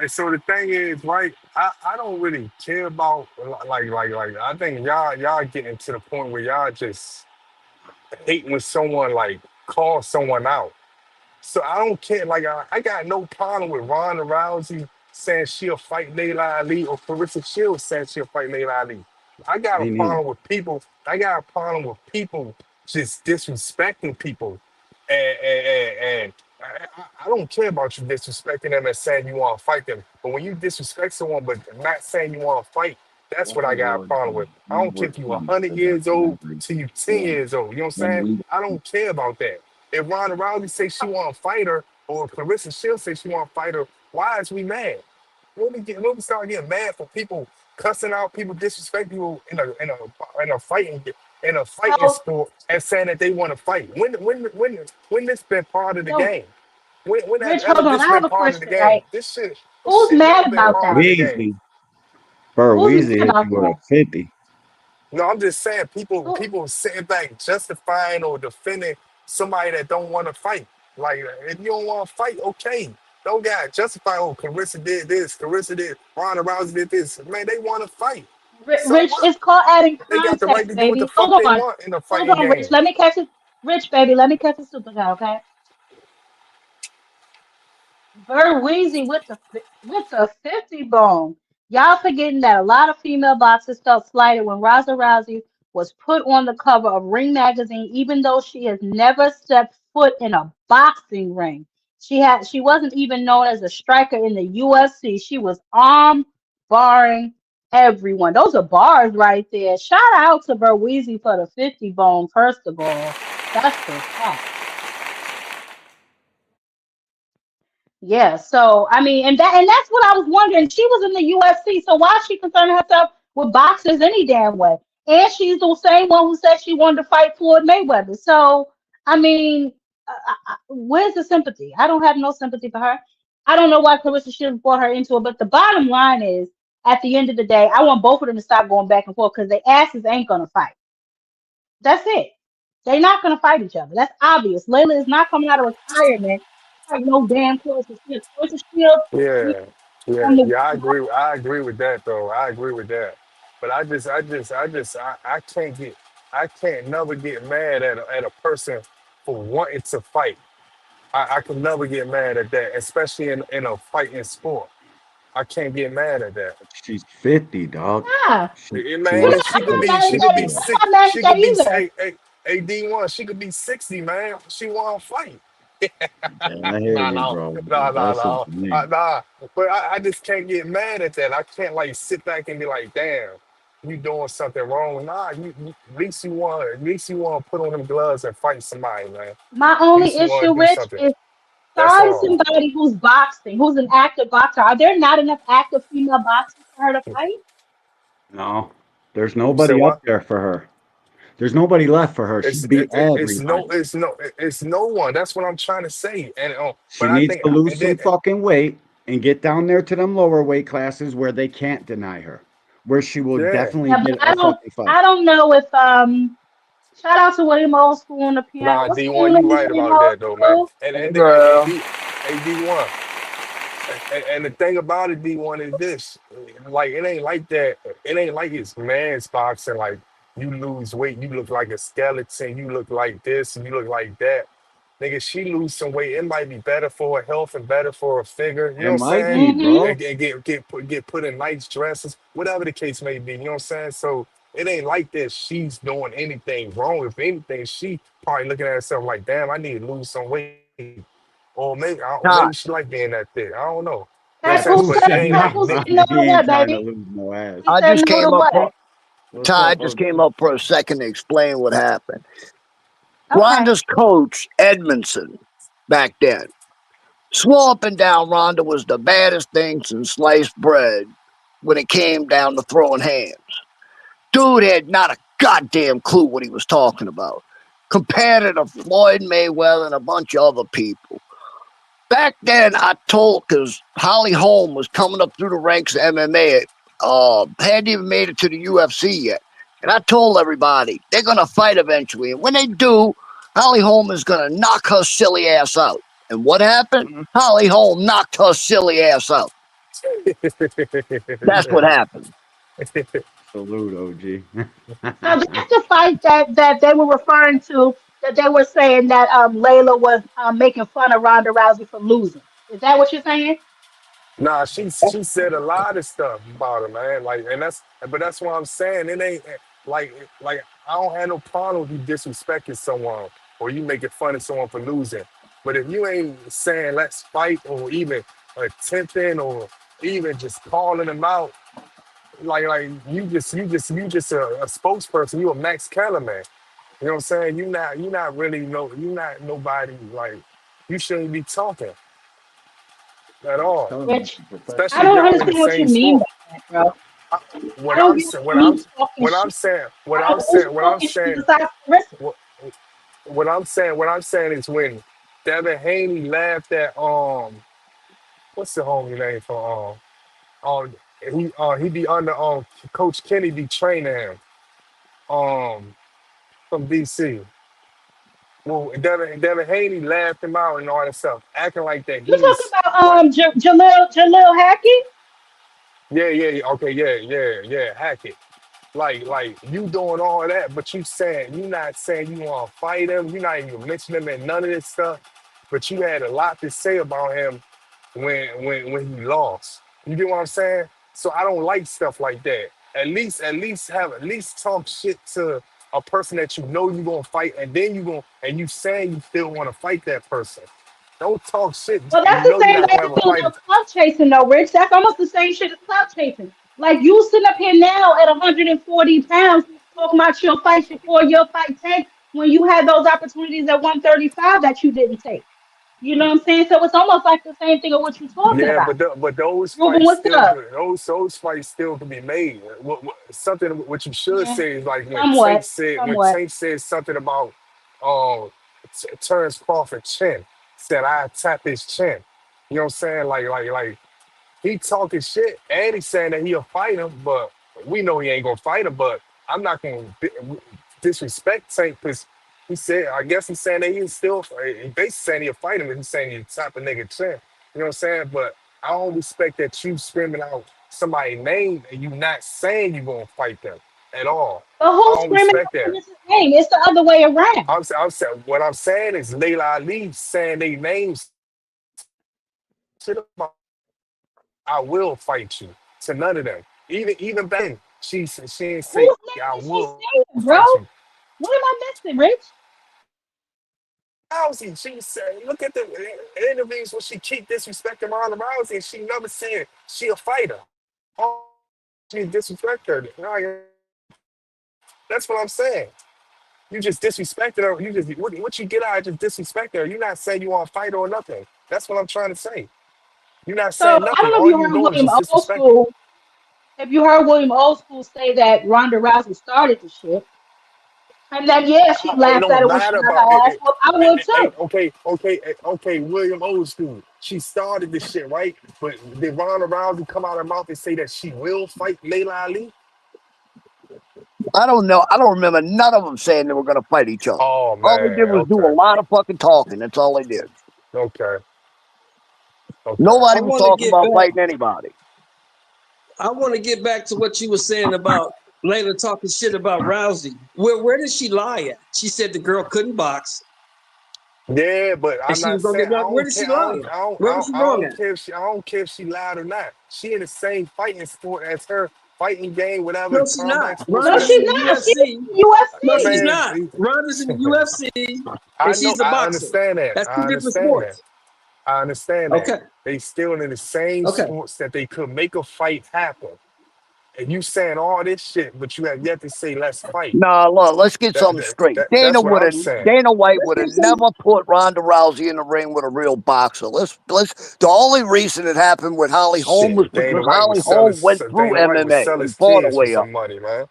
And so the thing is, right? I don't really care about like. I think y'all getting to the point where y'all just hate when someone like calls someone out. So I don't care. Like I got no problem with Ronda Rousey saying she'll fight Layla Ali or Clarissa Shields saying she'll fight Layla Ali. I got a Me neither. problem with people. I got a problem with people just disrespecting people, and I don't care about you disrespecting them and saying you want to fight them. But when you disrespect someone but not saying you want to fight, that's what I got a problem with. I don't care if you 100 years old to you 10 years old. You know what I'm saying? I don't care about that. If Ronda Rousey say she want to fight her, or Clarissa Shields say she want to fight her, why is we mad? When we start getting mad for people cussing out people, disrespecting people in a fighting So, sport and saying that they want to fight? When this been part of the so game? When has Rich, ever hold on. this I have been a part of the question, game? right? This Who's shit never mad been about part of that? the game. Weezy. Bro, Who's Weezy mad hit about you with a that? 50. No, I'm just saying Who? people sitting back justifying or defending somebody that don't want to fight. Like if you don't want to fight, okay. Don't got justify. Oh, Carissa did this. Carissa did. Ronda Rousey did this. Man, they want to fight. So Rich, what? it's called adding They got the right context, to do what the baby. fuck Hold they on. want in a Hold fighting on, Rich. game. Let me catch it. Rich, baby, let me catch a super guy, okay? Bird Weezy with the 50 bone. Y'all forgetting that a lot of female boxers felt slighted when Ronda Rousey was put on the cover of Ring magazine, even though she has never stepped foot in a boxing ring. She wasn't even known as a striker in the UFC. She was arm barring everyone. Those are bars right there. Shout out to Bird Weezy for the 50 bone, first of all. That's the fact. Yeah, so I mean, and that's what I was wondering. She was in the UFC, so why is she concerning herself with boxers any damn way? And she's the same one who said she wanted to fight Floyd Mayweather. So I mean, where's the sympathy? I don't have no sympathy for her. I don't know why Clarissa should have brought her into it, but the bottom line is, at the end of the day, I want both of them to stop going back and forth because their asses ain't gonna fight. That's it. They're not gonna fight each other. That's obvious. Layla is not coming out of retirement like no damn Clarissa Shields. Clarissa Shields is Yeah, on the yeah. I agree with that though. I agree with that. But I can't get, I can't never get mad at a person for wanting to fight. I can never get mad at that, especially in a fighting sport. I can't get mad at that. She's 50, dog. yeah. She Man, Yeah, and was she I'm could not be mad like at she 50. could that. be I'm sick. not mad at She that could be either. a D1. She could be 60, man. She want to fight. Yeah, I hear Nah, you, no, bro. nah, But nah, that's nah, insane. nah. But I just can't get mad at that. I can't like sit back and be like, damn, you doing something wrong. Nah, at least you want to put on them gloves and fight somebody, man. At My least only you want issue, to do Rich, something. is That's find all. somebody who's boxing, who's an active boxer. Are there not enough active female boxers for her to fight? No, there's You said nobody up what? there for her. There's nobody left for her. She beat everybody. It's no one. That's what I'm trying to say. And She but I needs think to lose and then some fucking weight and get down there to them lower weight classes where they can't deny her, where she will yeah. definitely Yeah, but get a fucking fight. I don't know if shout out to William Old School on the piano. Nah, What's the D1, name you of right William about Old that though, man. School? And Girl. D1. And the thing about it, D1, is this. Like it ain't like that. It ain't like it's man's boxing. Like you lose weight, you look like a skeleton, you look like this, and you look like that. Nigga, she lose some weight. It might be better for her health and better for her figure. You know It what I'm might saying? be, Mm-hmm. bro. And get put in nice dresses, whatever the case may be. You know what I'm saying? So It ain't like that she's doing anything wrong. If anything, she probably looking at herself like, damn, I need to lose some weight. Or maybe she Todd, like being that thick. I don't know. You know what I'm saying? Heck, But who it said ain't like that? Who said no he to ain't what, trying to baby? lose no ass. He I said just no to came up what? for What's Ty. I up, just OG? came up for a second to explain what happened. Okay. Rhonda's coach, Edmondson, back then, swore up and down Rhonda was the baddest thing since sliced bread when it came down to throwing hands. Dude had not a goddamn clue what he was talking about. Compared it to Floyd Mayweather and a bunch of other people. Back then, I told, because Holly Holm was coming up through the ranks of MMA, hadn't even made it to the UFC yet. And I told everybody, they're going to fight eventually. And when they do, Holly Holm is going to knock her silly ass out. And what happened? Holly Holm knocked her silly ass out. That's what happened. Salute, OG. So that's the fight that they were referring to, that they were saying that Layla was making fun of Ronda Rousey for losing. Is that what you're saying? nah, she said a lot of stuff about her, man. Like, and that's what I'm saying. It ain't like I don't have no problem with you disrespecting someone or you making fun of someone for losing. But if you ain't saying let's fight or even attempting or even just calling them out, like you just a spokesperson. You a Max Kellerman. You know what I'm saying? You not really you not nobody like you shouldn't be talking at all. Telling you, Rich, I Especially if don't y'all in the understand what you same mean by sport. that, bro. I, I what don't I'm get what saying, what you I'm mean talking what I'm shit. saying, what I'm Who's saying, what I'm talking shit saying, besides Carissa? what, what I'm saying is when Devin Haney laughed at what's the homie name for he be under Coach Kennedy training him from DC. Well, Devin Haney laughed him out and all that stuff, acting like that You he talking was about like, Jalil Hackett? yeah, okay, yeah, hack it. Like you doing all that, but you not saying you want to fight him. You not even mentioning him and none of this stuff. But you had a lot to say about him when he lost. You get what I'm saying? So I don't like stuff like that. At least talk shit to a person that you know you gonna fight, and then you saying you still want to fight that person. Don't talk shit Well, and that's you the know you're same not way gonna have to a do fight. no clout chasing, though, Rich. That's almost the same shit as clout chasing. Like you sitting up here now at 140 pounds talking about your fight before your fight 10 when you had those opportunities at 135 that you didn't take. You know what I'm saying? So it's almost like the same thing of what you're talking Yeah, about. but those Ruben, fights what's still up? good. Those fights still can be made. Something what you should Yeah, say is like somewhat, When somewhat. Tank said something about um Terrence Crawford chin, said I tap his chin. You know what I'm saying? Like he talking shit and he's saying that he'll fight him, but we know he ain't gonna fight him. But I'm not gonna disrespect Tank because he said, I guess he's saying that he's still, he basically saying he'll fight him and he's saying he'll tap a nigga chin. You know what I'm saying? But I don't respect that you screaming out somebody's name and you not saying you gonna fight them at all. But I who's don't screaming respect out that. Carissa's name? It's the other way around. I'm saying what I'm saying is Layla Ali saying they names shit about I will fight you to none of them. Even back then, she didn't say Whose I name is she will saying, bro? fight you. What am I missing, Rich? Rousey, she said, look at the interviews when she keep disrespecting Ronda Rousey, and she never said she a fighter. Oh, she disrespect her. That's what I'm saying. You just disrespected her. You just what you get out of just disrespecting her. You're not saying you want to fight her or nothing. That's what I'm trying to say. You're not So saying I don't nothing. know if All you you heard doing is William just Old disrespecting. School. If you heard William Old School say that Ronda Rousey started the shit, and then yeah, she It laughed at don't it when she matter got about her ass whooped. I would too. okay. William Old School. She started this shit, right? But did Ronda Rousey come out of her mouth and say that she will fight Layla Ali? I don't know. I don't remember none of them saying they were going to fight each other. Oh All they did man, was do a okay, lot of fucking talking. That's all they did. okay, okay. Nobody I was want to talking get about back. fighting anybody. I want to get back to what you were saying about Layla talking shit about Rousey. Where did she lie at? She said the girl couldn't box Yeah, but and I'm she not was gonna saying get knocked. Where did she lie at? Where was she I wrong don't at? care if she I don't care if she lied or not. She in the same fighting sport as her fighting game, whatever No, she's not. combat sports. No, Ronda's she's in the not. She's UFC. in No, UFC. she's Man, not. Ronda's in the UFC, I and know, she's a I boxer. understand that. That's I two different understand that. sports. I understand that. Okay. They still in the same Okay. sports that they could make a fight happen. And you saying all this shit, but you have yet to say let's fight. Nah, look, let's get something straight. That's what I'm saying. Dana White Let's would get have some. never put Ronda Rousey in the ring with a real boxer. The only reason it happened with Holly Holm was Shit, Dana because White Holly would sell Holm his went through Dana White would MMA sell and his fought her kids for way up. some money, man.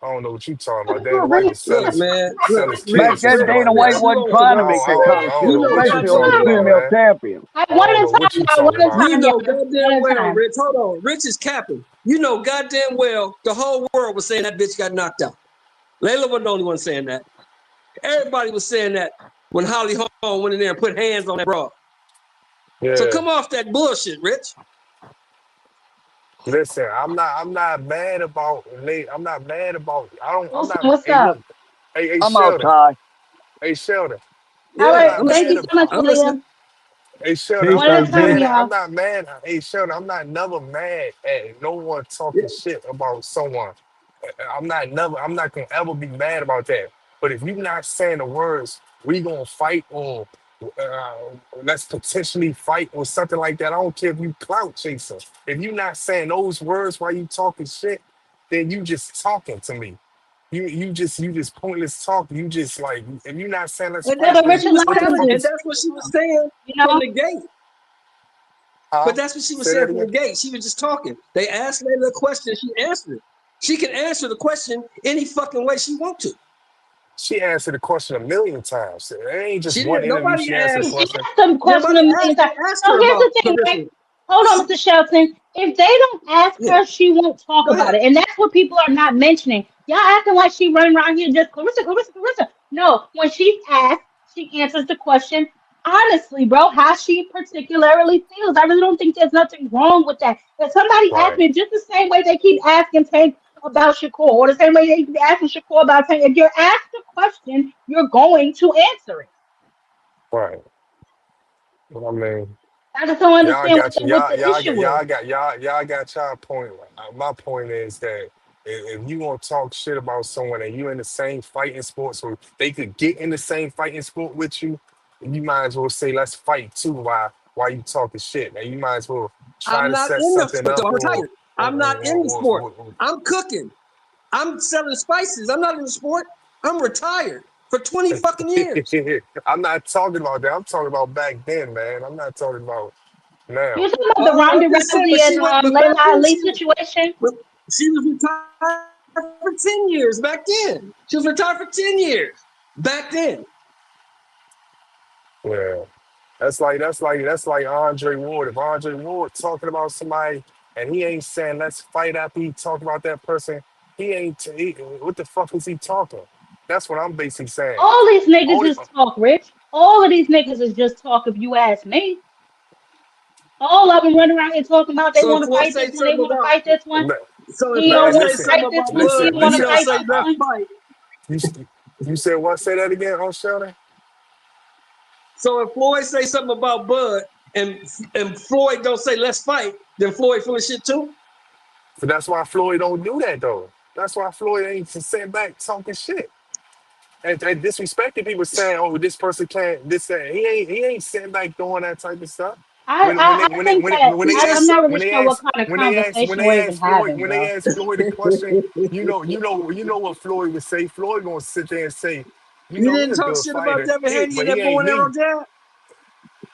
I don't know what you talking about. For Dana White real. would sell Look, his man. sell his Look, Back kids for then, some Dana money. White Rich, you wasn't don't trying to know. make that I kind of don't You shit, know know what you especially on goddamn the talking about, well. female man. champion. At I one don't at know a what time, you y'all. One talking at a about. You time, know y'all. One goddamn at a well, time. Rich. Hold on. Rich is capping. You know goddamn well the whole world was saying that bitch got knocked out. Layla wasn't the only one saying that. Everybody was saying that when Holly Holm went in there and put hands on that broad. So Yeah. come off that bullshit, Rich. Listen, I'm not mad about I'm not mad about I'm Wilson, not what's hey look, up? hey I'm out, Sheldon. Ty. Hey Sheldon. All I'm Yeah, right. not I'm Thank mad you listening. so much, about I'm listening. William. Hey Sheldon, Peace, One at a time, OG. I'm y'all. not mad. Hey Sheldon, I'm not never mad at no one Yeah. talking shit about someone. I'm not gonna ever be mad about that. But if you're not saying the words, we gonna fight or uh, let's potentially fight or something like that. I don't care if you clout chaser. If you're not saying those words while you talking shit, then you just talking to me. You just pointless talk. You just like if you're not saying let's And Yeah, that's fight, but what then she Richard, was what the like, telling, fuck and is that's what she was saying you from know, the gate. huh? But that's what she was Say saying that from the again. gate. She was just talking. They asked Layla a question, she answered it. She can answer the question any fucking way she want to. She answered the question a million times. It ain't just She one didn't. interview Nobody she answered the asked. she question. asked them question Nobody a million asked. They times. asked So her here's about the thing, right? Carissa. Hold on, Mr. Shelton. If they don't ask Yeah. her, she won't talk Go about ahead. it. And that's what people are not mentioning. Y'all acting like she running around here just Clarissa, Clarissa, Clarissa. No, when she's asked, she answers the question honestly, bro, how she particularly feels. I really don't think there's nothing wrong with that. If somebody asks Right, me just the same way they keep asking Tank about Shakur, or the same way they keep asking Shakur about Tank, if you're asked a question, you're going to answer it. right. I mean, I just don't y'all understand got you. what the issue is. Y'all got y'all point. My point is that if you want to talk shit about someone and you in the same fighting sport, so they could get in the same fighting sport with you, you might as well say let's fight too. While you talking shit, and you might as well try I'm to not set in the something sport, though. up I'm retired. or, I'm not in the sport. or I'm cooking. I'm selling spices. I'm not in the sport. I'm retired for 20 fucking years. I'm not talking about that. I'm talking about back then, man. I'm not talking about now. You talking about the I'm Ronda just saying, but Rousey and she went, but Layla back then Ali situation? she was retired for 10 years back then. She was retired for 10 years back then. Yeah. That's like Andre Ward. If Andre Ward talking about somebody and he ain't saying let's fight after he talk about that person, what the fuck is he talking? That's what I'm basically saying. All these niggas Only is talk, Rich. All of these niggas is just talk. If you ask me, all of them running around here talking about they So if want to Floyd fight say this one, they something want to about, fight this one. so if He Floyd don't man, want say to listen, fight something this about one. She Bud, want to you listen. don't fight say this let's one. fight. You you said what? Say that again, Sheldon. So if Floyd say something about Bud and Floyd don't say let's fight, then Floyd full of shit too? But that's why Floyd don't do that though. That's why Floyd ain't sitting back talking shit. And disrespecting people saying, "Oh, this person can't." This that. He ain't sitting back doing that type of stuff. When when they I when they think when they, that when they I'm ask not really when they sure what ask kind of when they ask when conversation they we're even ask Floyd having, when they bro. ask Floyd a question, you know what Floyd would say. Floyd gonna sit there and say, You he's didn't a talk good shit about fighter. Devin Haney and But he that bow ain't and arrow me. jab?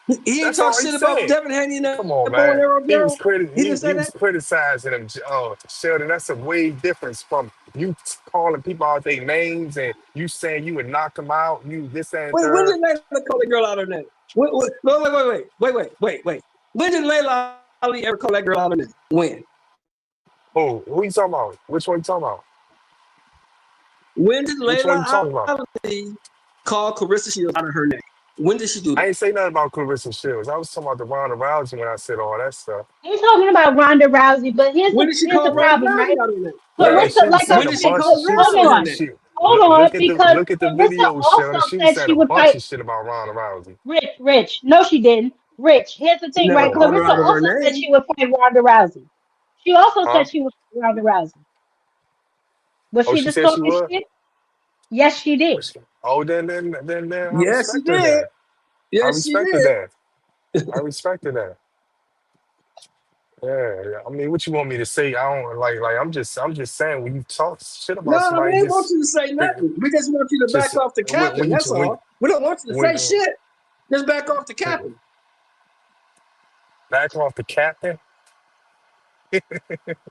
He didn't That's talk all he shit about said. Devin Haney and that Come on, bow and man. arrow He was jab? He didn't say he was that? criticizing him, Sheldon. That's a way difference from you calling people out their names and you saying you would knock them out. You this that, and Wait, when third. did Layla call the girl out her name? Wait. When did Layla Ali ever call that girl out her name? When? Oh, who you talking about? Which one you talking about? When did Which one you Layla talking about? Ali call Carissa Shields out of her name? When did she do I that? ain't say nothing about Clarissa Shields. I was talking about the Ronda Rousey when I said all that stuff. He's talking about Ronda Rousey, but When did she here's the call Ronda problem, Rousey right? out of her name? Yeah, Clarissa, she was like I saying When a did she said, bunch of call shit. Layla hold out of her on, name? hold on, because Look at the Clarissa video, also Sheldon. She was said saying she a would bunch fight of shit about Ronda Rousey. Rich. No, she didn't. Rich, here's the She thing, never right? Oh, called her Clarissa out of man. her also said name. she would fight Ronda Rousey. She also Huh? said she was Ronda Rousey. Was Oh, she she just said she talking was. shit? Yes, she did. Oh, then I Yes, she respected did. that. I Yes, she respected did. that. I respected that. Yeah. I mean, what you want me to say? I don't like. I'm just saying when you talk shit about No, we somebody, ain't want you to say nothing. We just want you to back just off the capping. when you That's all. We don't want you to say when shit. Just back off the capping. back off the captain.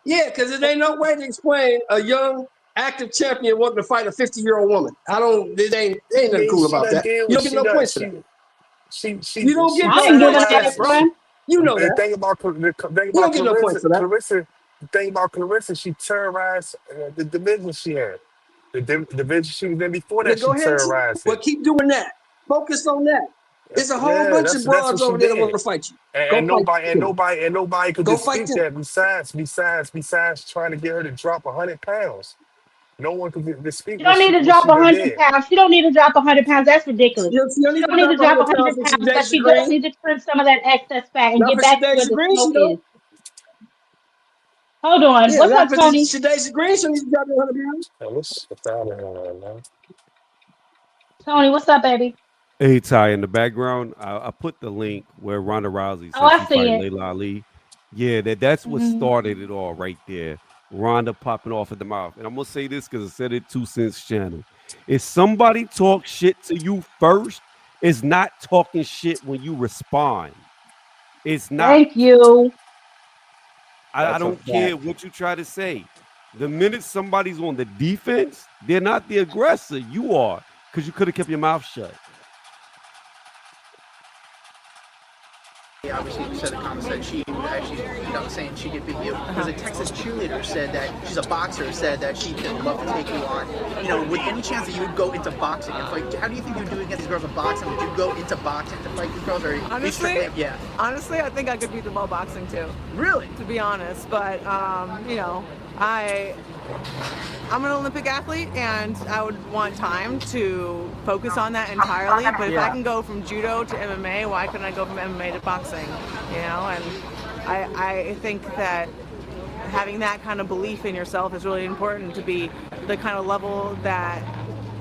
Yeah, because it ain't no way to explain a young active champion wanting to fight a 50-year-old woman. It ain't I nothing mean, cool she about done that. did You what don't get she no done. points for that. She You don't get I no ain't giving points for her that, terrorized. bro. one. You know The that. thing You don't about get no points for that. Clarissa. The thing about Clarissa, she terrorized the division she had. The division she was in before Okay, that, go she ahead. terrorized Well, it. keep doing that. Focus on that. There's a whole Yeah, bunch of that's broads what she over there that want did. to fight you. Go And fight them. nobody could Go fight dispute them. that. Besides trying to get her to drop 100 pounds, no one could dispute She don't need to what drop she done 100 did. pounds. She don't need to drop 100 pounds. That's ridiculous. You don't She need don't to need to drop drop 100 pounds 100 for pounds, but Shadeja she does Green. need to trim some of that excess fat and Not get for back to where Shadeja the Green, smoke she is. don't. Hold on. Yeah, What's not up, for Tony? Shadeja Green, she needs to drop 100 pounds. Man, what's out of here, man? Tony, what's up, baby? Hey Ty, in the background, I put the link where Ronda Rousey Oh, said I she see fighting it. Layla Ali. Yeah, that's what Mhm. started it all right there. Ronda popping off at the mouth. And I'm gonna say this because I said it 2 Cents channel. If somebody talks shit to you first, it's not talking shit when you respond. It's not. Thank you. I That's a don't care fact. what you try to say. The minute somebody's on the defense, they're not the aggressor. You are, because you could have kept your mouth shut. Obviously, you said the comments that she actually, saying she could beat you. Because a Texas cheerleader said that she's a boxer, said that she would love to take you on. With any chance that you would go into boxing and fight, how do you think you'd do against these girls in boxing? Would you go into boxing to fight these girls, or Honestly, yeah? honestly, I think I could beat them all boxing too. Really? To be honest, but I'm an Olympic athlete, and I would want time to focus on that entirely. But if I can go from judo to MMA, why couldn't I go from MMA to boxing? And I think that having that kind of belief in yourself is really important to be the kind of level that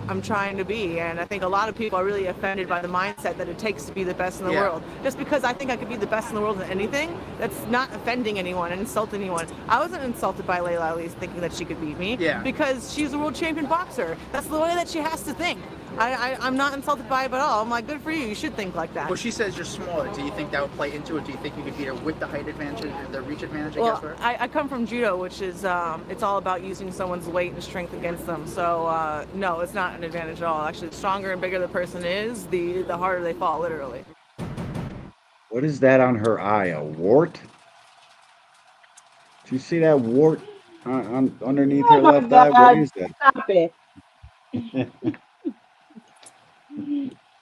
I'm trying to be. And I think a lot of people are really offended by the mindset that it takes to be the best in the world. Just because I think I could be the best in the world in anything, that's not offending anyone and insulting anyone. I wasn't insulted by Layla Ali thinking that she could beat me because she's a world champion boxer. That's the way that she has to think. I'm not insulted by it at all. I'm like, good for you. You should think like that. Well, she says you're smaller. Do you think that would play into it? Do you think you could beat her with the height advantage, the reach advantage? I guess. For her? I come from judo, which is it's all about using someone's weight and strength against them. So no, it's not an advantage at all. Actually, the stronger and bigger the person is, the harder they fall, literally. What is that on her eye? A wart? Do you see that wart underneath Oh her my left eye? What God. is that? Stop it.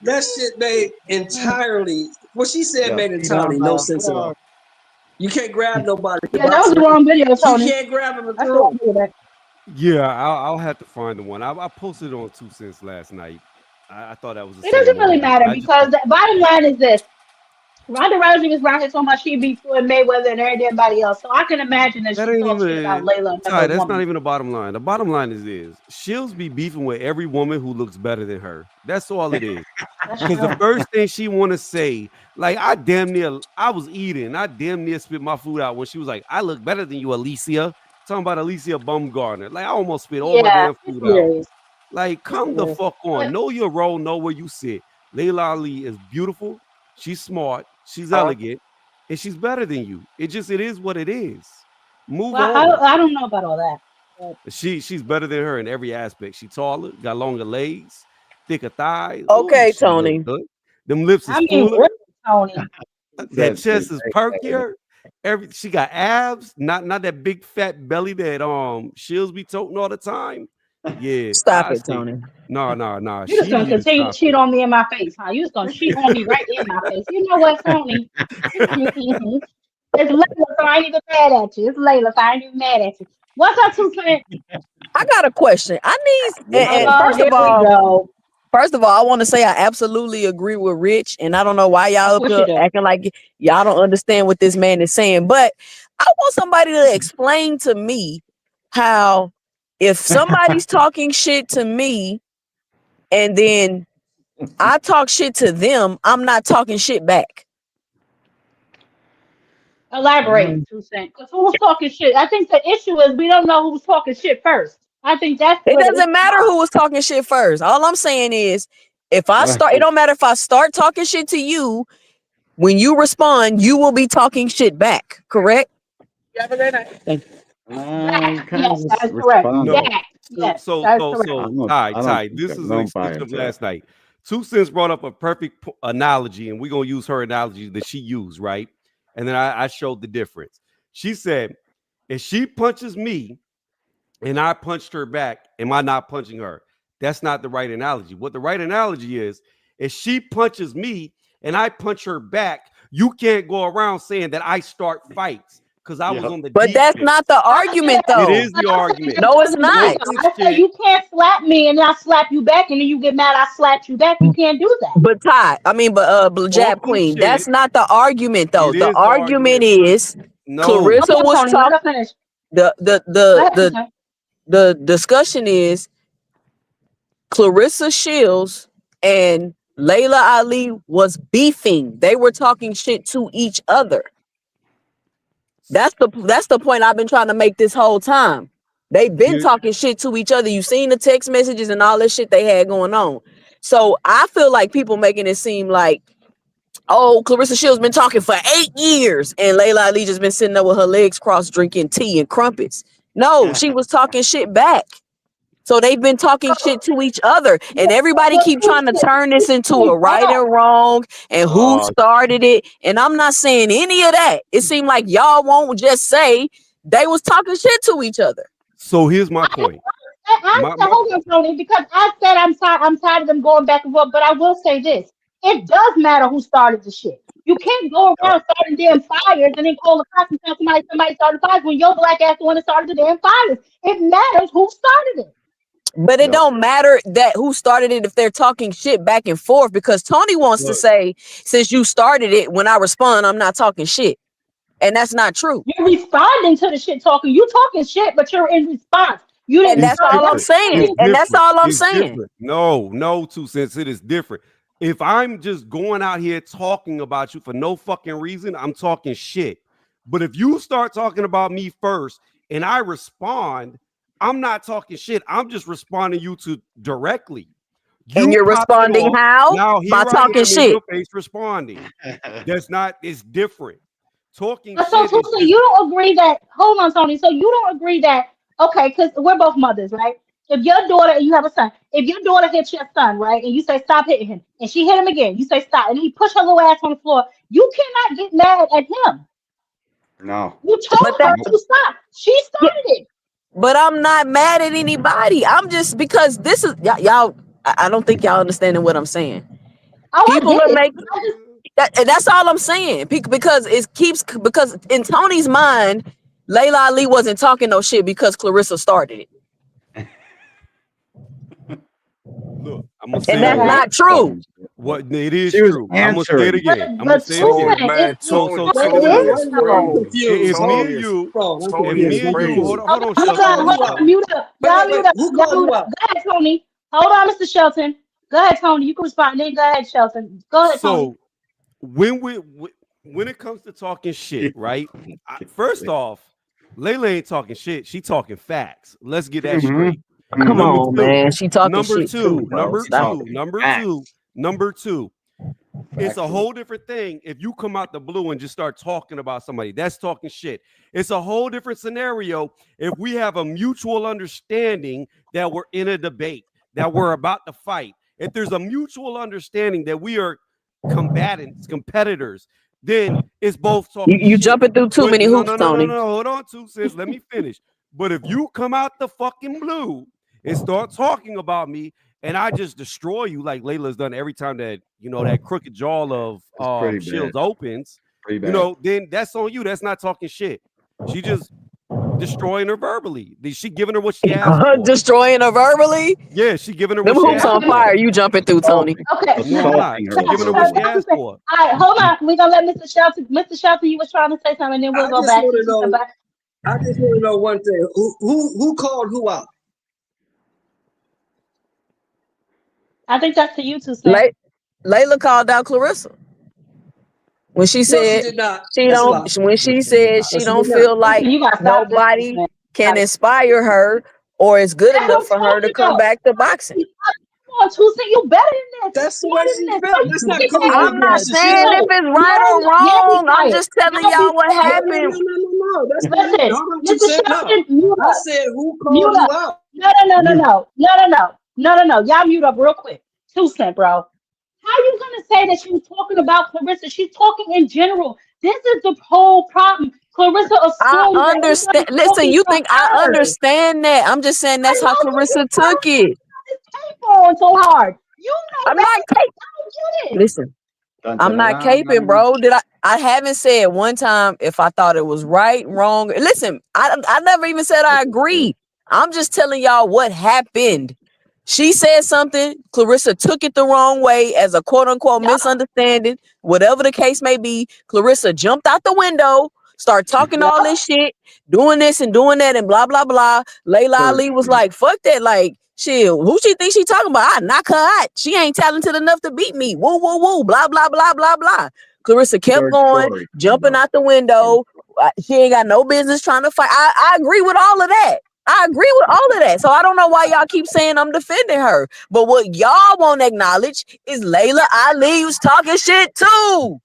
That shit made entirely, what she said Yeah, made feet on entirely no the sense at all. floor. You can't grab nobody to Yeah, that was box the with. wrong video, You Tony. can't grab him and That's the throw wrong him. video. Yeah, I'll have to find the one. I posted it on 2 Cents last night. I thought that was the It same doesn't one. really matter I just because the bottom line is this. Ronda Rousey was around here so much she beat Floyd Mayweather and everybody else. So I can imagine that that she ain't talks shit about even Layla, Ty, another that's not woman. even the bottom line. The bottom line is she'll be beefing with every woman who looks better than her. That's all it is. That's Because the true. first thing she want to say, like I was eating, I damn near spit my food out when she was like, I look better than you, Alicia. Talking about Alicia Bumgarner. Like I almost spit all my Yeah, damn it's food out. hilarious. Like, It's come the hilarious. fuck on. But Know your role, know where you sit. Layla Ali is beautiful, she's smart, she's elegant, and she's better than you. It is what it is. Move well, on. I don't know about all that. But She's better than her in every aspect. She taller, got longer legs, thicker thighs. Oh, Okay, she look Tony. good. Them lips is I mean, fuller. really, Tony. That Said chest is perkier. She got abs, not that big fat belly that Shields be toting all the time. Yeah, Stop I it, say Tony. no. You're just She gonna need to continue to stop cheat it. on me in my face, huh? You're just gonna cheat on me right in my face. You know what, Tony? It's Layla, so I ain't even mad at you. It's Layla, so I ain't even mad at you. What's up, 2 Cents? I got a question. I need, and Oh, here we go. first of all, I want to say I absolutely agree with Rich, and I don't know why Of y'all up course you here do. acting like y'all don't understand what this man is saying. But I want somebody to explain to me how if somebody's talking shit to me and then I talk shit to them, I'm not talking shit back. Elaborate, 2 cents. Because who's talking shit? I think the issue is we don't know who's talking shit first. I think that's It what it is. doesn't matter who was talking shit first. All I'm saying is if I start, it don't matter if I start talking shit to you, when you respond, you will be talking shit back, correct? kind Yes, of that is correct. respond. That, No. yes, that is correct. I don't Ty, think this that- is an don't buy extension of into that. last night. 2 Cents brought up a perfect analogy, and we're going to use her analogy that she used, right? And then I showed the difference. She said, if she punches me and I punched her back, am I not punching her? That's not the right analogy. What the right analogy is, if she punches me and I punch her back, you can't go around saying that I start fights because I was on the But that's defense. not the argument, though. It is the argument. No, it's not. I say you can't slap me and I slap you back, and then you get mad I slapped you back. You can't do that. But Jab Talking Queen, shit. that's not the argument, though. It The is the argument argument. is No. Clarissa Okay, was Tony, let her talking. finish. The discussion is Clarissa Shields and Layla Ali was beefing. They were talking shit to each other. That's the point I've been trying to make this whole time. They've been talking shit to each other. You've seen the text messages and all this shit they had going on. So I feel like people making it seem like, oh, Clarissa Shields been talking for 8 years and Layla Ali just been sitting there with her legs crossed drinking tea and crumpets. No, she was talking shit back. So they've been talking shit to each other, and everybody keep trying to turn this into a right and wrong and who started it. And I'm not saying any of that. It seemed like y'all won't just say they was talking shit to each other. So here's my point. I said, hold on, Tony, because I said I'm tired of them going back and forth. But I will say this: it does matter who started the shit. You can't go around starting damn fires and then call the cops and tell somebody started fires when your black ass the one that started the damn fires. It matters who started it. But it don't matter that who started it if they're talking shit back and forth, because Tony wants to say, since you started it, when I respond, I'm not talking shit. And that's not true. You're responding to the shit talking. You talking shit, but you're in response. You didn't. And that's all I'm saying. And that's all I'm saying. Different. No, 2 Cents. It is different. If I'm just going out here talking about you for no fucking reason, I'm talking shit. But if you start talking about me first and I respond, I'm not talking shit. I'm just responding you to directly. And you're responding how? Now here By I talking am in shit. your face responding. That's not. It's different. Talking So, shit. so you don't agree that? Hold on, Tony. So you don't agree that? Okay, because we're both mothers, right? If your daughter and you have a son, if your daughter hits your son, right, and you say stop hitting him, and she hit him again, you say stop, and he push her little ass on the floor, you cannot get mad at him. No. You told her to stop. She started it. But I'm not mad at anybody. I'm just, because this is y'all. I don't think y'all understanding what I'm saying. People are making that, and that's all I'm saying. Because because in Tony's mind, Layla Ali wasn't talking no shit because Clarissa started it. Look, I'm gonna say And that's it not true. What it is She was true. I'm gonna say it answering. again. I'm gonna say it again. Man, So if me and you, hold on, Hold on, mute up. Y'all mute up. Y'all mute up. Go ahead, Tony. Hold on, Mr. Shelton. Go ahead, Tony. You can respond. Then go ahead, Shelton. Go ahead, Tony. So when it comes to talking shit, right? First off, Layla ain't talking shit. She talking facts. Let's get that straight. Come on, man. She talking Number shit two, too, bro. number two. It's a whole different thing if you come out the blue and just start talking about somebody. That's talking shit. It's a whole different scenario if we have a mutual understanding that we're in a debate, that we're about to fight. If there's a mutual understanding that we are combatants, competitors, then it's both talking You shit. jumping through too many hoops, Tony. No, hold on, 2 Cents. Let me finish. But if you come out the fucking blue and start talking about me, and I just destroy you like Layla's done every time that that crooked jaw of Shields opens, then that's on you. That's not talking shit. She just destroying her verbally. She giving her what she asked for. Destroying her verbally? Yeah, she giving her Them what she hoops asked on for. fire. You jumping through, Tony. Okay. No, I'm not. Assaulting her She giving her what she verbally. asked for. All right, hold on. We're gonna let Mr. Shelton. Mr. Shelton, you was trying to say something, and then we'll I go just back want to to know. somebody. I just want to know one thing. Who called who out? I think that's to you two, Sam. Layla called out Clarissa when she No, she said did not. she That's a don't. lie. When she Listen, said No, she she don't did not. feel like Listen, you gotta stop this, nobody man. can inspire her or is good That's what I'm enough for her to talking come about. back to boxing. Come on, Tuesday, you better than this. That's the way Better she than this. felt. How That's you not gonna calling say? I'm nobody not some saying shit. if No, it's right no, or no. Y'all be wrong. I'm quiet. just telling Y'all be y'all what quiet. happened. No. That's not it. Listen, Hold on, Mr. 2 cents. No. Shelton, mute I up. said who called Mute who up. out. No. Y'all mute up real quick. 2 cent, bro. How you gonna say that she was talking about Clarissa? She's talking in general. This is the whole problem. Clarissa I assumes that understand. everybody's Listen, talking you for think I her. understand that? I'm just saying I that's how know, but you Clarissa why took it. this tape on so hard? You know I'm that. not I don't get it. Listen, Dun, I'm dun, dun, not caping, dun. bro. I haven't said one time if I thought it was right, wrong. Listen, I never even said I agree. I'm just telling y'all what happened. She said something. Clarissa took it the wrong way as a quote unquote misunderstanding. Whatever the case may be, Clarissa jumped out the window, started talking all this shit, doing this and doing that and blah, blah, blah. Layla Ali was like, fuck that. Like, shit, who she think she talking about? I knock her out. She ain't talented enough to beat me. Woo, woo, woo. Blah, blah, blah, blah, blah. Clarissa kept Third going, story. jumping out the window. She ain't got no business trying to fight. I agree with all of that. I agree with all of that. So I don't know why y'all keep saying I'm defending her. But what y'all won't acknowledge is Layla Ali was talking shit too.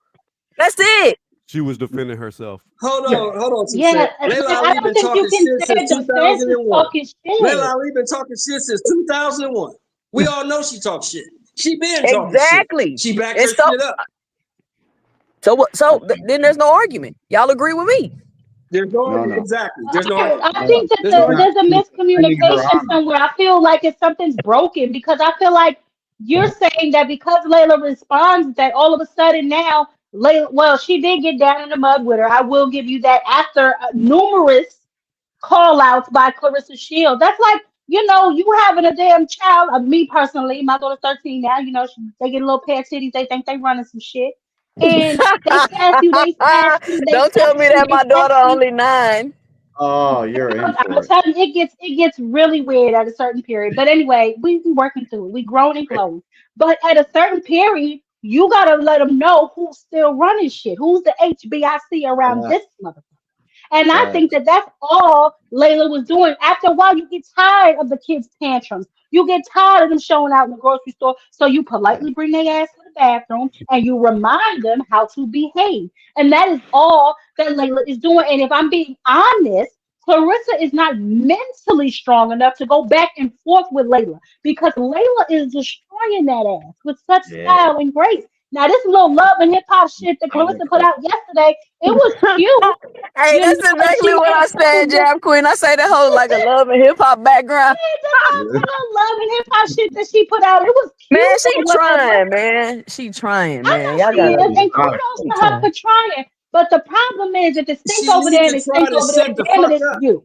That's it. She was defending herself. Hold on, 2 Yeah, cents. but Layla I Ali don't been think you talking can shit say since defense is 2001. talking Layla shit. Ali been talking shit since 2001. We all know she talks shit. She been talking Exactly. shit. She backed And her shit up. so what? Then there's no argument. Y'all agree with me? There's no argument. No. Exactly. There's no argument. I think that There's no argument. there's a Defending her miscommunication honor. somewhere. I feel like if something's broken because I feel like you're saying that because Layla responds that all of a sudden now Layla, well, she did get down in the mud with her. I will give you that after numerous call outs by Clarissa Shields. That's like, you having a damn child. Me personally, my daughter's 13 now. They get a little pair of titties. They think they running some shit. And they sass you, they sass you, they Don't tell sass me you, that they my sass daughter you. only 9. Oh, you're in I'm for it. telling you, it gets really weird at a certain period. But anyway, we working through it. We growing and glowing. But at a certain period, you gotta let them know who's still running shit. Who's the HBIC around Yeah. this motherfucker? And I think Facts. that that's all Layla was doing. After a while, you get tired of the kids' tantrums. You get tired of them showing out in the grocery store. So you politely bring their ass to the bathroom and you remind them how to behave. And that is all that Layla is doing. And if I'm being honest, Clarissa is not mentally strong enough to go back and forth with Layla because Layla is destroying that ass with such Yeah. style and grace. Now, this little love and hip hop shit that Clarissa put out yesterday, it was cute. Hey, that's And she exactly what made I a couple said, good. Jam Queen. I say that whole like a love and hip hop background. The little love and hip hop shit that she put out, it was cute Man, she or whatever. trying, man. She trying, I man. know Y'all she gotta is, and Ah, kudos she to her trying. for trying. But the problem is, if it stinks She over need there and to it try stinks to over there, shut the damn it, fuck it's up. you.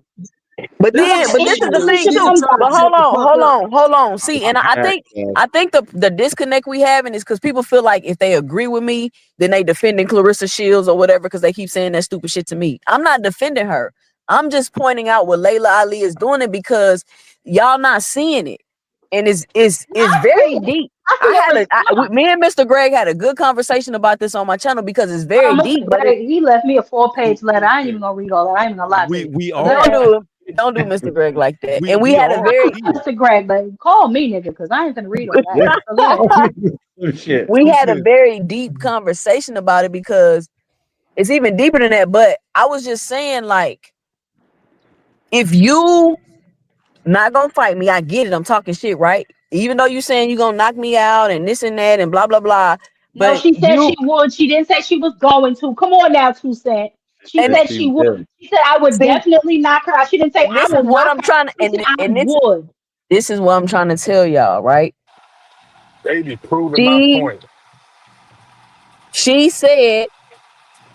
But That's then, what but she this need is to the do. thing She need It to too. comes try to But shut the fuck up. hold on. See, and I facts, think yes. I think the disconnect we having is because people feel like if they agree with me, then they defending Clarissa Shields or whatever because they keep saying that stupid shit to me. I'm not defending her. I'm just pointing out what Layla Ali is doing it because y'all not seeing it, and it's I very see it. deep. I see her response. Me and Mr. Greg had a good conversation about this on my channel because it's very deep, Mr. but it Greg, he left me a 4-page letter. I ain't even gonna read all that. I ain't even gonna lie to you. We So go all don't ahead. do it. Don't do Mr. Greg like that. And we we had a all very see it. Mr. Greg, but call me nigga, because I ain't gonna read all that. So go ahead. Shit. we had a very deep conversation about it because it's even deeper than that. But I was just saying, like, if you not gonna fight me, I get it. I'm talking shit, right? Even though you saying you gonna knock me out and this and that and blah blah blah. No, But she said she would. She didn't say she was going to. Come on now, 2 Cent. She and Yes, said she she would. did. She said I would see, definitely knock her out. She didn't say and I this is will what knock I'm her out. trying to She said I and would. this is what I'm trying to tell y'all, right? They be proving my She point. she said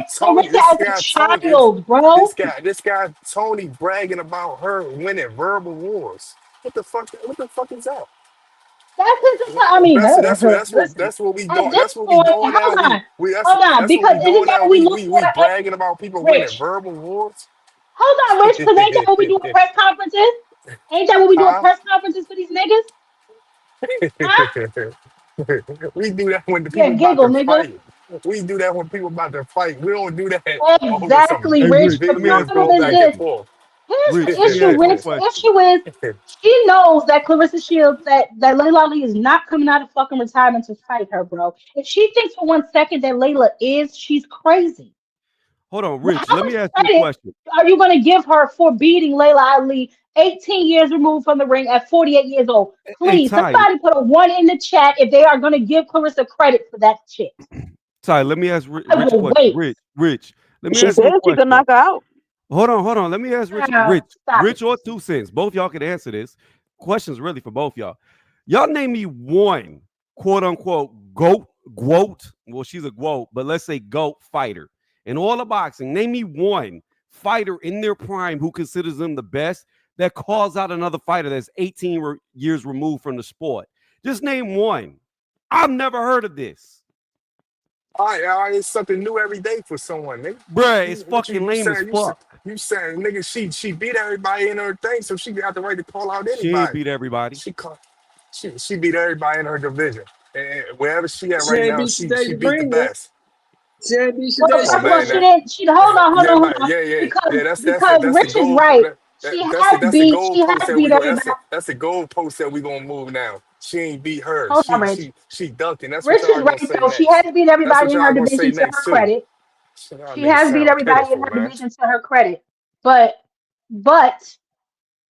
guy Tony, Clarissa this as a guy Tony, child, bro. this guy Tony bragging about her winning verbal wars. What the fuck? What the fuck is that? I mean, listen. That's what we At doing. this That's what we point, doing now. hold on, That's what because we isn't doing that now. what we look for? We bragging about people winning Rich, verbal wars. hold on, Rich, because ain't that what we do at press conferences? Ain't that what we do at Huh? press conferences for these niggas? Huh? We do that when the Yeah, people about giggle, to nigga. fight. We do that when people about to fight. We don't do that over some Exactly, Hey, Rich. Rich, The let me ask videos you a problem going is back question. and this. forth. Here's Rich, the let me issue, ask you a Rich. The question. issue is she knows that Clarissa Shields, that Layla Ali is not coming out of fucking retirement to fight her, bro. If she thinks for 1 second that Layla is, she's crazy. Hold on, Well, Rich, how let much me ask you a credit question. are you going to give her for beating Layla Ali 18 years removed from the ring at 48 years old? Hey, Please, Ty, somebody put a one in the chat if they are going to give Clarissa credit for that shit. Ty, let me ask I Rich a will question. wait. Rich, let me She ask him said a she could question. knock her out. Hold on. Let me ask Stop Rich it. or 2 Cents. Both y'all can answer this. Question's really for both y'all. Y'all name me one quote unquote GOAT. Well, she's a GOAT, but let's say GOAT fighter. In all of boxing, name me one fighter in their prime who considers them the best that calls out another fighter that's 18 years removed from the sport. Just name one. I've never heard of this. All right, it's something new every day for someone, nigga. Bruh, it's What fucking you lame as saying? fuck. You saying, nigga, she beat everybody in her thing, so she got the right to call out She ain't anybody. beat everybody. She beat everybody in her division. And wherever she at She right ain't now, beat she Shadae beat the Green yet. best. She ain't beat Well, Shadae Come on, first of all, man. she Green. didn't. She hold on, hold Yeah, on, hold man. on. Yeah. Because That's the Rich is goal. right. She That's has the beat. goal She post has that we beat go. everybody. That's the goal post that we gonna move now. She ain't beat her. Hold on, Rich. She dunked, and that's what Rich is y'all gonna right say though. She next. has beat That's what everybody in her y'all gonna say division to her next too. credit. Y'all She niggas has beat sound everybody in pitiful, her man. division to her credit. But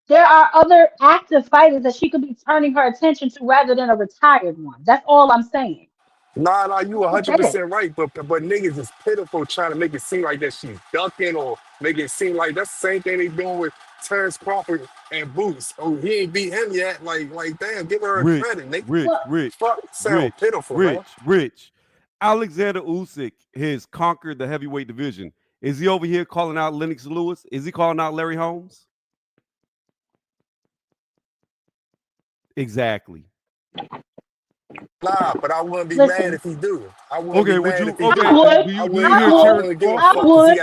there are other active fighters that she could be turning her attention to rather than a retired one. That's all I'm saying. Nah, you That's it. 100% right, but niggas is pitiful trying to make it seem like that she's ducking or make it seem like that's the same thing they doing with Terrence Crawford and Boots. Oh, he ain't beat him yet. Like damn, give her Rich, credit, nigga. Rich, Well, Rich, Fuck, sound Rich, pitiful, man. Rich, Rich. Alexander Usyk has conquered the heavyweight division. Is he over here calling out Lennox Lewis? Is he calling out Larry Holmes? Exactly. Nah, but I wouldn't be mad listen, if he do. I wouldn't be Okay, would mad you? if he I Okay, do. would. do you do you I hear would. Terrence Wouldn't give a I Crawford? fuck because would.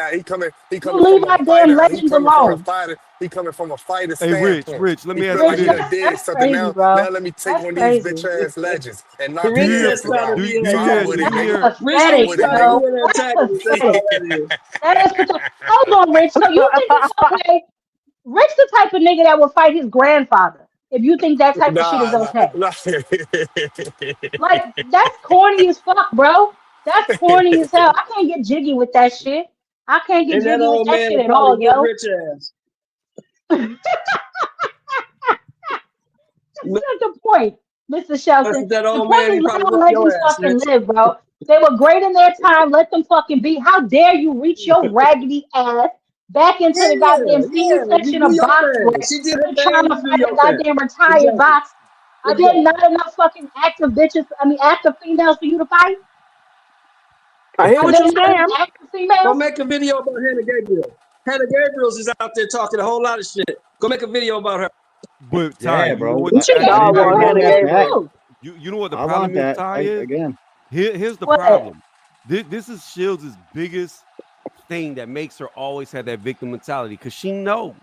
he You coming leave from a my damn fighter. He legends coming from a alone. fighter. He coming from a fighter Hey, Rich, standpoint. Rich. Let He me feel ask you like Rich, he this. done That's did something. crazy, Now bro. let me take That's one of these bitch crazy. ass legends and knock Do you these Rich hear? just bitches trying to out. Do you, be do an you Try hear? antagonist. Do with it, you That's nigga. hear? Rich Try keeps with it, trying to nigga. be pathetic, an bro. antagonist. That's That's all pathetic. that is. That is pathetic. Hold on, Rich. So you think it's okay? Rich the type of nigga that will fight his grandfather. If you think that type of shit is Nah. okay. Like, that's corny as fuck, bro. That's corny as hell. I can't get jiggy with that shit. I can't get And that jiggy with old that man shit will at probably all, whoop yo. Rich ass. That's not the point, Mr. Shelton. That The old point man, is he let probably our whoop your legends ass, fucking Rich. live, bro. They were great in their time. Let them fucking be. How dare you reach your raggedy ass back into Yeah, the goddamn yeah. senior You section do of your box thing. rec She did her to try thing, to you do fight a your thing. goddamn retired Exactly. boxer? Are there Exactly. not enough fucking active bitches? I mean, active females for you to fight? I hear Are what there you're not enough saying. active Go females? make a video about Hannah Gabriel. Hannah Gabriel's is out there talking a whole lot of shit. Go make a video about her. But Ty, Yeah, you know bro. what? You should You dog got to on What Hannah remember. else to Gabriel. do? You know what the I want problem is, that. Ty is. Again. Here's the What? problem. This is Shields' biggest thing that makes her always have that victim mentality because she knows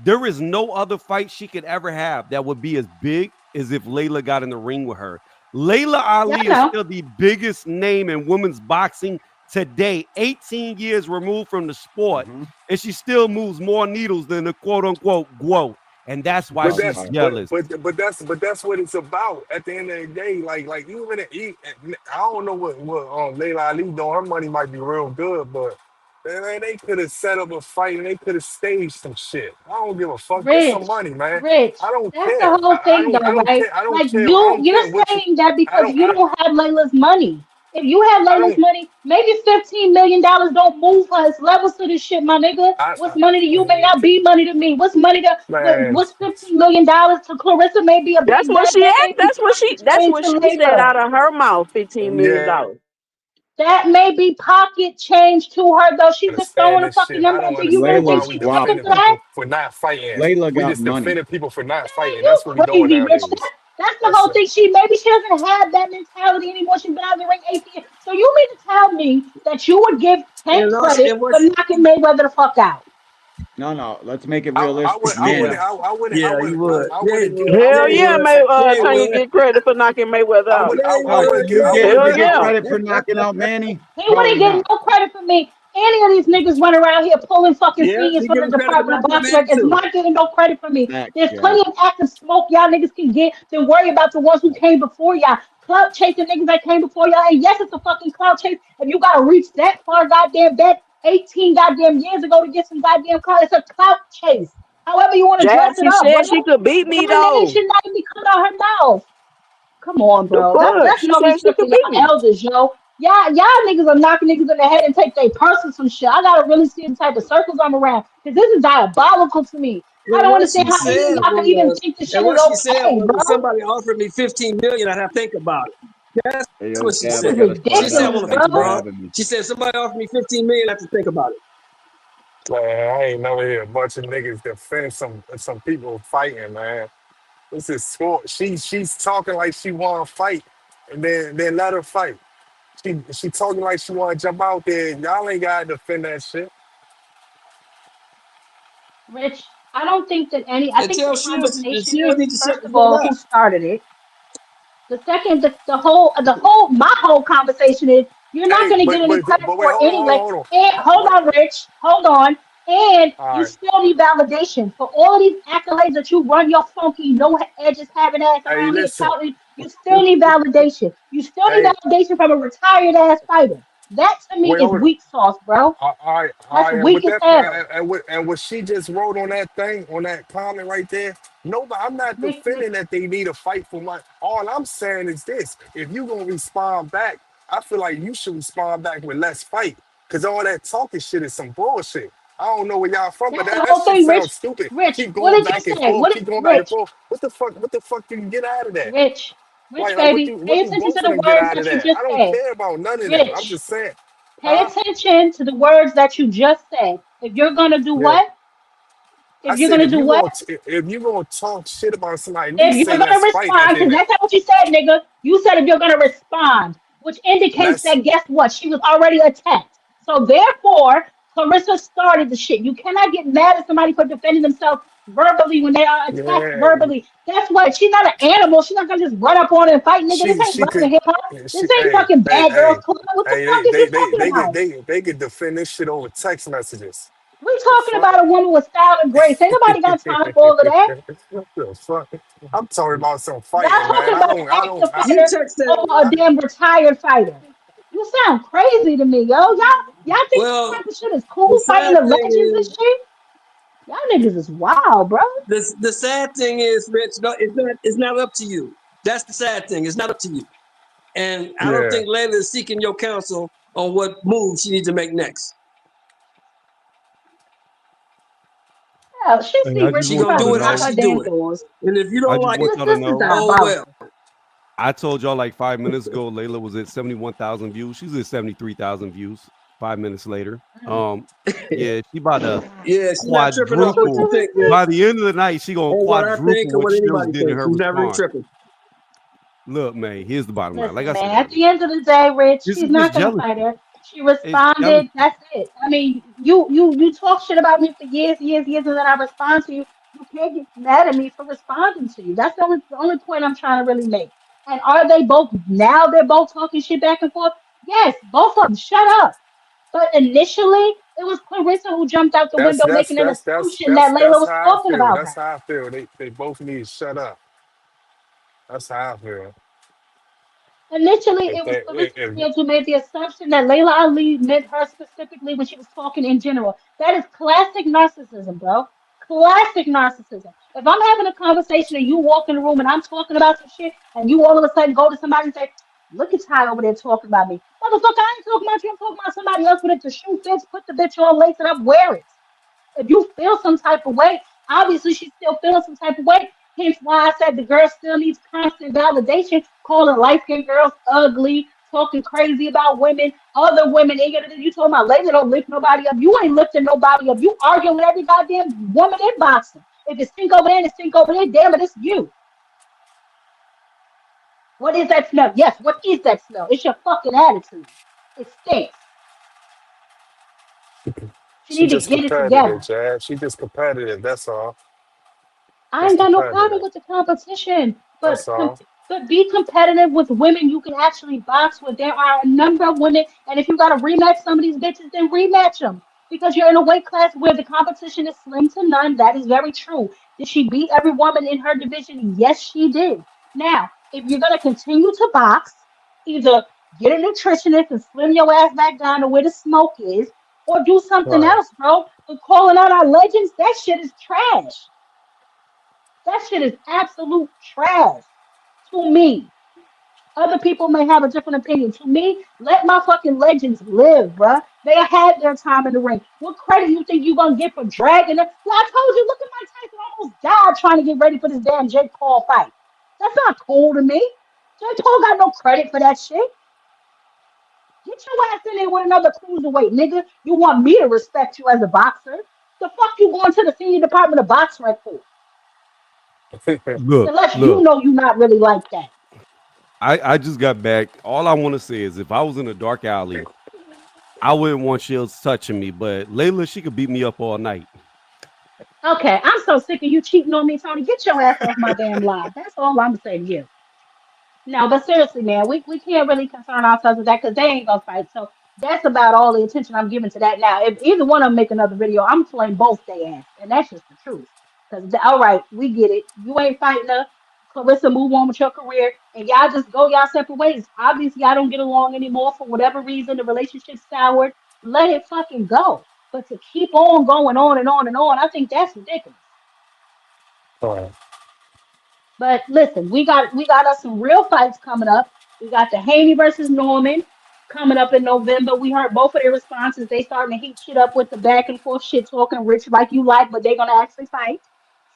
there is no other fight she could ever have that would be as big as if Layla got in the ring with her. Layla Yeah, Ali I is know. still the biggest name in women's boxing today, 18 years removed from the sport, Hmm. and she still moves more needles than the quote unquote GWOAT. And that's why But Oh, she's that's fire. jealous. but that's what it's about. At the end of the day, like even I don't know what Layla Ali doing. Her money might be real good, but man, they could have set up a fight and they could have staged some shit. I don't give a fuck. Get some Rich, money, man. Rich, I don't that's the care. whole thing though, I don't right? care. I don't Like care. I don't you're care what you. saying that I because don't. you don't have Layla's money. If you have I Layla's don't. money, maybe $15 million don't move her. It's levels to this shit, my nigga. I, What's money to you may not be money to me. What's money to man. what's $15 million to Clarissa may be a That's big what bag. she That asked. may be pocket That's change what to she said Layla. out of her mouth, $15 million. Yeah. That may be pocket change to her though. She's just Understand throwing a this fucking shit. I number don't at you. You really understand think why Layla's we she's tripping squabbling. defending for that? people for not fighting. Layla We got just money. defending people for not fighting. You That's what we doing crazy, Rich. nowadays. That's the That's whole thing. Maybe she doesn't have that mentality anymore. She's been out of the ring 18 years. So you mean to tell me that you would give Tank And also, credit for knocking Mayweather the fuck out? No. Let's make it I realistic. wouldn't. Manny. Yeah, you would. I Yeah, you wouldn't give. would. I Hell Yeah, you wouldn't yeah, give. would. May Yeah, you Tanya would. get credit for knocking Mayweather I out. would. Yeah, I, you I Oh, would. wouldn't give. you I Yeah, gave wouldn't me give the him. you credit for would. knocking out Manny? He wouldn't Probably get not. no credit from me. Any of these niggas running around here pulling fucking Yeah, seniors you from give the him credit for Department of knocking out Boxing Manny Rec is too. not getting no credit from me. Facts, There's yeah. plenty of active smoke y'all niggas can get than worry about the ones who came before y'all. Clout chasing niggas that came before y'all. And yes, it's a fucking clout chase. If you gotta reach that far goddamn that 18 goddamn years ago to get some goddamn clout, it's a clout chase. However you want to dress it Jassy up, bro. said she could beat me That name though. should not even be coming out her mouth. Come on, The bro. fuck? That's She no said she respect for could beat y'all me. elders, yo. Y'all niggas are knocking niggas in the head and take their purse and some shit. I gotta really see the type of circles I'm around. Because this is diabolical to me. I Well, don't what she understand how any of said y'all can even was, think this shit and is what she said okay, was, bro. if somebody offered me 15 million, I'd have to think about it. That's Hey, yo, what she This Scab, I is said. gotta She slide said, I out. ridiculous, want to Thanks think for bro. about it. having me. She said, if somebody offered me 15 million, I have to think about it. Man, I ain't never hear a bunch of niggas defend some people fighting, man. This is sport. She's talking like she want to fight, and then let her fight. She talking like she want to jump out there. Y'all ain't gotta defend that shit. Rich, I don't think that I And think the tell conversation Shields is, need to first of shut all, up. who started it. The second, my whole conversation is you're not Hey, going to get but any but credit but wait, for it hold on, hold on, anyway. hold on. And hold Wait, on, Rich, hold on. And all you right. still need validation for all of these accolades that you run your funky, no edges having ass Hey, around here listen. touting. You still need validation. You still need Hey, validation from a retired ass fighter. That to me wait, is hold on. weak sauce, bro. All That's right, and weak with as that, hell. and what she just wrote on that thing, on that comment right there. Nobody, I'm not defending that they need a fight for my. All I'm saying is this: if you gonna respond back, I feel like you should respond back with less fight, cause all that talking shit is some bullshit. I don't know where y'all from, but That's the that whole shit thing, sounds Rich. stupid. Rich, Keep what going did you back and say? forth, keep going back and Rich? forth. What the fuck do you get out of that? Rich, Rich, Like baby, pay what do attention to both of the them get words out of that you that? just I don't said. care about none of them. I'm Rich, just saying, pay huh? attention to the words that you just said. If you're gonna do Yeah. what? I If you're said gonna do what? if you gonna talk shit about somebody, at If least you're say gonna let's fight at respond, the because end. that's not what you said, nigga. You said if you're gonna respond, which indicates Let's that guess what? She was already attacked. So therefore, Clarissa started the shit. You cannot get mad at somebody for defending themselves verbally when they are attacked yeah. verbally. Guess what? She's not an animal. She's not gonna just run up on her and fight, nigga. This ain't She love and could hip hop. she This ain't hey fucking hey bad girls hey club. What the hey fuck is you talking about? they could defend this shit over text messages. We The talking fuck? about a woman with style and grace. Ain't nobody got time for all of that. The fuck? I'm talking about some Y'all fighting, man. talking about an active You fighter texted. over a damn retired fighter. You sound crazy to me, yo. Y'all think this Well, type of shit is cool the fighting sad the thing legends and is, shit? Y'all niggas is wild, bro. the sad thing is, Rich. No, it's not up to you. That's the sad thing. It's not up to you. And I don't yeah. think Layla is seeking your counsel on what move she needs to make next. Hell, she Hey, see I just Rich, She she want gonna y'all probably to do it how lock know. her she do damn it. doors. And if you I don't just like want it, y'all to This is know. oh diabolical. well. I told y'all like 5 minutes ago, Layla was at 71,000 views. She's at 73,000 views 5 minutes later. Yeah, she about to Yeah, she's not tripping off what you quadruple. think, Rich, By the end of the night, she gonna or what I think, quadruple or what what Shields anybody did in thinks. her She's not really response. tripping. Look, man, here's the bottom line. Like Listen, I man, said at earlier, the end of the day, Rich, this she's is just not gonna fight jealousy. her. She It's jealousy. responded. That's it. I mean, you talk shit about me for years, and then I respond to you. You can't get mad at me for responding to you. That's the only point I'm trying to really make. And are they both now? They're both talking shit back and forth. Yes, both of them. Shut up. But initially, it was Clarissa who jumped out the window, making an assumption that Layla That's was how I talking feel. about That's her. how I feel. They both need to shut up. That's how I feel. Initially, If it was they Clarissa if Shields who made the assumption that Layla Ali meant her specifically when she was talking in general. That is classic narcissism, bro. Classic narcissism. If I'm having a conversation and you walk in the room and I'm talking about some shit, and you all of a sudden go to somebody and say, "Look at Ty over there talking about me," motherfucker, I ain't talking about you. I'm talking about somebody else. But if the shoe fits, put the bitch on, lace it up, wear it. If you feel some type of way, obviously she's still feeling some type of way. Hence why I said the girl still needs constant validation, calling light skinned girls ugly, talking crazy about women, other women. And you told my lady don't lift nobody up. You ain't lifting nobody up. You arguing with every goddamn woman in boxing. If it's stink over there and it's stink over there, damn it, it's you. What is that smell? Yes, what is that smell? It's your fucking attitude. It stinks. She She need to just get it competitive, together. Chad. She just competitive. That's all. I Just ain't got no problem competitive. with the competition, That's all. but be competitive with women you can actually box with. There are a number of women, and if you got to rematch some of these bitches, then rematch them because you're in a weight class where the competition is slim to none. That is very true. Did she beat every woman in her division? Yes, she did. Now, if you're gonna continue to box, either get a nutritionist and slim your ass back down to where the smoke is, or do something Right. else, bro. But calling out our legends, that shit is trash. That shit is absolute trash to me. Other people may have a different opinion. To me, let my fucking legends live, bruh. They had their time in the ring. What credit you think you gonna get for dragging them? Well, I told you, look at Mike Tyson almost died trying to get ready for this damn Jake Paul fight. That's not cool to me. Jake Paul got no credit for that shit. Get your ass in there with another cruiserweight, nigga. You want me to respect you as a boxer? The fuck you going to the senior department of box rec for? Look, Unless you look. know you're not really like that. I just got back. All I want to say is if I was in a dark alley, I wouldn't want Shields touching me. But Layla, she could beat me up all night. Okay, I'm so sick of you cheating on me, Tony. Get your ass off my damn live. That's all I'm saying to you. No, but seriously, man, we can't really concern ourselves with that because they ain't gonna fight. So that's about all the attention I'm giving to that now. If either one of them make another video, I'm playing both their ass, and that's just the truth. Because all right, we get it. You ain't fighting her. Clarissa, move on with your career, and y'all just go y'all separate ways. Obviously, y'all don't get along anymore for whatever reason. The relationship soured. Let it fucking go. But to keep on going on and on and on, I think that's ridiculous. Right. But listen, we got us some real fights coming up. We got the Haney versus Norman coming up in November. We heard both of their responses. They starting to heat shit up with the back and forth shit talking rich like you like, but they're gonna actually fight.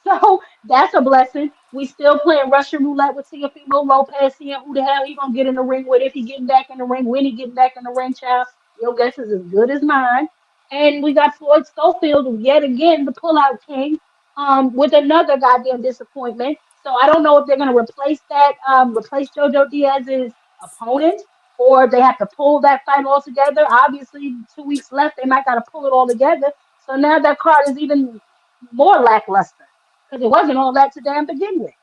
So that's a blessing. We still playing Russian roulette with Teofimo Lopez, seeing who the hell he gonna get in the ring with, if he getting back in the ring, when he getting back in the ring, child. Your guess is as good as mine. And we got Floyd Schofield yet again, the pullout king, with another goddamn disappointment. So I don't know if they're gonna replace that, replace JoJo Diaz's opponent, or they have to pull that fight altogether. Obviously, 2 weeks left, they might gotta pull it all together. So now that card is even more lackluster because it wasn't all that to damn begin with.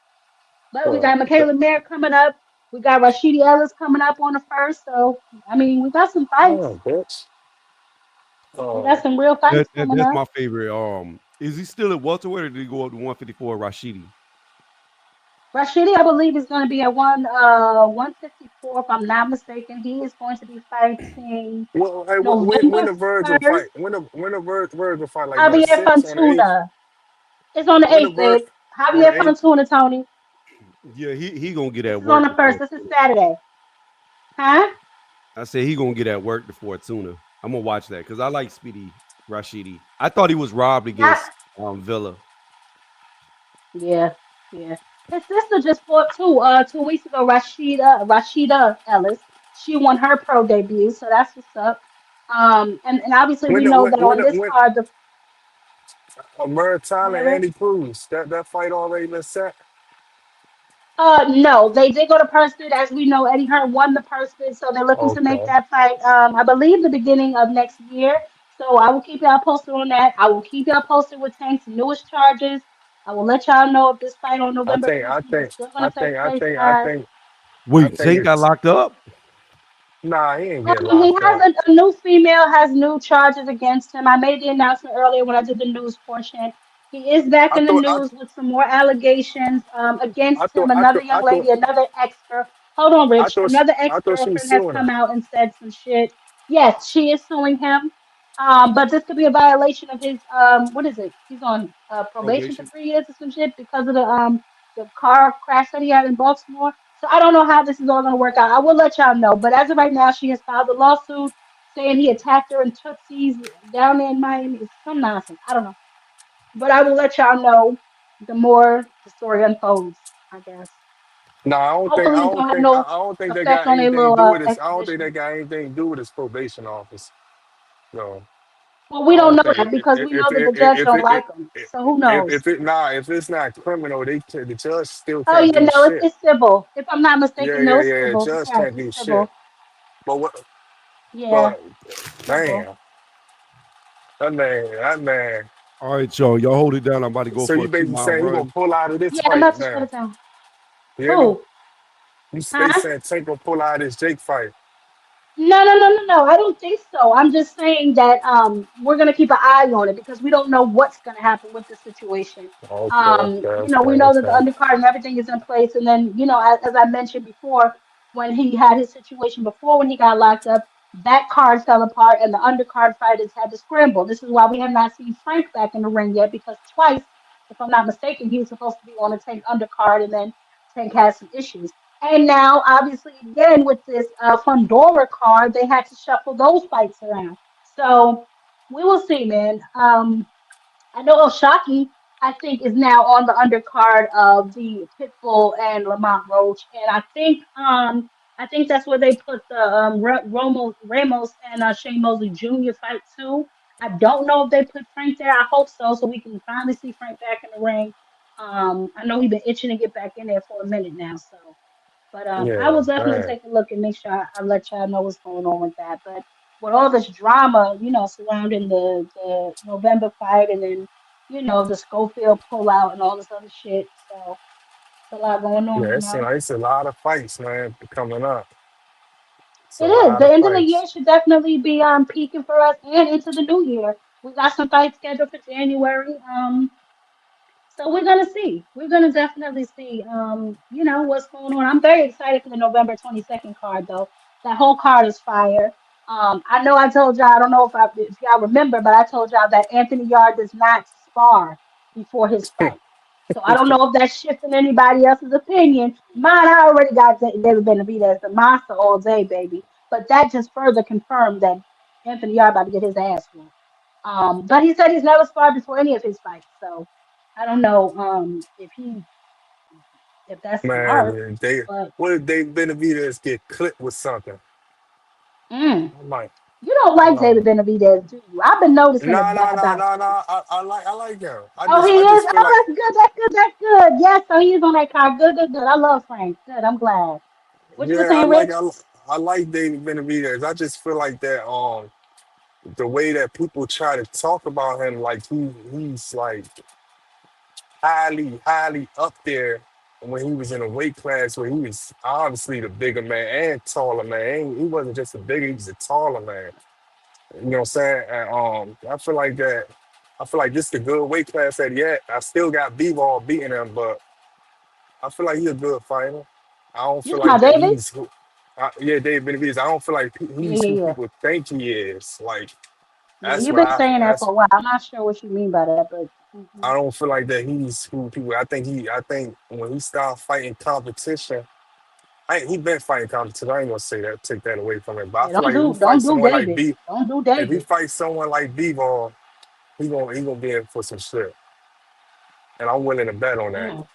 But we Right. got Michaela Mayer coming up. We got Rashidi Ellis coming up on the first. So I mean, we got some fights. Oh, bitch. We Oh, got some real fights coming That's up. my favorite. Is he still at welterweight or did he go up to 154? Rashidi. Rashidi, I believe, is going to be at 154, if I'm not mistaken. He is going to be fighting well, hey, when November the Virgil fight? 1st. When the Virgil fight? Like what? Javier Six on the eighth? Fontuna. It's on the When the 8th, Vir babe. on the Javier eighth? Fontuna, Tony. Yeah, he gonna get This at is on work the 1st. before. This is Saturday. Huh? I said he gonna get at work before Tuna. I'm gonna watch that because I like Speedy Rashidi. I thought he was robbed Not. against Villa. Yeah, yeah. His sister just fought 2 weeks ago, Rashida Ellis. She won her pro debut, so that's what's up. And obviously When we the know that on this when card, the Amir go Tyler ahead, and Rich. Andy Cruz that fight already been set? No, they did go to purse bid. As we know, Eddie Hearn won the purse bid, so they're looking to make Okay. that fight, I believe, the beginning of next year. So I will keep y'all posted on that. I will keep y'all posted with Tank's newest charges. I will let y'all know if this fight on I November think I 15th is think still going I to take think I place, think I guys. think I Wait, think Tank got it's locked up? nah. He ain't getting He locked has up. a new female has new charges against him. I made the announcement earlier when I did the news portion. He is back I in the thought I news with some more allegations I against him. thought I Another thought young I thought lady, another hold on, I Rich. thought Another I thought she was ex-girlfriend has suing come him. out and said some shit. Yes, she is suing him. But this could be a violation of his what is it? He's on probation for Probation. 3 years or some shit because of the car crash that he had in Baltimore. So I don't know how this is all gonna work out. I will let y'all know. But as of right now, she has filed a lawsuit saying he attacked her in Tootsie's down there in Miami. It's some nonsense. I don't know. But I will let y'all know the more the story unfolds, I guess. No, Hopefully it don't have no I don't think that effect got on a anything to little do with his. I don't think extradition. that got anything to do with his probation office. No, Well, I we don't don't know think that because we know that the judge don't like him. So who knows? if it's not criminal, the judge still Oh can't yeah, do no, it's, shit. it's civil. If I'm not Yeah, mistaken, no, yeah, it's yeah. civil. The Judge charge can't is do shit. civil. But what? Yeah, But civil. damn, That man. All right, y'all hold it down. I'm about to go So for you a basically 2 mile saying he gonna run. pull out of this Yeah, I'm about fight to shut now? it down. You hear me? Who? They Huh? saying Tank gonna pull out of this Jake fight. No, no, no, no, no. I don't think so. I'm just saying that we're gonna keep an eye on it because we don't know what's gonna happen with the situation. Okay, okay, We okay, know that the okay. undercard and everything is in place, and then as I mentioned before, when he had his situation before when he got locked up, that card fell apart, and the undercard fighters had to scramble. This is why we have not seen Frank back in the ring yet because twice, if I'm not mistaken, he was supposed to be on the Tank undercard, and then Tank had some issues. And now, obviously, again with this Fundora card, they had to shuffle those fights around. So we will see, man. I know Oshaki, I think, is now on the undercard of the Pitbull and Lamont Roach, and I think that's where they put the Ramos and Shane Mosley Jr. fight too. I don't know if they put Frank there. I hope so, so we can finally see Frank back in the ring. I know he's been itching to get back in there for a minute now, so. But I Yeah, will definitely man. take a look and make sure I let y'all know what's going on with that. But with all this drama, surrounding the November fight and then, the Schofield pullout and all this other shit. So it's a lot going Yeah, on, it's a lot of fights, man, coming up. It's It a is. lot The of end of the fights. year should definitely be peaking for us and into the new year. We got some fights scheduled for January. So we're gonna see. We're gonna definitely see. What's going on. I'm very excited for the November 22nd card, though. That whole card is fire. I know I told y'all. I don't know if y'all remember, but I told y'all that Anthony Yard does not spar before his fight. So I don't know if that's shifting anybody else's opinion. Mine, I already got David Benavidez, the monster all day, baby. But that just further confirmed that Anthony Yard about to get his ass whooped. But he said he's never sparred before any of his fights, so I don't know if that's Man, smart, yeah, they but what if Dave Benavidez get clipped with something? mm, I'm like, you don't like no. David Benavidez, do you? I've been noticing No, no, no, about no, you. no. I like him. Oh, he I is. just feel Oh, like that's good. That's good. That's good. Yes, so he's on that card. Good, good, good. I love Frank. Good. I'm glad. What you were yeah, saying, Rich? I like David Benavidez. I just feel like that the way that people try to talk about him like he's like highly up there when he was in a weight class where he was obviously the bigger man and taller man. He wasn't just a bigger, he was a taller man. You know what I'm saying? And I feel like this is the good weight class that he had. I still got B-ball beating him, but I feel like he's a good fighter. I don't You feel talking like about that David? he's who, yeah, Dave Benavidez. I don't feel like Yeah, he's yeah, who yeah. people think he is. Like Yeah, you've been saying that for that's a while. I'm not sure what you mean by that, but I don't feel like that he's who people. I think when he started fighting competition, he been fighting competition. I ain't gonna say that, take that away from him. But I yeah, feel like if he don't fights do someone like David. B, Don't do if he David. fights someone like B-ball, he gonna be in for some shit, and I'm willing to bet on that. Mm,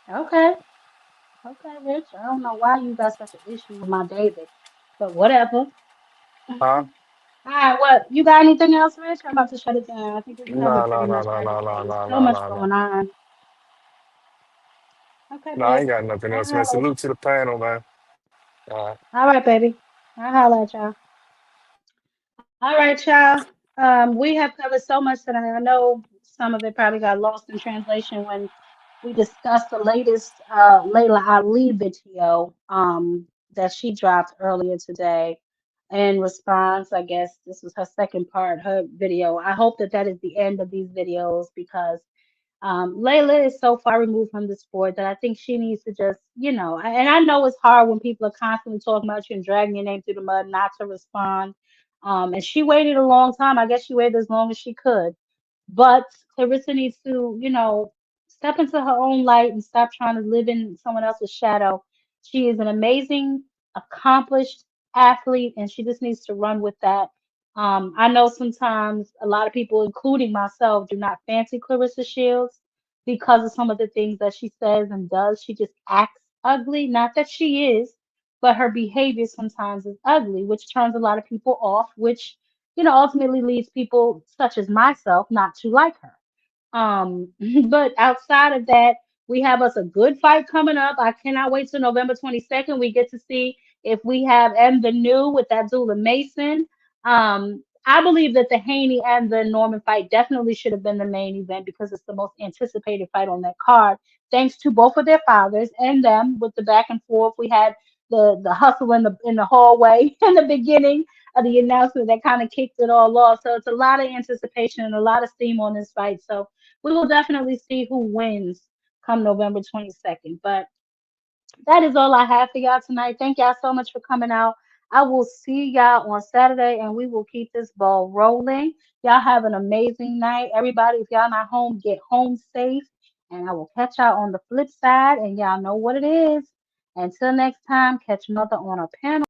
okay. Okay, Rich. I don't know why you got such an issue with my David, but whatever. Huh? All right, what you got anything else, Rich? I'm about to shut it down. I think we No, covered no, pretty no, much no, no, no, everything. no, So no, much no, no. going on. Okay, No, I babe. ain't got nothing I'll else, man. holler at you. Salute to the panel, man. All right. All right, baby. I'll holler at y'all. All right, y'all. We have covered so much tonight. I know some of it probably got lost in translation when we discussed the latest Layla Ali video that she dropped earlier today. In response, I guess this was her second part, her video. I hope that that is the end of these videos because Layla is so far removed from the sport that I think she needs to just, and I know it's hard when people are constantly talking about you and dragging your name through the mud not to respond. And she waited a long time. I guess she waited as long as she could. But Clarissa needs to, step into her own light and stop trying to live in someone else's shadow. She is an amazing, accomplished athlete, and she just needs to run with that. I know sometimes a lot of people, including myself, do not fancy Clarissa Shields because of some of the things that she says and does. She just acts ugly. Not that she is, but her behavior sometimes is ugly, which turns a lot of people off, which, ultimately leads people such as myself not to like her. But outside of that, we have us a good fight coming up. I cannot wait till November 22nd. We get to see if we have M the New with Abdullah Mason. I believe that the Haney and the Norman fight definitely should have been the main event because it's the most anticipated fight on that card. Thanks to both of their fathers and them with the back and forth. We had the hustle in the hallway in the beginning of the announcement that kind of kicked it all off. So it's a lot of anticipation and a lot of steam on this fight. So we will definitely see who wins come November 22nd. But that is all I have for y'all tonight. Thank y'all so much for coming out. I will see y'all on Saturday and we will keep this ball rolling. Y'all have an amazing night. Everybody, if y'all not home, get home safe. And I will catch y'all on the flip side. And y'all know what it is. Until next time, catch mother on a panel.